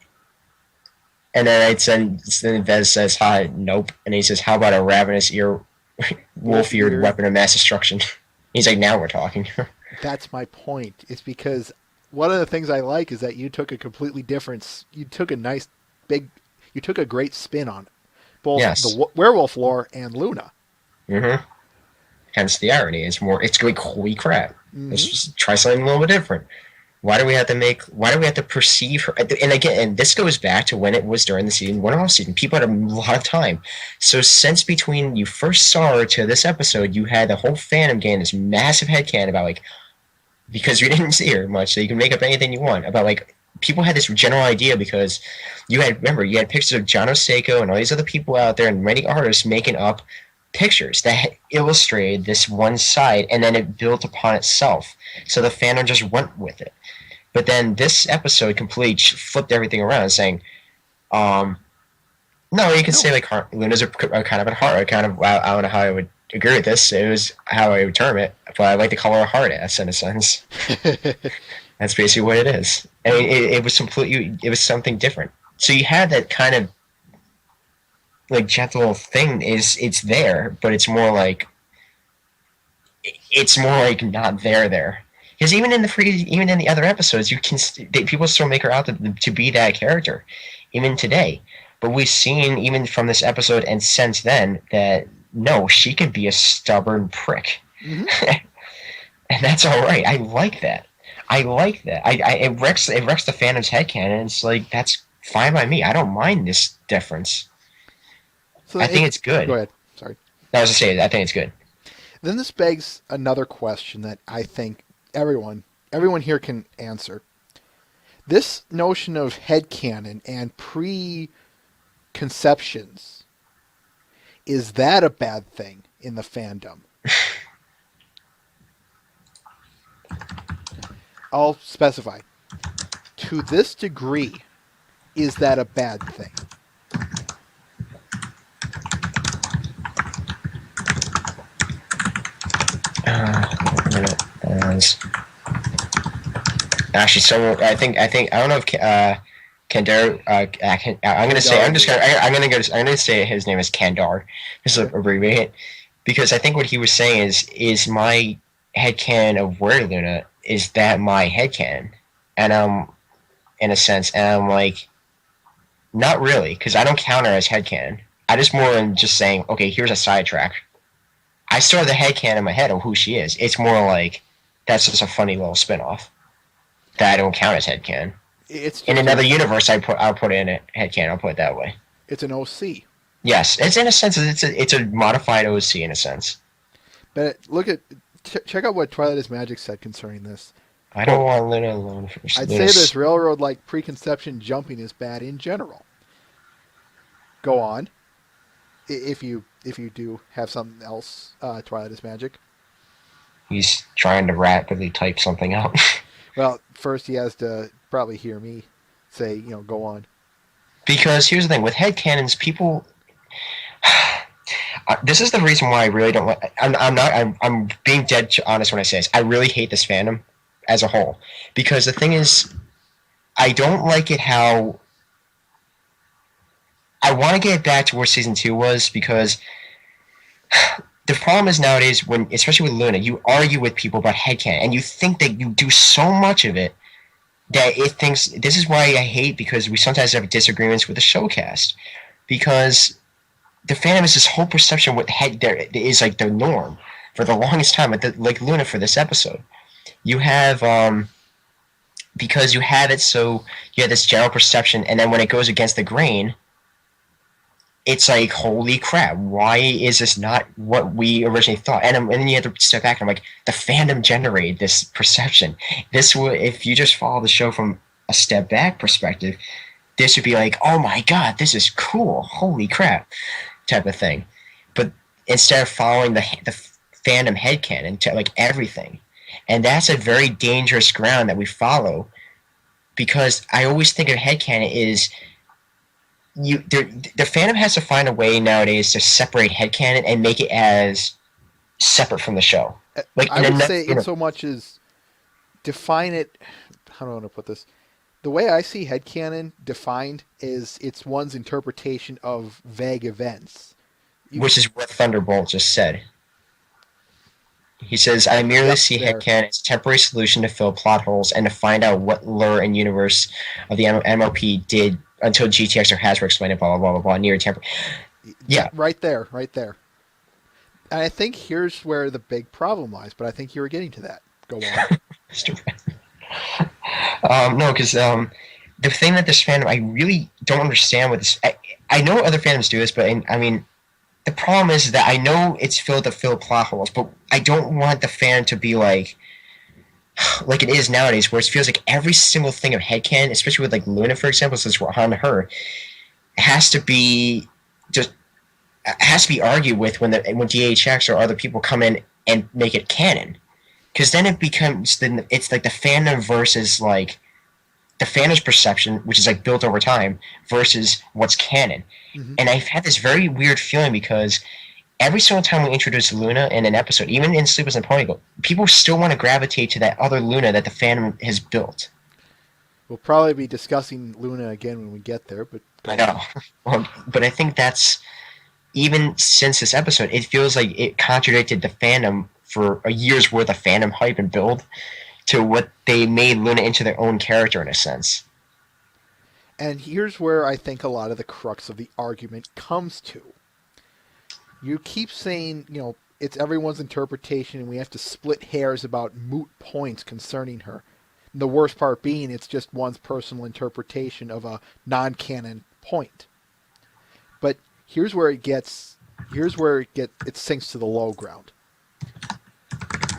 Vez says, hi, nope. And he says, how about a ravenous wolf-eared weapon of mass destruction? He's like, now we're talking. That's my point. It's because one of the things I like is that you took a completely different. You took a nice big. You took a great spin on it, both the werewolf lore and Luna. Mm-hmm. Hence the irony. It's like, holy crap. Mm-hmm. Let's just try something a little bit different. Why do we have to perceive her? And again, this goes back to when it was during the season 1 off season. People had a lot of time. So since between you first saw her to this episode, you had the whole fandom getting this massive headcanon about, like, because you didn't see her much, so you can make up anything you want. About, like, people had this general idea because you had pictures of John Oseko and all these other people out there and many artists making up pictures that illustrated this one side, and then it built upon itself. So the fandom just went with it. But then this episode completely flipped everything around, saying, no, you can say, like, Luna's a kind of a hard, I don't know how I would agree with this. It was how I would term it, but I like to call her a hard ass in a sense. That's basically what it is. I mean, it was something different. So you had that kind of, like, gentle thing it's there, but it's more like not there. Because even in the other episodes, people still make her out to be that character, even today. But we've seen, even from this episode and since then, that no, she can be a stubborn prick, and that's all right. I like that. It wrecks the fandom's headcanon. It's like, that's fine by me. I don't mind this difference. So I think it's good. Go ahead. Sorry. I was to say, I think it's good. Then this begs another question that I think everyone here can answer. This notion of headcanon and preconceptions, is that a bad thing in the fandom? I'll specify. To this degree, is that a bad thing? Actually, so I don't know if Kandar. I'm gonna say his name is Kandar. Just abbreviate it, because I think what he was saying is my headcanon of Where Luna is that my headcanon, and in a sense, and I'm like, not really, because I don't count her as headcanon. I just more am just saying, okay, here's a sidetrack. I still have the headcanon in my head of who she is. It's more like that's just a funny little spinoff that I don't count as headcanon. It's in another universe. I'll put it in a headcanon. I'll put it that way. It's an OC. Yes, it's in a sense. It's a modified OC in a sense. But check out what Twilight is Magic said concerning this. I don't want Luna alone. I'd say this railroad-like preconception jumping is bad in general. Go on. If you do have something else, Twilight is Magic. He's trying to rapidly type something out. Well, first he has to probably hear me say, go on. Because here's the thing, with headcanons, people... this is the reason why I really don't like... I'm being dead honest when I say this. I really hate this fandom as a whole. Because the thing is, I don't like it how... I want to get back to where Season 2 was, because the problem is nowadays, especially with Luna, you argue with people about headcanon, and you think that you do so much of it that it thinks... This is why I hate, because we sometimes have disagreements with the showcast. Because the fandom is this whole perception what there is like the norm for the longest time. Like Luna for this episode. You have... because you have it, so you have this general perception, and then when it goes against the grain... it's like, holy crap, why is this not what we originally thought? And then you have to step back and I'm like, the fandom generated this perception. This would, if you just follow the show from a step back perspective, this would be like, oh my god, this is cool, holy crap, type of thing. But instead of following the fandom headcanon to like everything, and that's a very dangerous ground that we follow, because I always think of headcanon is the fandom has to find a way nowadays to separate headcanon and make it as separate from the show. Like I would say in so much as define it. How do I want to put this? The way I see headcanon defined is it's one's interpretation of vague events. Which is what Thunderbolt just said. He says, I merely see headcanon as a temporary solution to fill plot holes and to find out what lore and universe of the MLP did until GTX or Hasbro explained it, blah, blah, blah, blah, blah, near temporary. Yeah. Right there. And I think here's where the big problem lies, but I think you were getting to that. Go on. No, because the thing that this fandom, I really don't understand with this. I know other fandoms do this, but I mean, the problem is that I know it's filled to fill plot holes, but I don't want the fan to be like it is nowadays, where it feels like every single thing of headcanon, especially with like Luna, for example, since we're on her, has to be argued with when DHX or other people come in and make it canon. Because then it becomes it's like the fandom versus like the fandom's perception, which is like built over time, versus what's canon. Mm-hmm. And I've had this very weird feeling because every single time we introduce Luna in an episode, even in Sleepless in Ponyville, people still want to gravitate to that other Luna that the fandom has built. We'll probably be discussing Luna again when we get there, but I know. Well, but I think that's, even since this episode, it feels like it contradicted the fandom for a year's worth of fandom hype and build to what they made Luna into their own character in a sense. And here's where I think a lot of the crux of the argument comes to. You keep saying, it's everyone's interpretation and we have to split hairs about moot points concerning her. And the worst part being it's just one's personal interpretation of a non-canon point. But here's where it sinks to the low ground.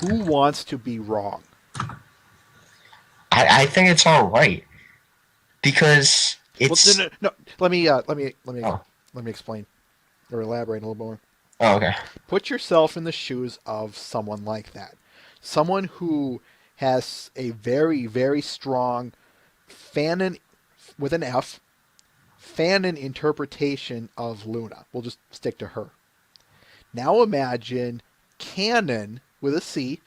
Who wants to be wrong? I think it's all right because it's. Well, no. Let me explain or elaborate a little more. Oh, okay. Put yourself in the shoes of someone like that, someone who has a very, very strong fanon with an F, fanon interpretation of Luna. We'll just stick to her. Now imagine canon with a C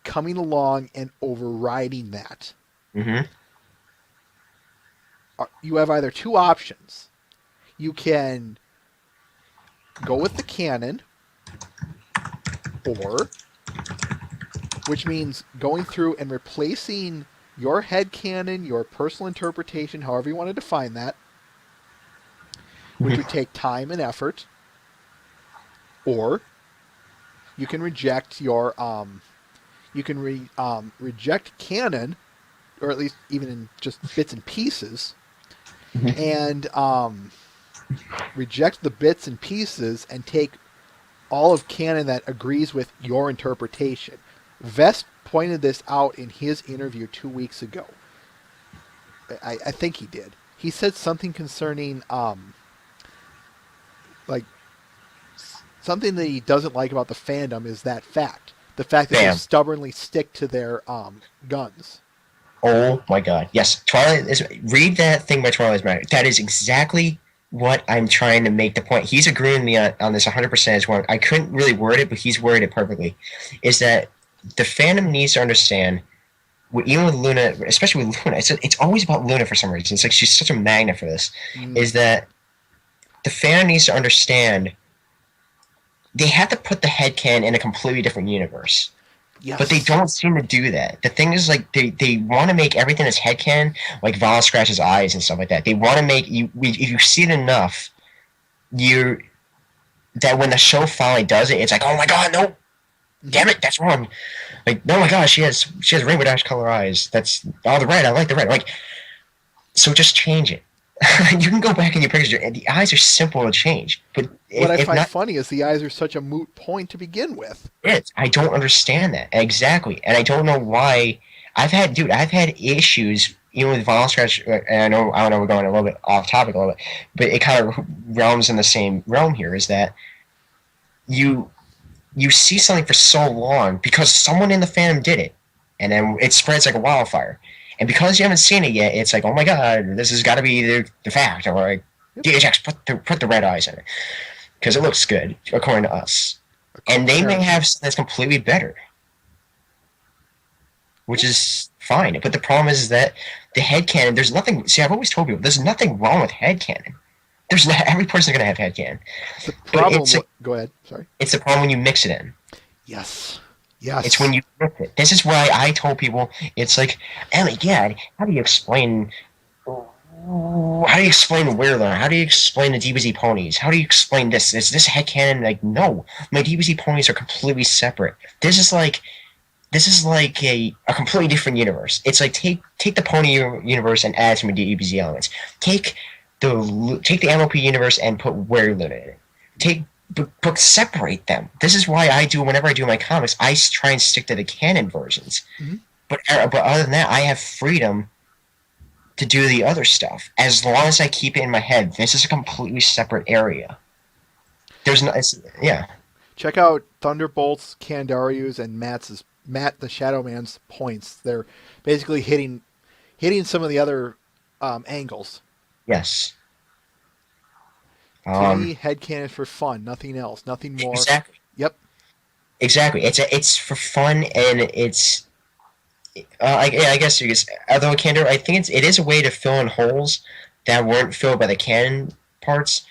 coming along and overriding that. Mm-hmm. You have either two options. You can go with the canon, or, which means going through and replacing your headcanon, your personal interpretation, however you want to define that, which would take time and effort, or you can reject your reject canon, or at least even in just bits and pieces, and reject the bits and pieces and take all of canon that agrees with your interpretation. Vest pointed this out in his interview 2 weeks ago. I think he did. He said something concerning something that he doesn't like about the fandom is that fact. The fact that they stubbornly stick to their guns. Oh my god. Yes. Read that thing by Twilight Matter. That is exactly what I'm trying to make the point. He's agreeing with me on this 100% as well. I couldn't really word it, but he's worded it perfectly. Is that the fandom needs to understand, even with Luna, especially with Luna, it's always about Luna for some reason. It's like she's such a magnet for this. Is that the fandom needs to understand they have to put the headcanon in a completely different universe. Yes. But they don't seem to do that. The thing is, like, they want to make everything that's headcanon, like Val scratches eyes and stuff like that. They want to make you. If you see it enough, that when the show finally does it, it's like, oh my god, no, damn it, that's wrong. Like, oh my gosh, she has rainbow dash color eyes. That's the red. I like the red. Like, so just change it. You can go back in your pictures, and the eyes are simple to change. But What I if find not, funny is the eyes are such a moot point to begin with. I don't understand that exactly, and I don't know why. I've had issues even with Vinyl Scratch. And I don't know, we're going a little bit off topic a little bit, but it kind of realms in the same realm here. Is that you see something for so long because someone in the fandom did it, and then it spreads like a wildfire. And because you haven't seen it yet, it's like, oh my god, this has got to be the fact. Or like, DHX, put the red eyes in it because it looks good according to us. And they may have something that's completely better, which is fine. But the problem is that the headcanon, there's nothing. See, I've always told people there's nothing wrong with headcanon. There's not, every person's gonna have headcanon. The problem. Go ahead. Sorry. It's the problem when you mix it in. Yes. Yes. It's when you mix it. This is why I told people it's like, oh my god, how do you explain Werler? How do you explain the DBZ ponies? How do you explain this? Is this headcanon? Like, no, my DBZ ponies are completely separate. This is like a completely different universe. It's like take the pony universe and add some DBZ elements. Take the MLP universe and put Werler in it. But separate them. This is why whenever I do my comics, I try and stick to the canon versions. Mm-hmm. But other than that, I have freedom to do the other stuff as long as I keep it in my head. This is a completely separate area. There's no, yeah. Check out Thunderbolt's, Kandaryu's, and Matt the Shadow Man's points. They're basically hitting some of the other angles. Yes. To me, headcanon for fun, nothing else, nothing more. Exactly. Yep. Exactly. It's for fun, and it's. I guess you guess. Although I think it is a way to fill in holes that weren't filled by the canon parts.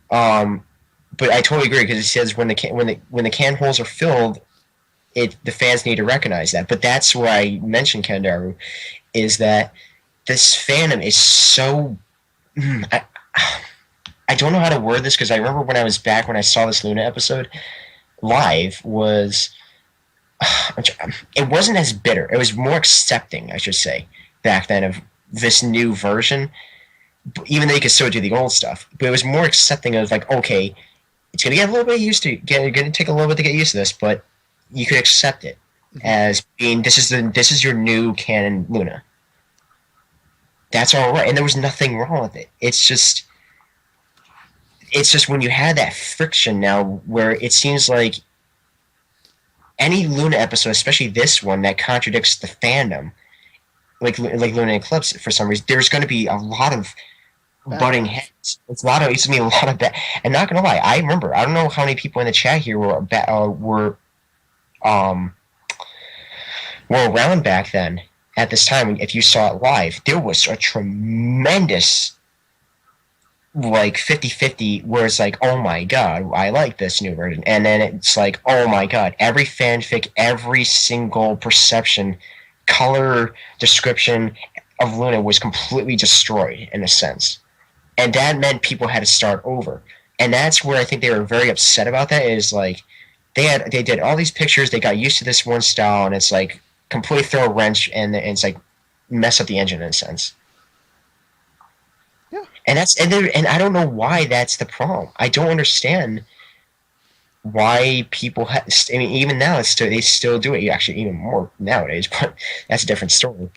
But I totally agree because it says when the canon holes are filled, the fans need to recognize that. But that's where I mentioned Kandaru, is that this fandom is so. I don't know how to word this because I remember when I was back when I saw this Luna episode live it wasn't as bitter. It was more accepting, I should say, back then of this new version, even though you could still do the old stuff. But it was more accepting of like, okay, it's going to get a little bit used to it. You're going to take a little bit to get used to this, but you could accept it as being this is your new canon Luna. That's all right. And there was nothing wrong with it. It's just when you had that friction now where it seems like any Luna episode, especially this one, that contradicts the fandom, like Luna Eclipsed for some reason, there's going to be a lot of butting heads. It's going to be a lot of that. And not going to lie, I remember, I don't know how many people in the chat here were around back then at this time. If you saw it live, there was a tremendous like 50-50 where it's like, oh my god, I like this new version, and then it's like, oh my god, every fanfic, every single perception, color description of Luna was completely destroyed in a sense, and that meant people had to start over. And that's where I think they were very upset about that, is like they did all these pictures, they got used to this one style, and it's like completely throw a wrench and it's like mess up the engine in a sense. Yeah. And I don't know why that's the problem. I don't understand why people I mean, even now they still do it. Actually, even more nowadays, but that's a different story.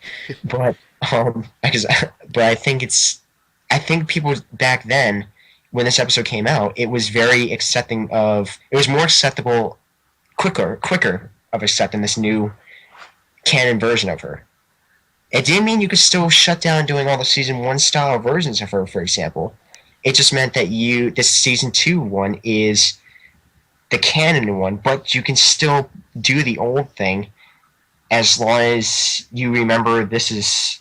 But I think people back then, when this episode came out, it was very accepting of. It was more acceptable, quicker of accepting this new canon version of her. It didn't mean you could still shut down doing all the season 1 style versions of her, for example. It just meant that this season 2 one is the canon one, but you can still do the old thing as long as you remember this is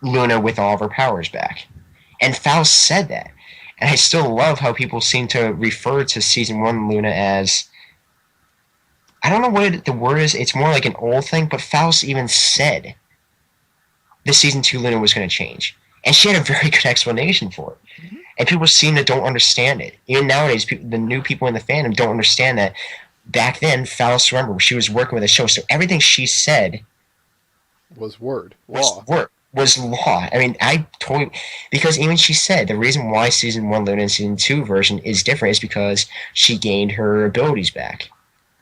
Luna with all of her powers back. And Faust said that. And I still love how people seem to refer to season 1 Luna as, I don't know what the word is, it's more like an old thing, but Faust even said the season 2 Luna was going to change. And she had a very good explanation for it. Mm-hmm. And people seem to don't understand it. Even nowadays, the new people in the fandom don't understand that back then, Faust, remember, she was working with a show, so everything she said was word. Was law. word. was law. I mean, I totally, because even she said the reason why season 1 Luna and season 2 version is different is because she gained her abilities back.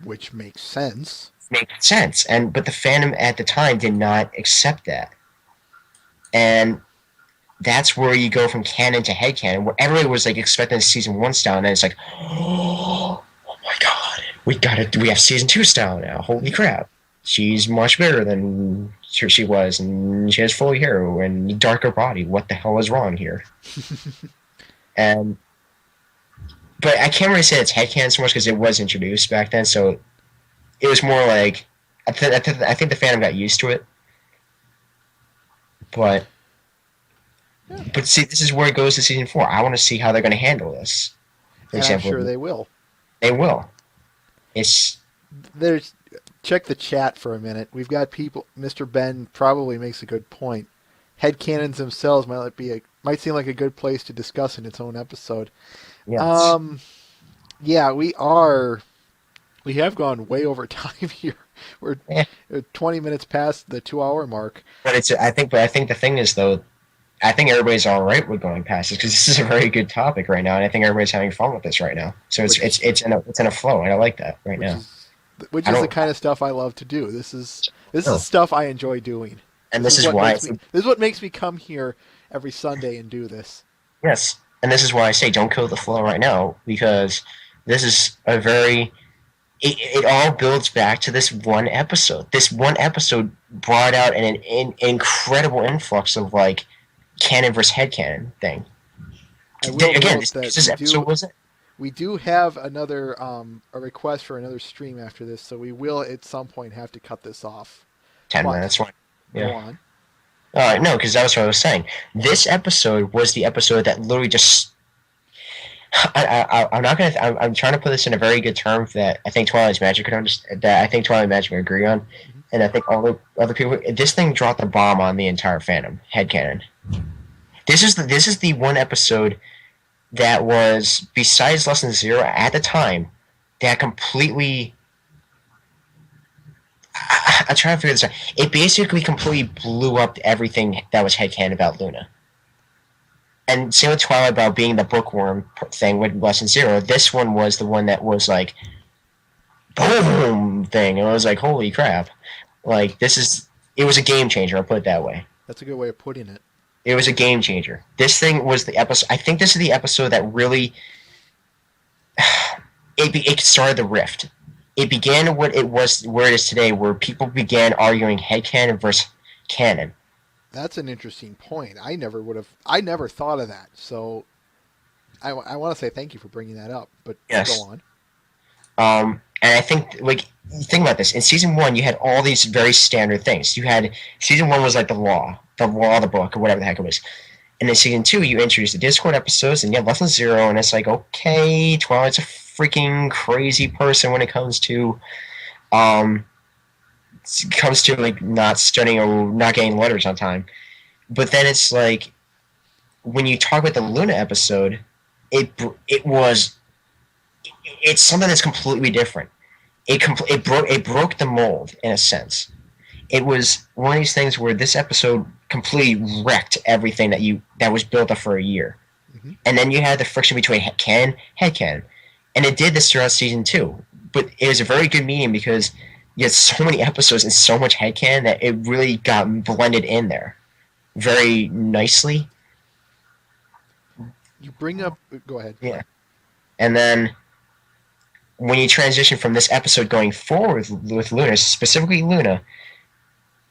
Which makes sense. Makes sense. But the fandom at the time did not accept that. And that's where you go from canon to headcanon, where everybody was like expecting a season 1 style, and then it's like, oh my god, we have season 2 style now. Holy crap. She's much better than she was, and she has full hair and darker body. What the hell is wrong here? But I can't really say it's headcanon so much because it was introduced back then, so it was more like I think the fandom got used to it. But see, this is where it goes to season 4. I want to see how they're going to handle this. For example, I'm sure they will. They will. Check the chat for a minute. We've got people. Mr. Ben probably makes a good point. Headcanons themselves might seem like a good place to discuss in its own episode. Yes. Yeah, we have gone way over time here. We're 20 minutes past the 2-hour mark. But I think the thing is though, I think everybody's all right with going past this because this is a very good topic right now, and I think everybody's having fun with this right now. So it's in a flow, and I like that right now. Which is the kind of stuff I love to do. This is stuff I enjoy doing. And this is why this is what makes me come here every Sunday and do this. Yes, and this is why I say don't kill the flow right now, because this is a very it all builds back to this one episode. This one episode brought out an incredible influx of like canon versus headcanon thing. Again, this episode was it. We do have another a request for another stream after this, so we will at some point have to cut this off. 10 minutes, right? Yeah. Go on. No, because that was what I was saying. This episode was the episode that literally just. I'm not gonna. I'm trying to put this in a very good term that I think Twilight's Magic could understand. That I think Twilight Magic would agree on, and I think all the other people. This thing dropped the bomb on the entire fandom headcanon. This is the one episode that was, besides Lesson Zero at the time, that completely. I'm trying to figure this out. It basically completely blew up everything that was headcanon about Luna. And same with Twilight about being the bookworm thing with Lesson Zero. This one was the one that was like, boom thing. And I was like, holy crap. Like, it was a game changer, I'll put it that way. That's a good way of putting it. It was a game changer. This thing was the episode. I think this is the episode that really it started the rift. It began what it was, where it is today, where people began arguing headcanon versus canon. That's an interesting point. I never thought of that. So I want to say thank you for bringing that up. But yes. Go on. And I think, like, think about this. In season 1, you had all these very standard things. You had season 1 was like the law, the book, or whatever the heck it was. And in season 2, you introduced the Discord episodes, and you have Lesson Zero, and it's like, okay, Twilight's a freaking crazy person when it comes to like not studying or not getting letters on time. But then it's like, when you talk about the Luna episode, it's something that's completely different. It broke the mold in a sense. It was one of these things where this episode completely wrecked everything that was built up for a year. Mm-hmm. And then you had the friction between headcanon. And it did this throughout season 2. But it was a very good medium because you had so many episodes and so much headcanon that it really got blended in there very nicely. You bring up... Go ahead. Yeah. And then when you transition from this episode going forward with Luna, specifically Luna,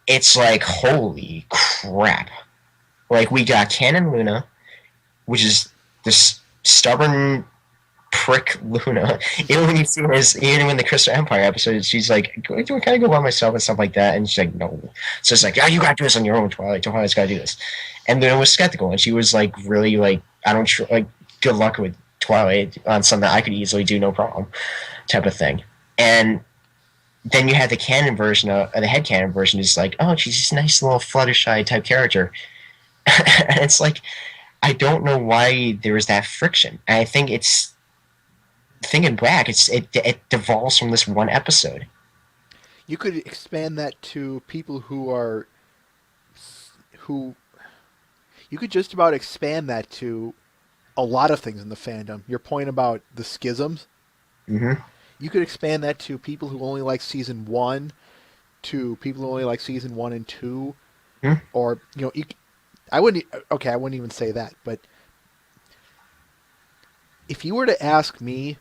it's like, holy crap. Like, we got Canon Luna, which is this stubborn prick Luna. Even when you see even in the Crystal Empire episode, she's like, can I go by myself and stuff like that? And she's like, no. So it's like, you gotta do this on your own, Twilight. Twilight's gotta do this. And Luna was skeptical, and she was like, really, like, good luck with Twilight on something I could easily do, no problem, type of thing. And then you have the canon version, the headcanon version is like, oh, she's this nice little Fluttershy type character. And it's like, I don't know why there is that friction. And I think it's, thinking back, it devolves from this one episode. You could expand that to people who who you could just about expand that to a lot of things in the fandom. Your point about the schisms, Mm-hmm. you could expand that to people who only like season 1, to people who only like season 1 and 2, or I wouldn't even say that, but if you were to ask me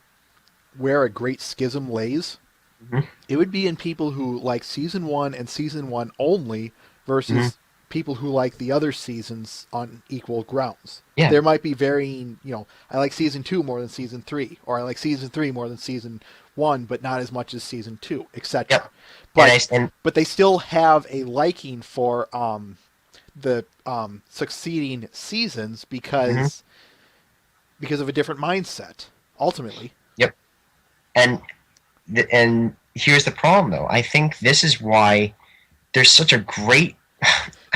where a great schism lays, it would be in people who like season 1 and season 1 only versus people who like the other seasons on equal grounds. Yeah. There might be varying, I like season 2 more than season 3, or I like season 3 more than season 1, but not as much as season 2, etc. Yep. But they still have a liking for the succeeding seasons because of a different mindset, ultimately. Yep. And here's the problem, though. I think this is why there's such a great...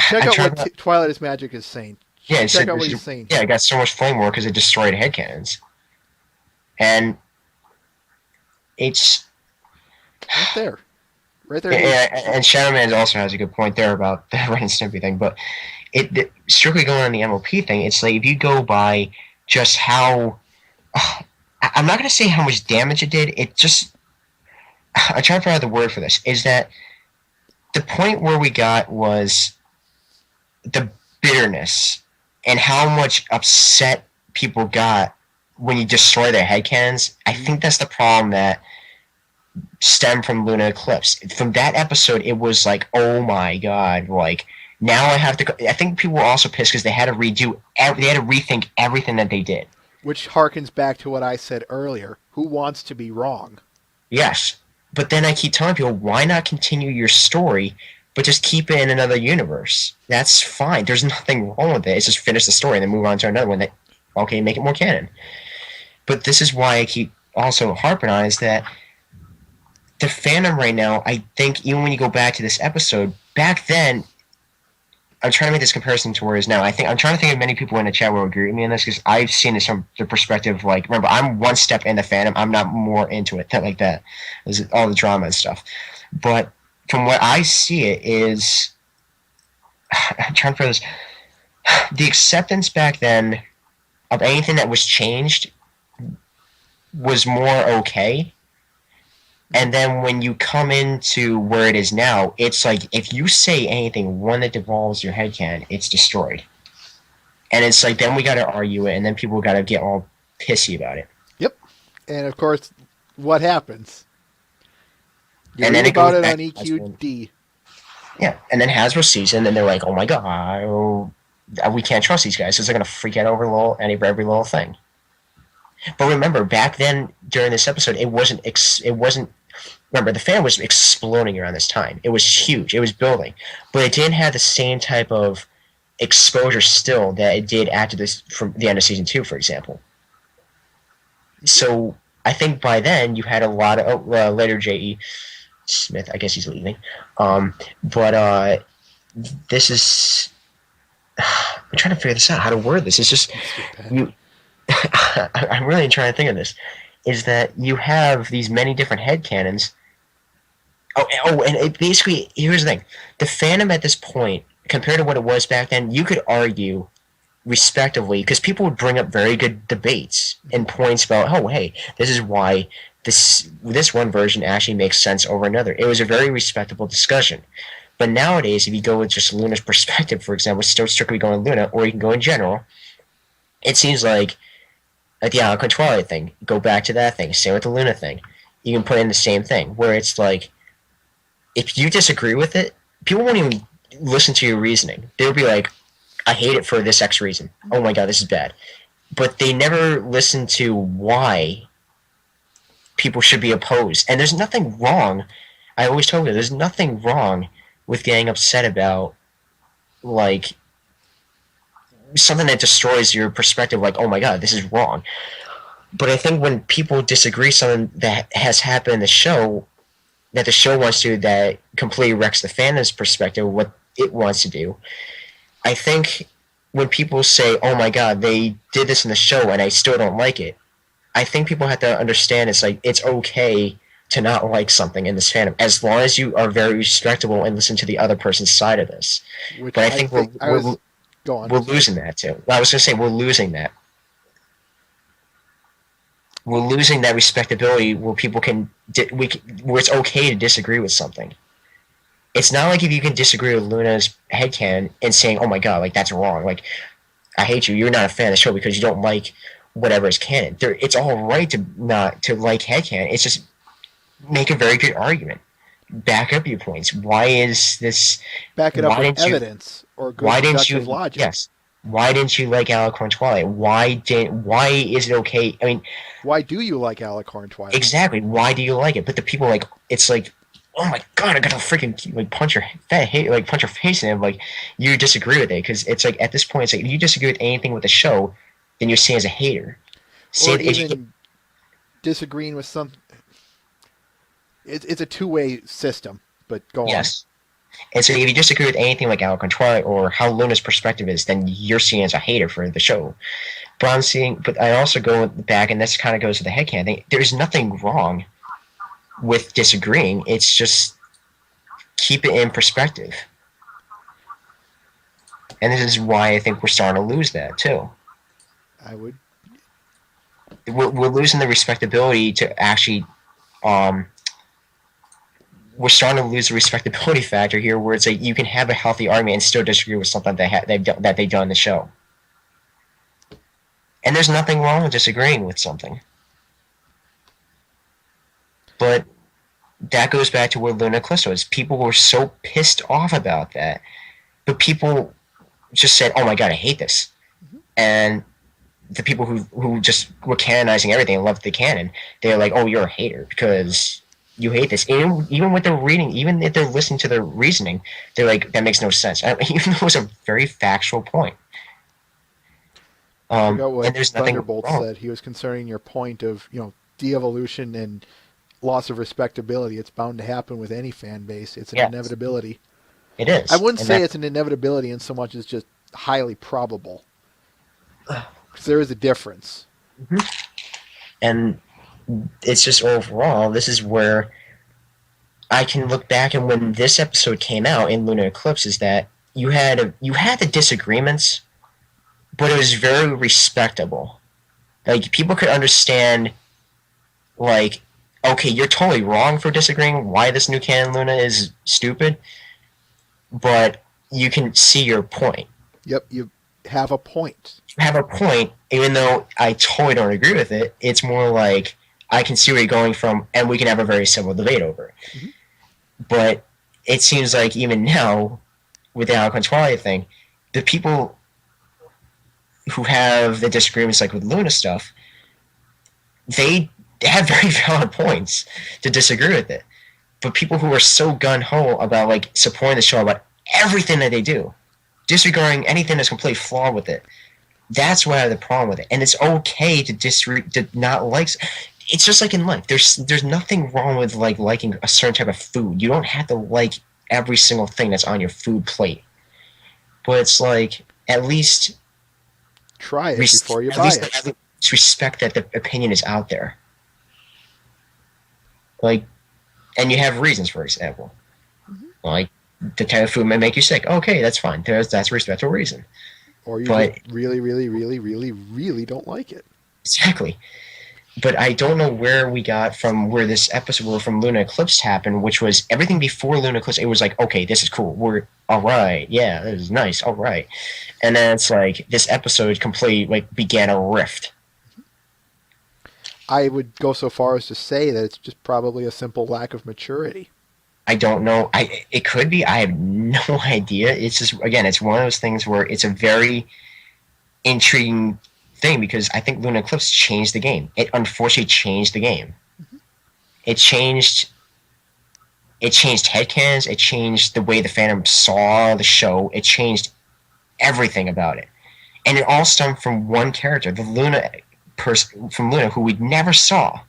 Check out what Twilight is Magic is saying. Yeah, check out what he's saying. Yeah, it got so much flame war because it destroyed headcanons. And it's... Right there. Yeah, and Shadowman also has a good point there about the Ren and Stimpy thing, but strictly going on the MOP thing, it's like if you go by just how... I'm not going to say how much damage it did, it just... I'm trying to find out the word for this, is that the point where we got was the bitterness and how much upset people got when you destroy their headcanons. I think that's the problem that stemmed from Luna Eclipse. From that episode, it was like, oh my god, like, now I have to... I think people were also pissed because they had to rethink everything that they did. Which harkens back to what I said earlier. Who wants to be wrong? Yes. But then I keep telling people, why not continue your story, but just keep it in another universe? That's fine. There's nothing wrong with it. It's just finish the story and then move on to another one that, okay, make it more canon. But this is why I keep also harping on is that the fandom right now, I think, even when you go back to this episode, back then, I'm trying to make this comparison to where it is now. I'm trying to think of many people in the chat will agree with me on this because I've seen this from the perspective, like, remember, I'm one step in the fandom. I'm not more into it like that. There's all the drama and stuff. But from what I see it is, I'm trying to figure this, the acceptance back then of anything that was changed was more okay. And then when you come into where it is now, it's like if you say anything, one that devolves your headcanon, it's destroyed. And it's like then we got to argue it, and then people got to get all pissy about it. Yep. And of course, what happens? You and read then about it on EQD. Yeah, and then Hasbro sees it, and then they're like, oh my god, we can't trust these guys because they're going to freak out over every little thing. But remember, back then, during this episode, it wasn't. Remember, the fan was exploding around this time. It was huge. It was building, but it didn't have the same type of exposure still that it did after this, from the end of season 2, for example. So I think by then you had a lot of later J.E. Smith. I guess he's leaving. But this is. I'm trying to figure this out. How to word this? It's just you. I'm really trying to think of this. Is that you have these many different headcanons. And it basically, here's the thing. The fandom at this point, compared to what it was back then, you could argue, respectively, because people would bring up very good debates and points about, oh, hey, this is why this one version actually makes sense over another. It was a very respectable discussion. But nowadays, if you go with just Luna's perspective, for example, still strictly going Luna, or you can go in general, it seems like the Alcon Twilight thing, go back to that thing. Same with the Luna thing. You can put in the same thing, where it's like, if you disagree with it, people won't even listen to your reasoning. They'll be like, I hate it for this X reason. Oh my god, this is bad. But they never listen to why people should be opposed. And there's nothing wrong, I always told you, there's nothing wrong with getting upset about, like, something that destroys your perspective, like, oh my god, this is wrong. But I think when people disagree something that has happened in the show, that the show wants to, that completely wrecks the fandom's perspective, what it wants to do, I think when people say, oh my god, they did this in the show and I still don't like it, I think people have to understand it's like, it's okay to not like something in this fandom, as long as you are very respectable and listen to the other person's side of this. Which But I think go on. we're losing that too. I was going to say we're losing that. We're losing that respectability where people where it's okay to disagree with something. It's not like if you can disagree with Luna's headcanon and saying, "Oh my god, like that's wrong. Like I hate you. You're not a fan of the show because you don't like whatever is canon." It's all right to not to like headcanon. It's just make a very good argument. Back up your points. Why is this? Back it up with evidence or good deductive logic. Yes. Why didn't you like Alicorn Twilight? Why is it okay? I mean, why do you like Alicorn Twilight? Exactly. Why do you like it? But the people like it's like, oh my god, I gotta freaking like punch your face in it. Like you disagree with it because it's like at this point, it's like if you disagree with anything with the show, then you're seen as a hater. Or even disagreeing with some. It's a two-way system, but go on. Yes. And so if you disagree with anything like Alicorn Twilight or how Luna's perspective is, then you're seen as a hater for the show. But I also go back, and this kind of goes to the headcanon thing. There's nothing wrong with disagreeing. It's just keep it in perspective. And this is why I think we're starting to lose that, too. We're losing the respectability to actually... we're starting to lose the respectability factor here where it's like you can have a healthy argument and still disagree with something that they've done in the show. And there's nothing wrong with disagreeing with something. But that goes back to where Luna Eclipsed was. People were so pissed off about that. But people just said, oh my god, I hate this. Mm-hmm. And the people who just were canonizing everything and loved the canon, they're like, oh, you're a hater because... you hate this. Even with their reading, even if they're listening to their reasoning, they're like, that makes no sense. Even though it was a very factual point. I forgot what and there's nothing Thunderbolt wrong. said. He was concerning your point of, de-evolution and loss of respectability. It's bound to happen with any fan base. It's an inevitability. It is. I wouldn't say it's an inevitability in so much as just highly probable. Because there is a difference. Mm-hmm. And it's just overall, this is where I can look back and when this episode came out in Lunar Eclipse is that you had the disagreements, but it was very respectable. Like people could understand, like, okay, you're totally wrong for disagreeing why this new canon Luna is stupid, but you can see your point. Yep, you have a point. You have a point, even though I totally don't agree with it. It's more like I can see where you're going from, and we can have a very civil debate over it. Mm-hmm. But it seems like even now, with the Alicorn Twilight thing, the people who have the disagreements, like with Luna stuff, they have very valid points to disagree with it. But people who are so gun-ho about like supporting the show about everything that they do, disregarding anything that's completely flawed with it, that's why I have the problem with it. And it's okay to not like... It's just like in life. There's nothing wrong with like liking a certain type of food. You don't have to like every single thing that's on your food plate. But it's like at least try it before you buy it. At least respect that the opinion is out there. Like, and you have reasons, for example. Mm-hmm. Like the type of food may make you sick. Okay, that's fine. That's a respectable reason. Or you really, really, really, really, really don't like it. Exactly. But I don't know where we got from where this episode from Luna Eclipse happened, which was everything before Luna Eclipse. It was like, okay, this is cool. We're all right. Yeah, this is nice. All right. And then it's like this episode completely like began a rift. I would go so far as to say that it's just probably a simple lack of maturity. I don't know. It could be. I have no idea. It's just, again, it's one of those things where it's a very intriguing thing because I think Luna Eclipse changed the game. It unfortunately changed the game. Mm-hmm. It changed headcanons. It changed the way the fandom saw the show. It changed everything about it. And it all stemmed from one character, the Luna person from Luna, who we never saw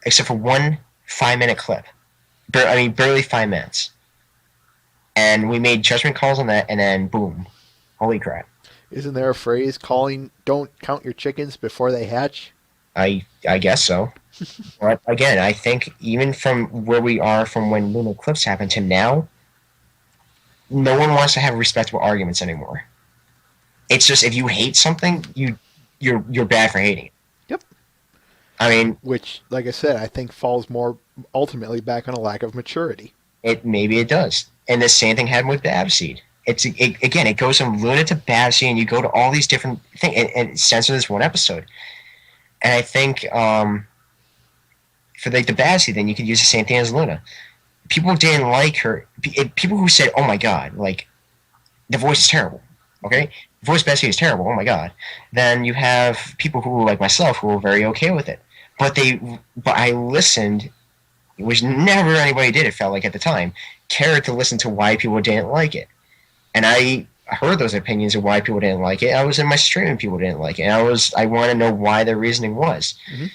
except for one 5-minute clip. Barely 5 minutes. And we made judgment calls on that, and then boom. Holy crap. Isn't there a phrase don't count your chickens before they hatch? I guess so. But again, I think even from where we are from when Lunar Eclipse happened to now, no one wants to have respectable arguments anymore. It's just if you hate something, you're bad for hating it. Yep. I mean, Which, like I said, I think falls more ultimately back on a lack of maturity. maybe it does. And the same thing happened with Babseed. Again, it goes from Luna to Babseed, and you go to all these different things, and it's censored this one episode. And I think for the Babseed, then you could use the same thing as Luna. People didn't like her. People who said, "Oh my God," like the voice is terrible. Okay, the voice Babseed is terrible. Oh my God. Then you have people who, like myself, who were very okay with it. But I listened, which never anybody did. It felt like at the time, cared to listen to why people didn't like it. And I heard those opinions of why people didn't like it. I was in my stream and people didn't like it. And I want to know why their reasoning was. Mm-hmm.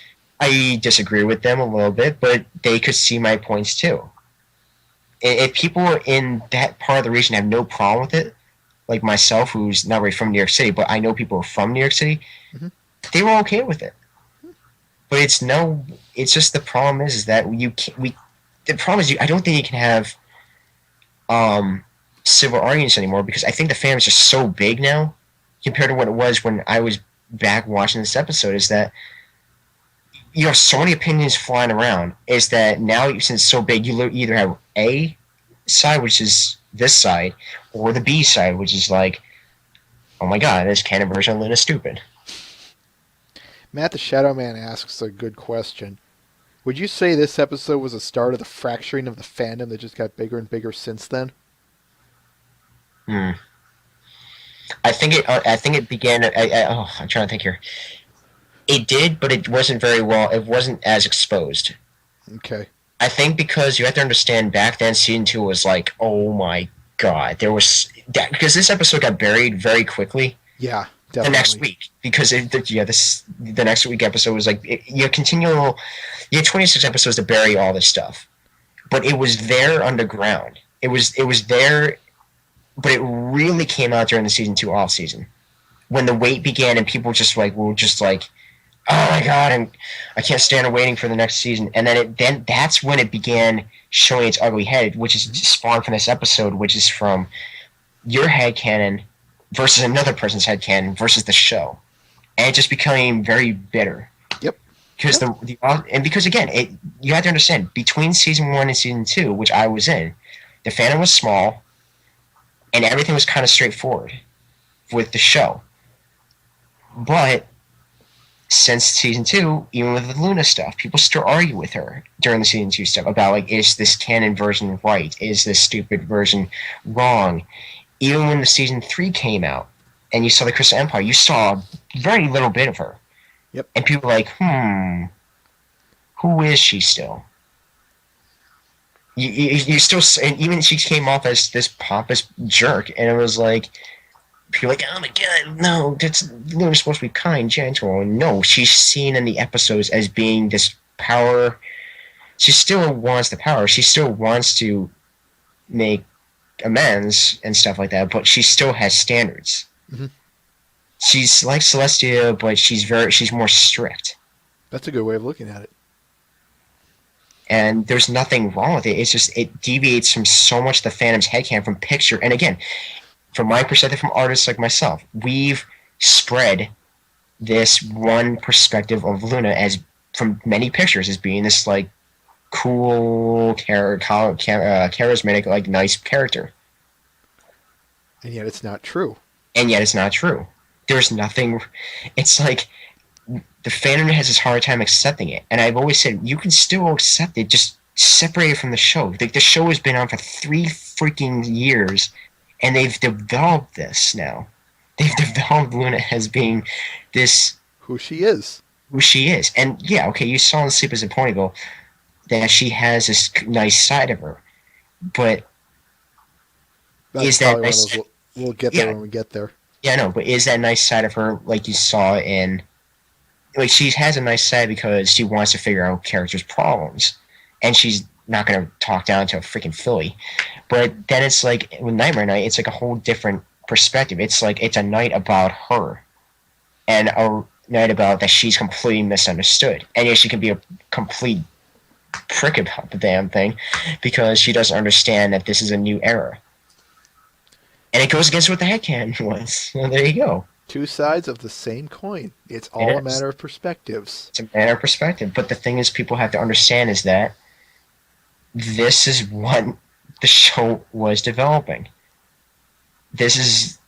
I disagree with them a little bit, but they could see my points too. If people in that part of the region have no problem with it, like myself, who's not really from New York City, but I know people from New York City, mm-hmm. they were okay with it. But it's just the problem is that the problem is I don't think you can have civil arguments anymore, because I think the fandom is just so big now compared to what it was when I was back watching this episode, is that you have so many opinions flying around, is that now since it's so big, you either have A side, which is this side, or the B side, which is like, oh my God, this canon version of Luna's stupid. Matt the Shadow Man asks a good question. Would you say this episode was a start of the fracturing of the fandom that just got bigger and bigger since then? I think it began. I'm trying to think here. It did, but it wasn't very well. It wasn't as exposed. Okay. I think because you have to understand, back then season 2 was like, oh my God, there was that, because this episode got buried very quickly. Yeah, definitely. The next week, because the next week episode was like you had 26 episodes to bury all this stuff, but it was there underground. It was there. But it really came out during the season 2 off season, when the wait began and people were just like, oh my God, I can't stand waiting for the next season. And then that's when it began showing its ugly head, which is spawned from this episode, which is from your headcanon versus another person's headcanon versus the show, and it just became very bitter. Yep. Because because again, you have to understand, between season 1 and season 2, which I was in, the fandom was small. And everything was kind of straightforward with the show. But since season 2, even with the Luna stuff, people still argue with her during the season 2 stuff about, like, is this canon version right? Is this stupid version wrong? Even when the season 3 came out and you saw the Crystal Empire, you saw very little bit of her. Yep. And people were like, who is she still? You still, and even she came off as this pompous jerk, and it was like, people were like, oh my God, no, Luna's supposed to be kind, gentle. And no, she's seen in the episodes as being this power. She still wants the power. She still wants to make amends and stuff like that, but she still has standards. Mm-hmm. She's like Celestia, but she's more strict. That's a good way of looking at it. And there's nothing wrong with it. It's just it deviates from so much the fandom's headcanon from picture. And again, from my perspective, from artists like myself, we've spread this one perspective of Luna as from many pictures as being this like cool, charismatic, like nice character. And yet it's not true. There's nothing. It's like the fandom has this hard time accepting it, and I've always said you can still accept it, just separate it from the show. The show has been on for 3 freaking years, and they've developed this now. They've developed Luna as being this who she is, and yeah, okay, you saw in Sleep as a Ponyville that she has this nice side of her, but that's is that nice? We'll get there when we get there. Yeah, no, but is that nice side of her like you saw in? Like, she has a nice side because she wants to figure out characters' problems, and she's not going to talk down to a freaking filly. But then it's like, with Nightmare Night, it's like a whole different perspective. It's like, it's a night about her. And Knight about that she's completely misunderstood, and yet she can be a complete prick about the damn thing because she doesn't understand that this is a new era. And it goes against what the headcanon was. So there you go. Two sides of the same coin. It's all a matter of perspectives. It's a matter of perspective. But the thing is, people have to understand is that this is what the show was developing. This is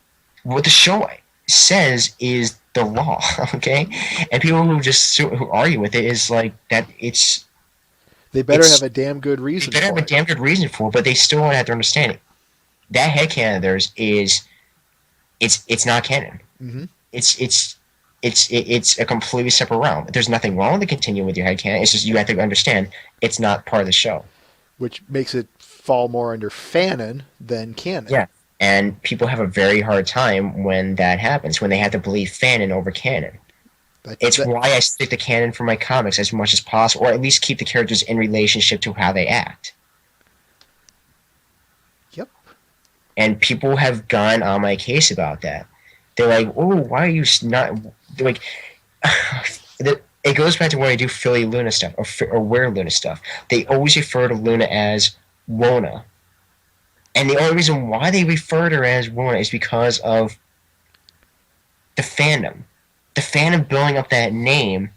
what the show says is the law, okay? And people who argue with it is like that it's... They better have a damn good reason for it. They better have a damn good reason for it, but they still want to have to understand it. That headcanon of theirs is... It's not canon. Mm-hmm. It's a completely separate realm. There's nothing wrong to continue with your headcanon. It's just you have to understand it's not part of the show. Which makes it fall more under fanon than canon. Yeah, and people have a very hard time when that happens, when they have to believe fanon over canon. It's why I stick to canon for my comics as much as possible, or at least keep the characters in relationship to how they act. Yep. And people have gone on my case about that. They're like, "Oh, why are you not?" They're like, it goes back to when I do Philly Luna stuff or Where Luna stuff. They always refer to Luna as Wona, and the only reason why they refer to her as Wona is because of the fandom. The fandom building up that name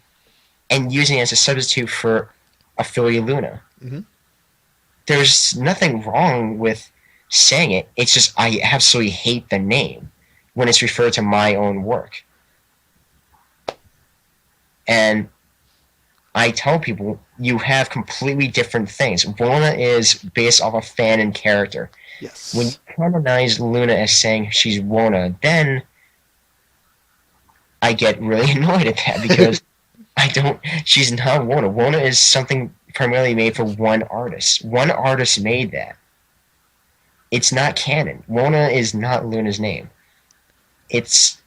and using it as a substitute for a Philly Luna. Mm-hmm. There's nothing wrong with saying it. It's just I absolutely hate the name when it's referred to my own work. And I tell people, you have completely different things. Wona is based off a fan and character. Yes. When you canonize Luna as saying she's Wona, then I get really annoyed at that because she's not Wona. Wona is something primarily made for one artist. One artist made that. It's not canon. Wona is not Luna's name. It's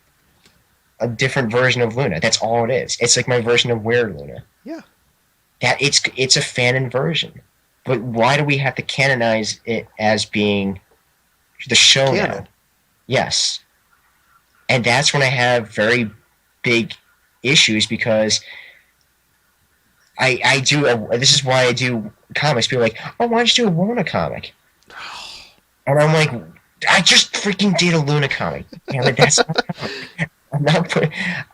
a different version of Luna. That's all it is. It's like my version of Where Luna. Yeah. That it's a fanon version. But why do we have to canonize it as being the show now? Yes. And that's when I have very big issues because this is why I do comics. People are like, oh, why don't you do a Wona comic? And I'm like, I just freaking did a Luna comic. Damn it, that's not comic. I'm not putting...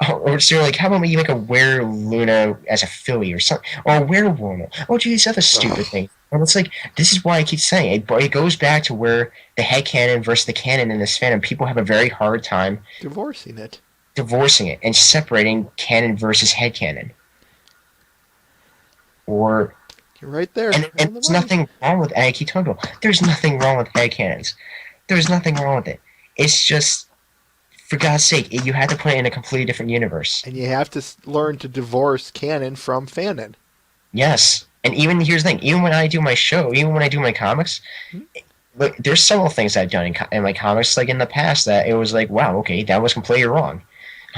Or so you're like, how about you make a Where Luna as a Philly or something? Or a Where Wona? Oh, gee, these other stupid things. And it's like, this is why I keep saying it. But it goes back to where the headcanon versus the canon in this fandom, people have a very hard time... Divorcing it and separating canon versus headcanon. Or... You're right there. And there's nothing wrong with... I keep talking about, there's nothing wrong with headcanons. There's nothing wrong with it. It's just... For God's sake, you have to put it in a completely different universe. And you have to learn to divorce canon from fanon. Yes. And here's the thing. Even when I do my show, even when I do my comics, like, there's several things I've done in my comics, like in the past, that it was like, wow, okay, that was completely wrong.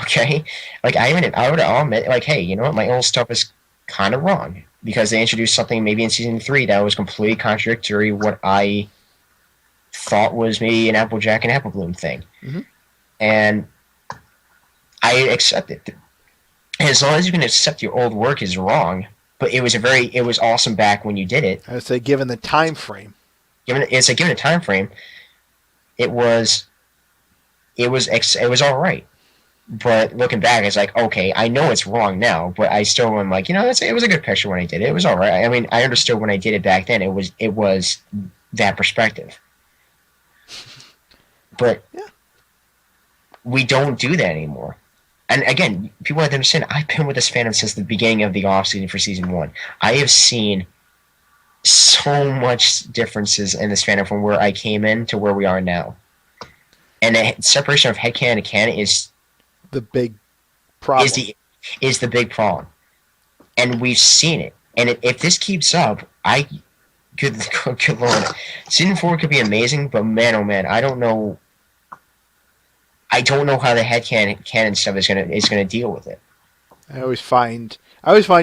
Okay? Like, I'll admit, like, hey, you know what? My old stuff is kind of wrong. Because they introduced something maybe in Season 3 that was completely contradictory what I thought was maybe an Applejack and Apple Bloom thing. Mm-hmm. And I accept it. And as long as you can accept your old work is wrong, but it was awesome back when you did it. I would say, given the time frame. Given a time frame, it was all right. But looking back, it's like, okay, I know it's wrong now, but I still am like, it was a good picture when I did it. It was all right. I mean, I understood when I did it back then. It was that perspective. But yeah. We don't do that anymore. And again, people have to understand, I've been with this fandom since the beginning of the off-season for Season 1. I have seen so much differences in this fandom from where I came in to where we are now. And the separation of headcanon and canon is... the big problem. Is the big problem. And we've seen it. And if this keeps up, good Lord. Season 4 could be amazing, but man, oh man, I don't know how the headcanon stuff is gonna deal with it. I always find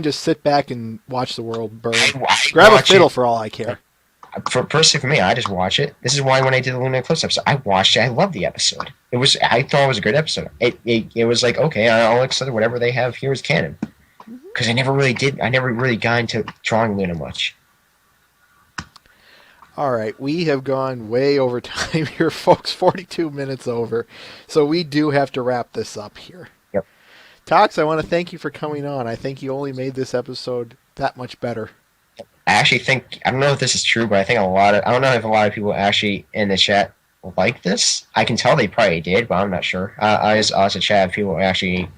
just sit back and watch the world burn. Grab a fiddle for all I care. Personally, for me, I just watch it. This is why when I did the Lunar Eclipse episode, I watched it. I loved the episode. I thought it was a great episode. It was like, okay, I'll accept whatever they have here is canon. Because I never really got into drawing Luna much. All right, we have gone way over time here, folks. 42 minutes over. So we do have to wrap this up here. Yep. Tox, I want to thank you for coming on. I think you only made this episode that much better. I actually think, I don't know if this is true, but I think I don't know if a lot of people actually in the chat like this. I can tell they probably did, but I'm not sure. I just asked the chat if people actually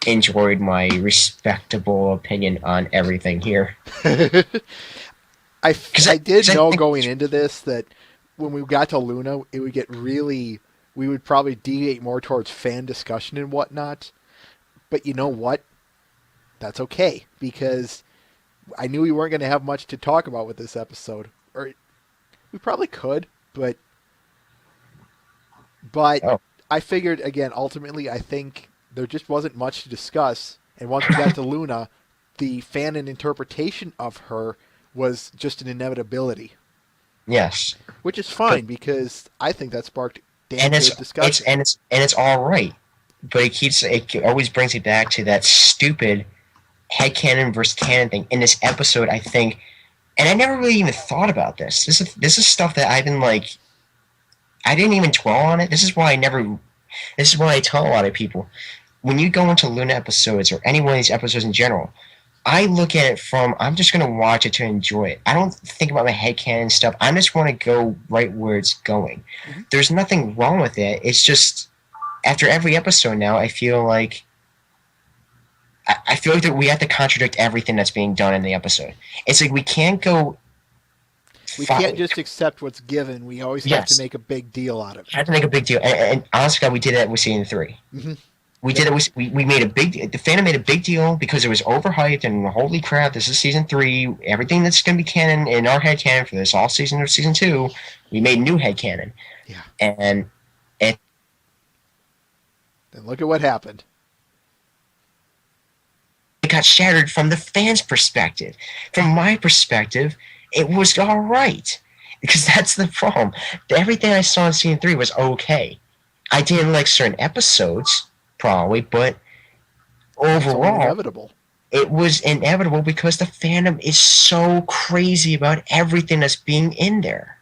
enjoyed my respectable opinion on everything here. I did know going into this that when we got to Luna, it would get we would probably deviate more towards fan discussion and whatnot. But you know what? That's okay, because I knew we weren't going to have much to talk about with this episode. Or we probably could, but I figured, again, ultimately, I think there just wasn't much to discuss. And once we got to Luna, the fan and interpretation of her was just an inevitability. Yes. Which is fine, because I think that sparked damn good discussion. It's all right. But it always brings me back to that stupid headcanon versus canon thing. In this episode, I think, and I never really even thought about this. This is stuff that I've been like, I didn't even dwell on it. This is why I tell a lot of people, when you go into Luna episodes or any one of these episodes in general, I look at it from, I'm just going to watch it to enjoy it. I don't think about my headcanon stuff. I just want to go right where it's going. Mm-hmm. There's nothing wrong with it. It's just, after every episode now, I feel like that we have to contradict everything that's being done in the episode. It's like we can't go... We can't just accept what's given. We always have to make a big deal out of it. We have to make a big deal. And honestly, God, we did that with Season 3. Mm-hmm. We did it. We made a big. The fandom made a big deal because it was overhyped, and holy crap, this is Season 3. Everything that's going to be canon in our headcanon for this all season of Season 2, we made new headcanon. Yeah. And look at what happened. It got shattered from the fans' perspective. From my perspective, it was all right. Because that's the problem. Everything I saw in Season 3 was okay. I didn't like certain episodes, probably, but overall, it was inevitable because the fandom is so crazy about everything that's being in there.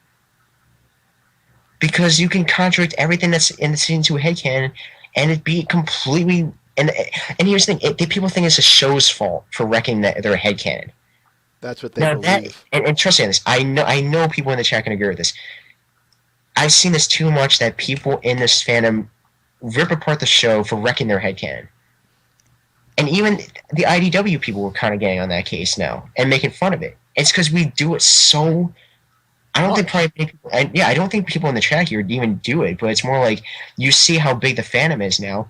Because you can contradict everything that's in the Season 2 headcanon and it be completely... And here's the thing, people think it's the show's fault for wrecking their headcanon. That's what they believe. And trust me on this, I know people in the chat can agree with this. I've seen this too much that people in this fandom rip apart the show for wrecking their headcanon. And even the IDW people were kind of getting on that case now and making fun of it. It's because we do it so... I don't think people in the chat here even do it, but it's more like you see how big the fandom is now.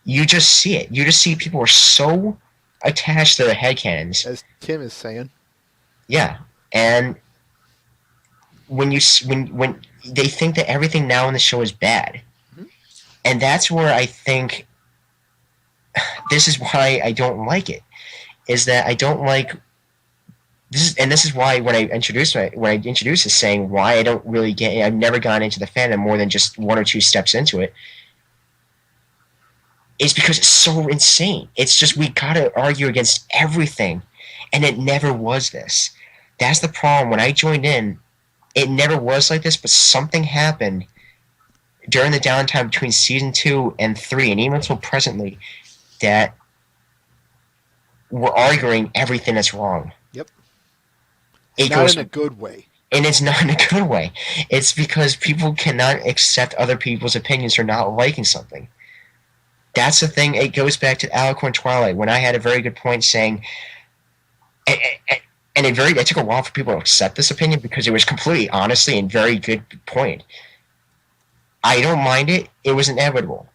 You just see it. You just see people are so attached to their headcanons. As Tim is saying. Yeah. And when they think that everything now in the show is bad. Mm-hmm. And that's where I think this is why I don't like it. Is that I don't like this is why when I introduced this, saying why I don't really I've never gone into the fandom more than just one or two steps into it. Is because it's so insane. It's just we gotta argue against everything, and it never was this. That's the problem. When I joined in, it never was like this, but something happened during the downtime between Season 2 and 3, and even until presently, that we're arguing everything that's wrong. Yep. It not goes in a good way. And it's not in a good way. It's because people cannot accept other people's opinions for not liking something. That's the thing. It goes back to Alicorn Twilight when I had a very good point saying, and it took a while for people to accept this opinion because it was completely honestly and very good point. I don't mind it. It was inevitable.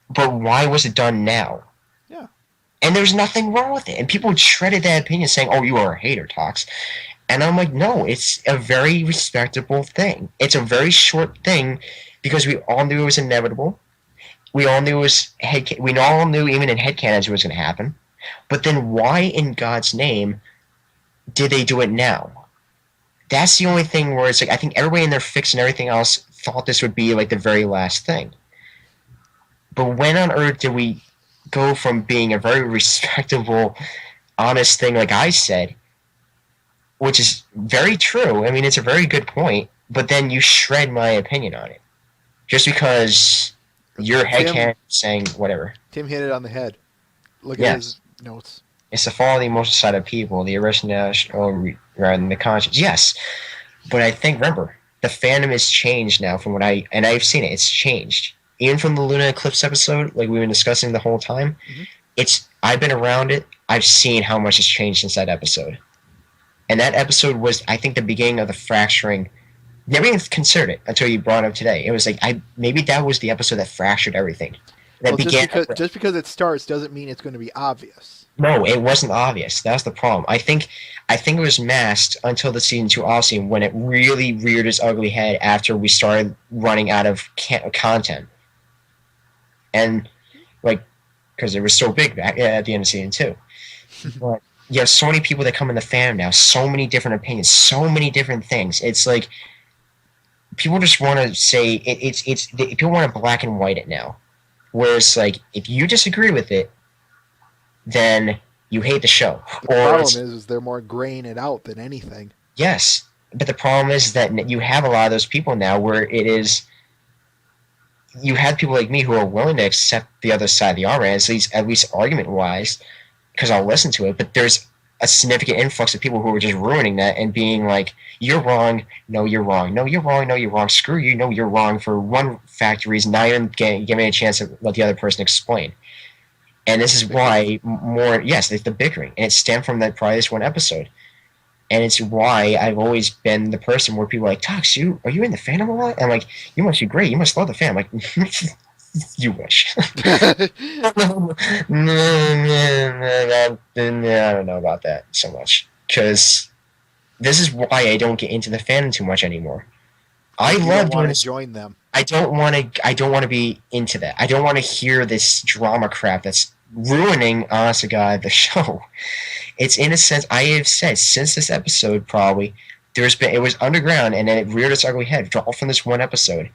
But why was it done now? Yeah. And there's nothing wrong with it. And people shredded that opinion saying, oh, you are a hater, Tox. And I'm like, no, it's a very respectable thing. It's a very short thing because we all knew it was inevitable. We all knew we all knew even in headcanons it was going to happen. But then why in God's name did they do it now? That's the only thing where it's like I think everybody in their fix and everything else thought this would be like the very last thing. But when on earth did we go from being a very respectable, honest thing, like I said, which is very true. I mean, it's a very good point. But then you shred my opinion on it just because your headcanon saying whatever. Tim hit it on the head. Look Yes. at his notes. It's to follow the emotional side of people, the original rather than the conscience. Yes, but I think remember the fandom has changed now from what I've seen it. It's changed even from the Luna Eclipse episode, like we've been discussing the whole time. Mm-hmm. I've been around it. I've seen how much has changed since that episode, and that episode was I think the beginning of the fracturing. Never even considered it until you brought it up today. It was like maybe that was the episode that fractured everything. That began just because it starts doesn't mean it's going to be obvious. No, it wasn't obvious. That's the problem. I think it was masked until the season 2 off season when it really reared its ugly head after we started running out of content, and like because it was so big back at the end of season 2. But you have so many people that come in the fandom now, so many different opinions, so many different things. It's like people just want to say people want to black and white it now, whereas like if you disagree with it, then you hate the show. The problem is they're more graying it out than anything. Yes, but the problem is that you have a lot of those people now where it is you have people like me who are willing to accept the other side of the argument, at least argument-wise, because I'll listen to it, but there's a significant influx of people who are just ruining that and being like, you're wrong, no, you're wrong, no, you're wrong, no, you're wrong, screw you, no, you're wrong for one fact reason, not even giving a chance to let the other person explain. And this is why it's the bickering. And it stemmed from that probably this one episode. And it's why I've always been the person where people are like, Tox, are you in the fandom a lot? And I'm like, you must be great. You must love the fandom. I'm like, you wish. I don't know about that so much. Because this is why I don't get into the fandom too much anymore. I love doing this. Join them. I don't want to be into that. I don't want to hear this drama crap that's ruining, honest to God, the show. It's in a sense, I have said since this episode probably, it was underground and then it reared its ugly head all from this one episode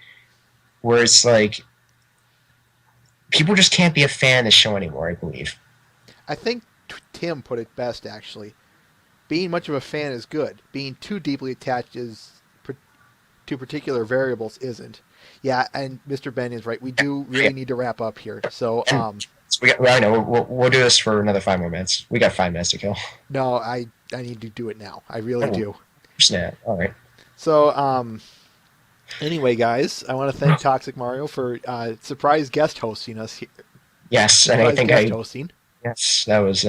where it's like people just can't be a fan of the show anymore, I believe. I think Tim put it best, actually. Being much of a fan is good. Being too deeply attached to particular variables isn't. Yeah, and Mr. Ben is right. We do really need to wrap up here. So, we'll do this for another 5 more minutes. We got 5 minutes to kill. No, I need to do it now. I really do. Snap. All right. So, anyway, guys, I want to thank Toxic Mario for surprise guest hosting us here. Yes, and I think hosting. Yes, that was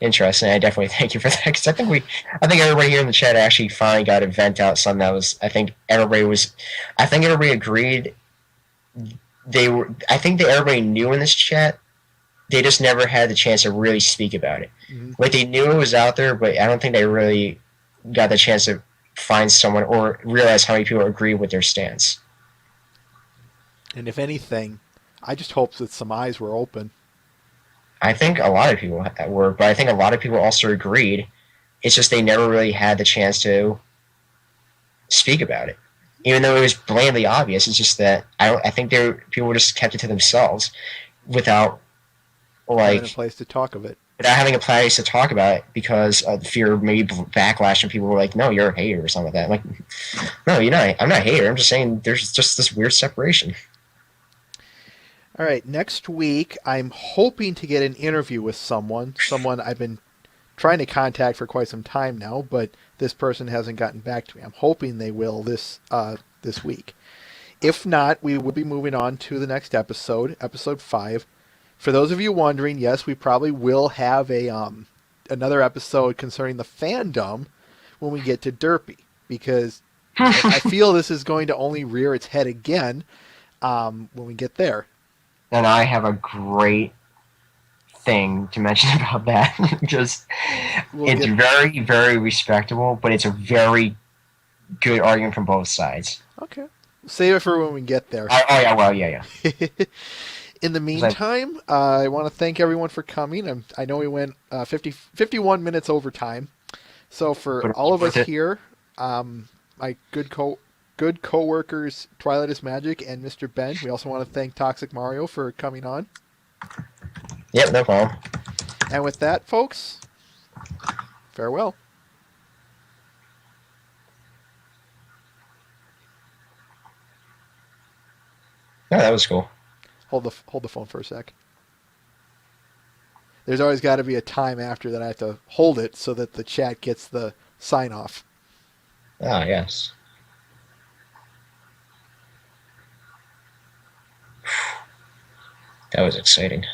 interesting. I definitely thank you for that because I think everybody here in the chat actually finally got to vent out something that was. I think everybody agreed. Everybody knew in this chat. They just never had the chance to really speak about it. Mm-hmm. Like they knew it was out there, but I don't think they really got the chance to find someone or realize how many people agree with their stance. And if anything, I just hope that some eyes were open. I think a lot of people were, but I think a lot of people also agreed. It's just they never really had the chance to speak about it, even though it was blatantly obvious. It's just that I think people just kept it to themselves without having a place to talk of it. Without having a place to talk about it because of fear of maybe backlash, and people were like, "No, you're a hater" or something like that. I'm like, no, you're not. I'm not a hater. I'm just saying there's just this weird separation. All right, next week, I'm hoping to get an interview with someone I've been trying to contact for quite some time now, but this person hasn't gotten back to me. I'm hoping they will this week. If not, we will be moving on to the next episode, episode 5. For those of you wondering, yes, we probably will have another episode concerning the fandom when we get to Derpy, because I feel this is going to only rear its head again when we get there. And I have a great thing to mention about that. It's very, very respectable, but it's a very good argument from both sides. Okay. Save it for when we get there. Yeah. In the meantime, I want to thank everyone for coming. I know we went 51 minutes over time, So for But all of us worth it. here, my good co-workers, Twilight is Magic and Mr. Ben, we also want to thank Toxic Mario for coming on. Yep, no problem. And with that, folks, farewell. Yeah, that was cool. Hold the phone for a sec. There's always got to be a time after that I have to hold it so that the chat gets the sign off. Ah, yes. That was exciting.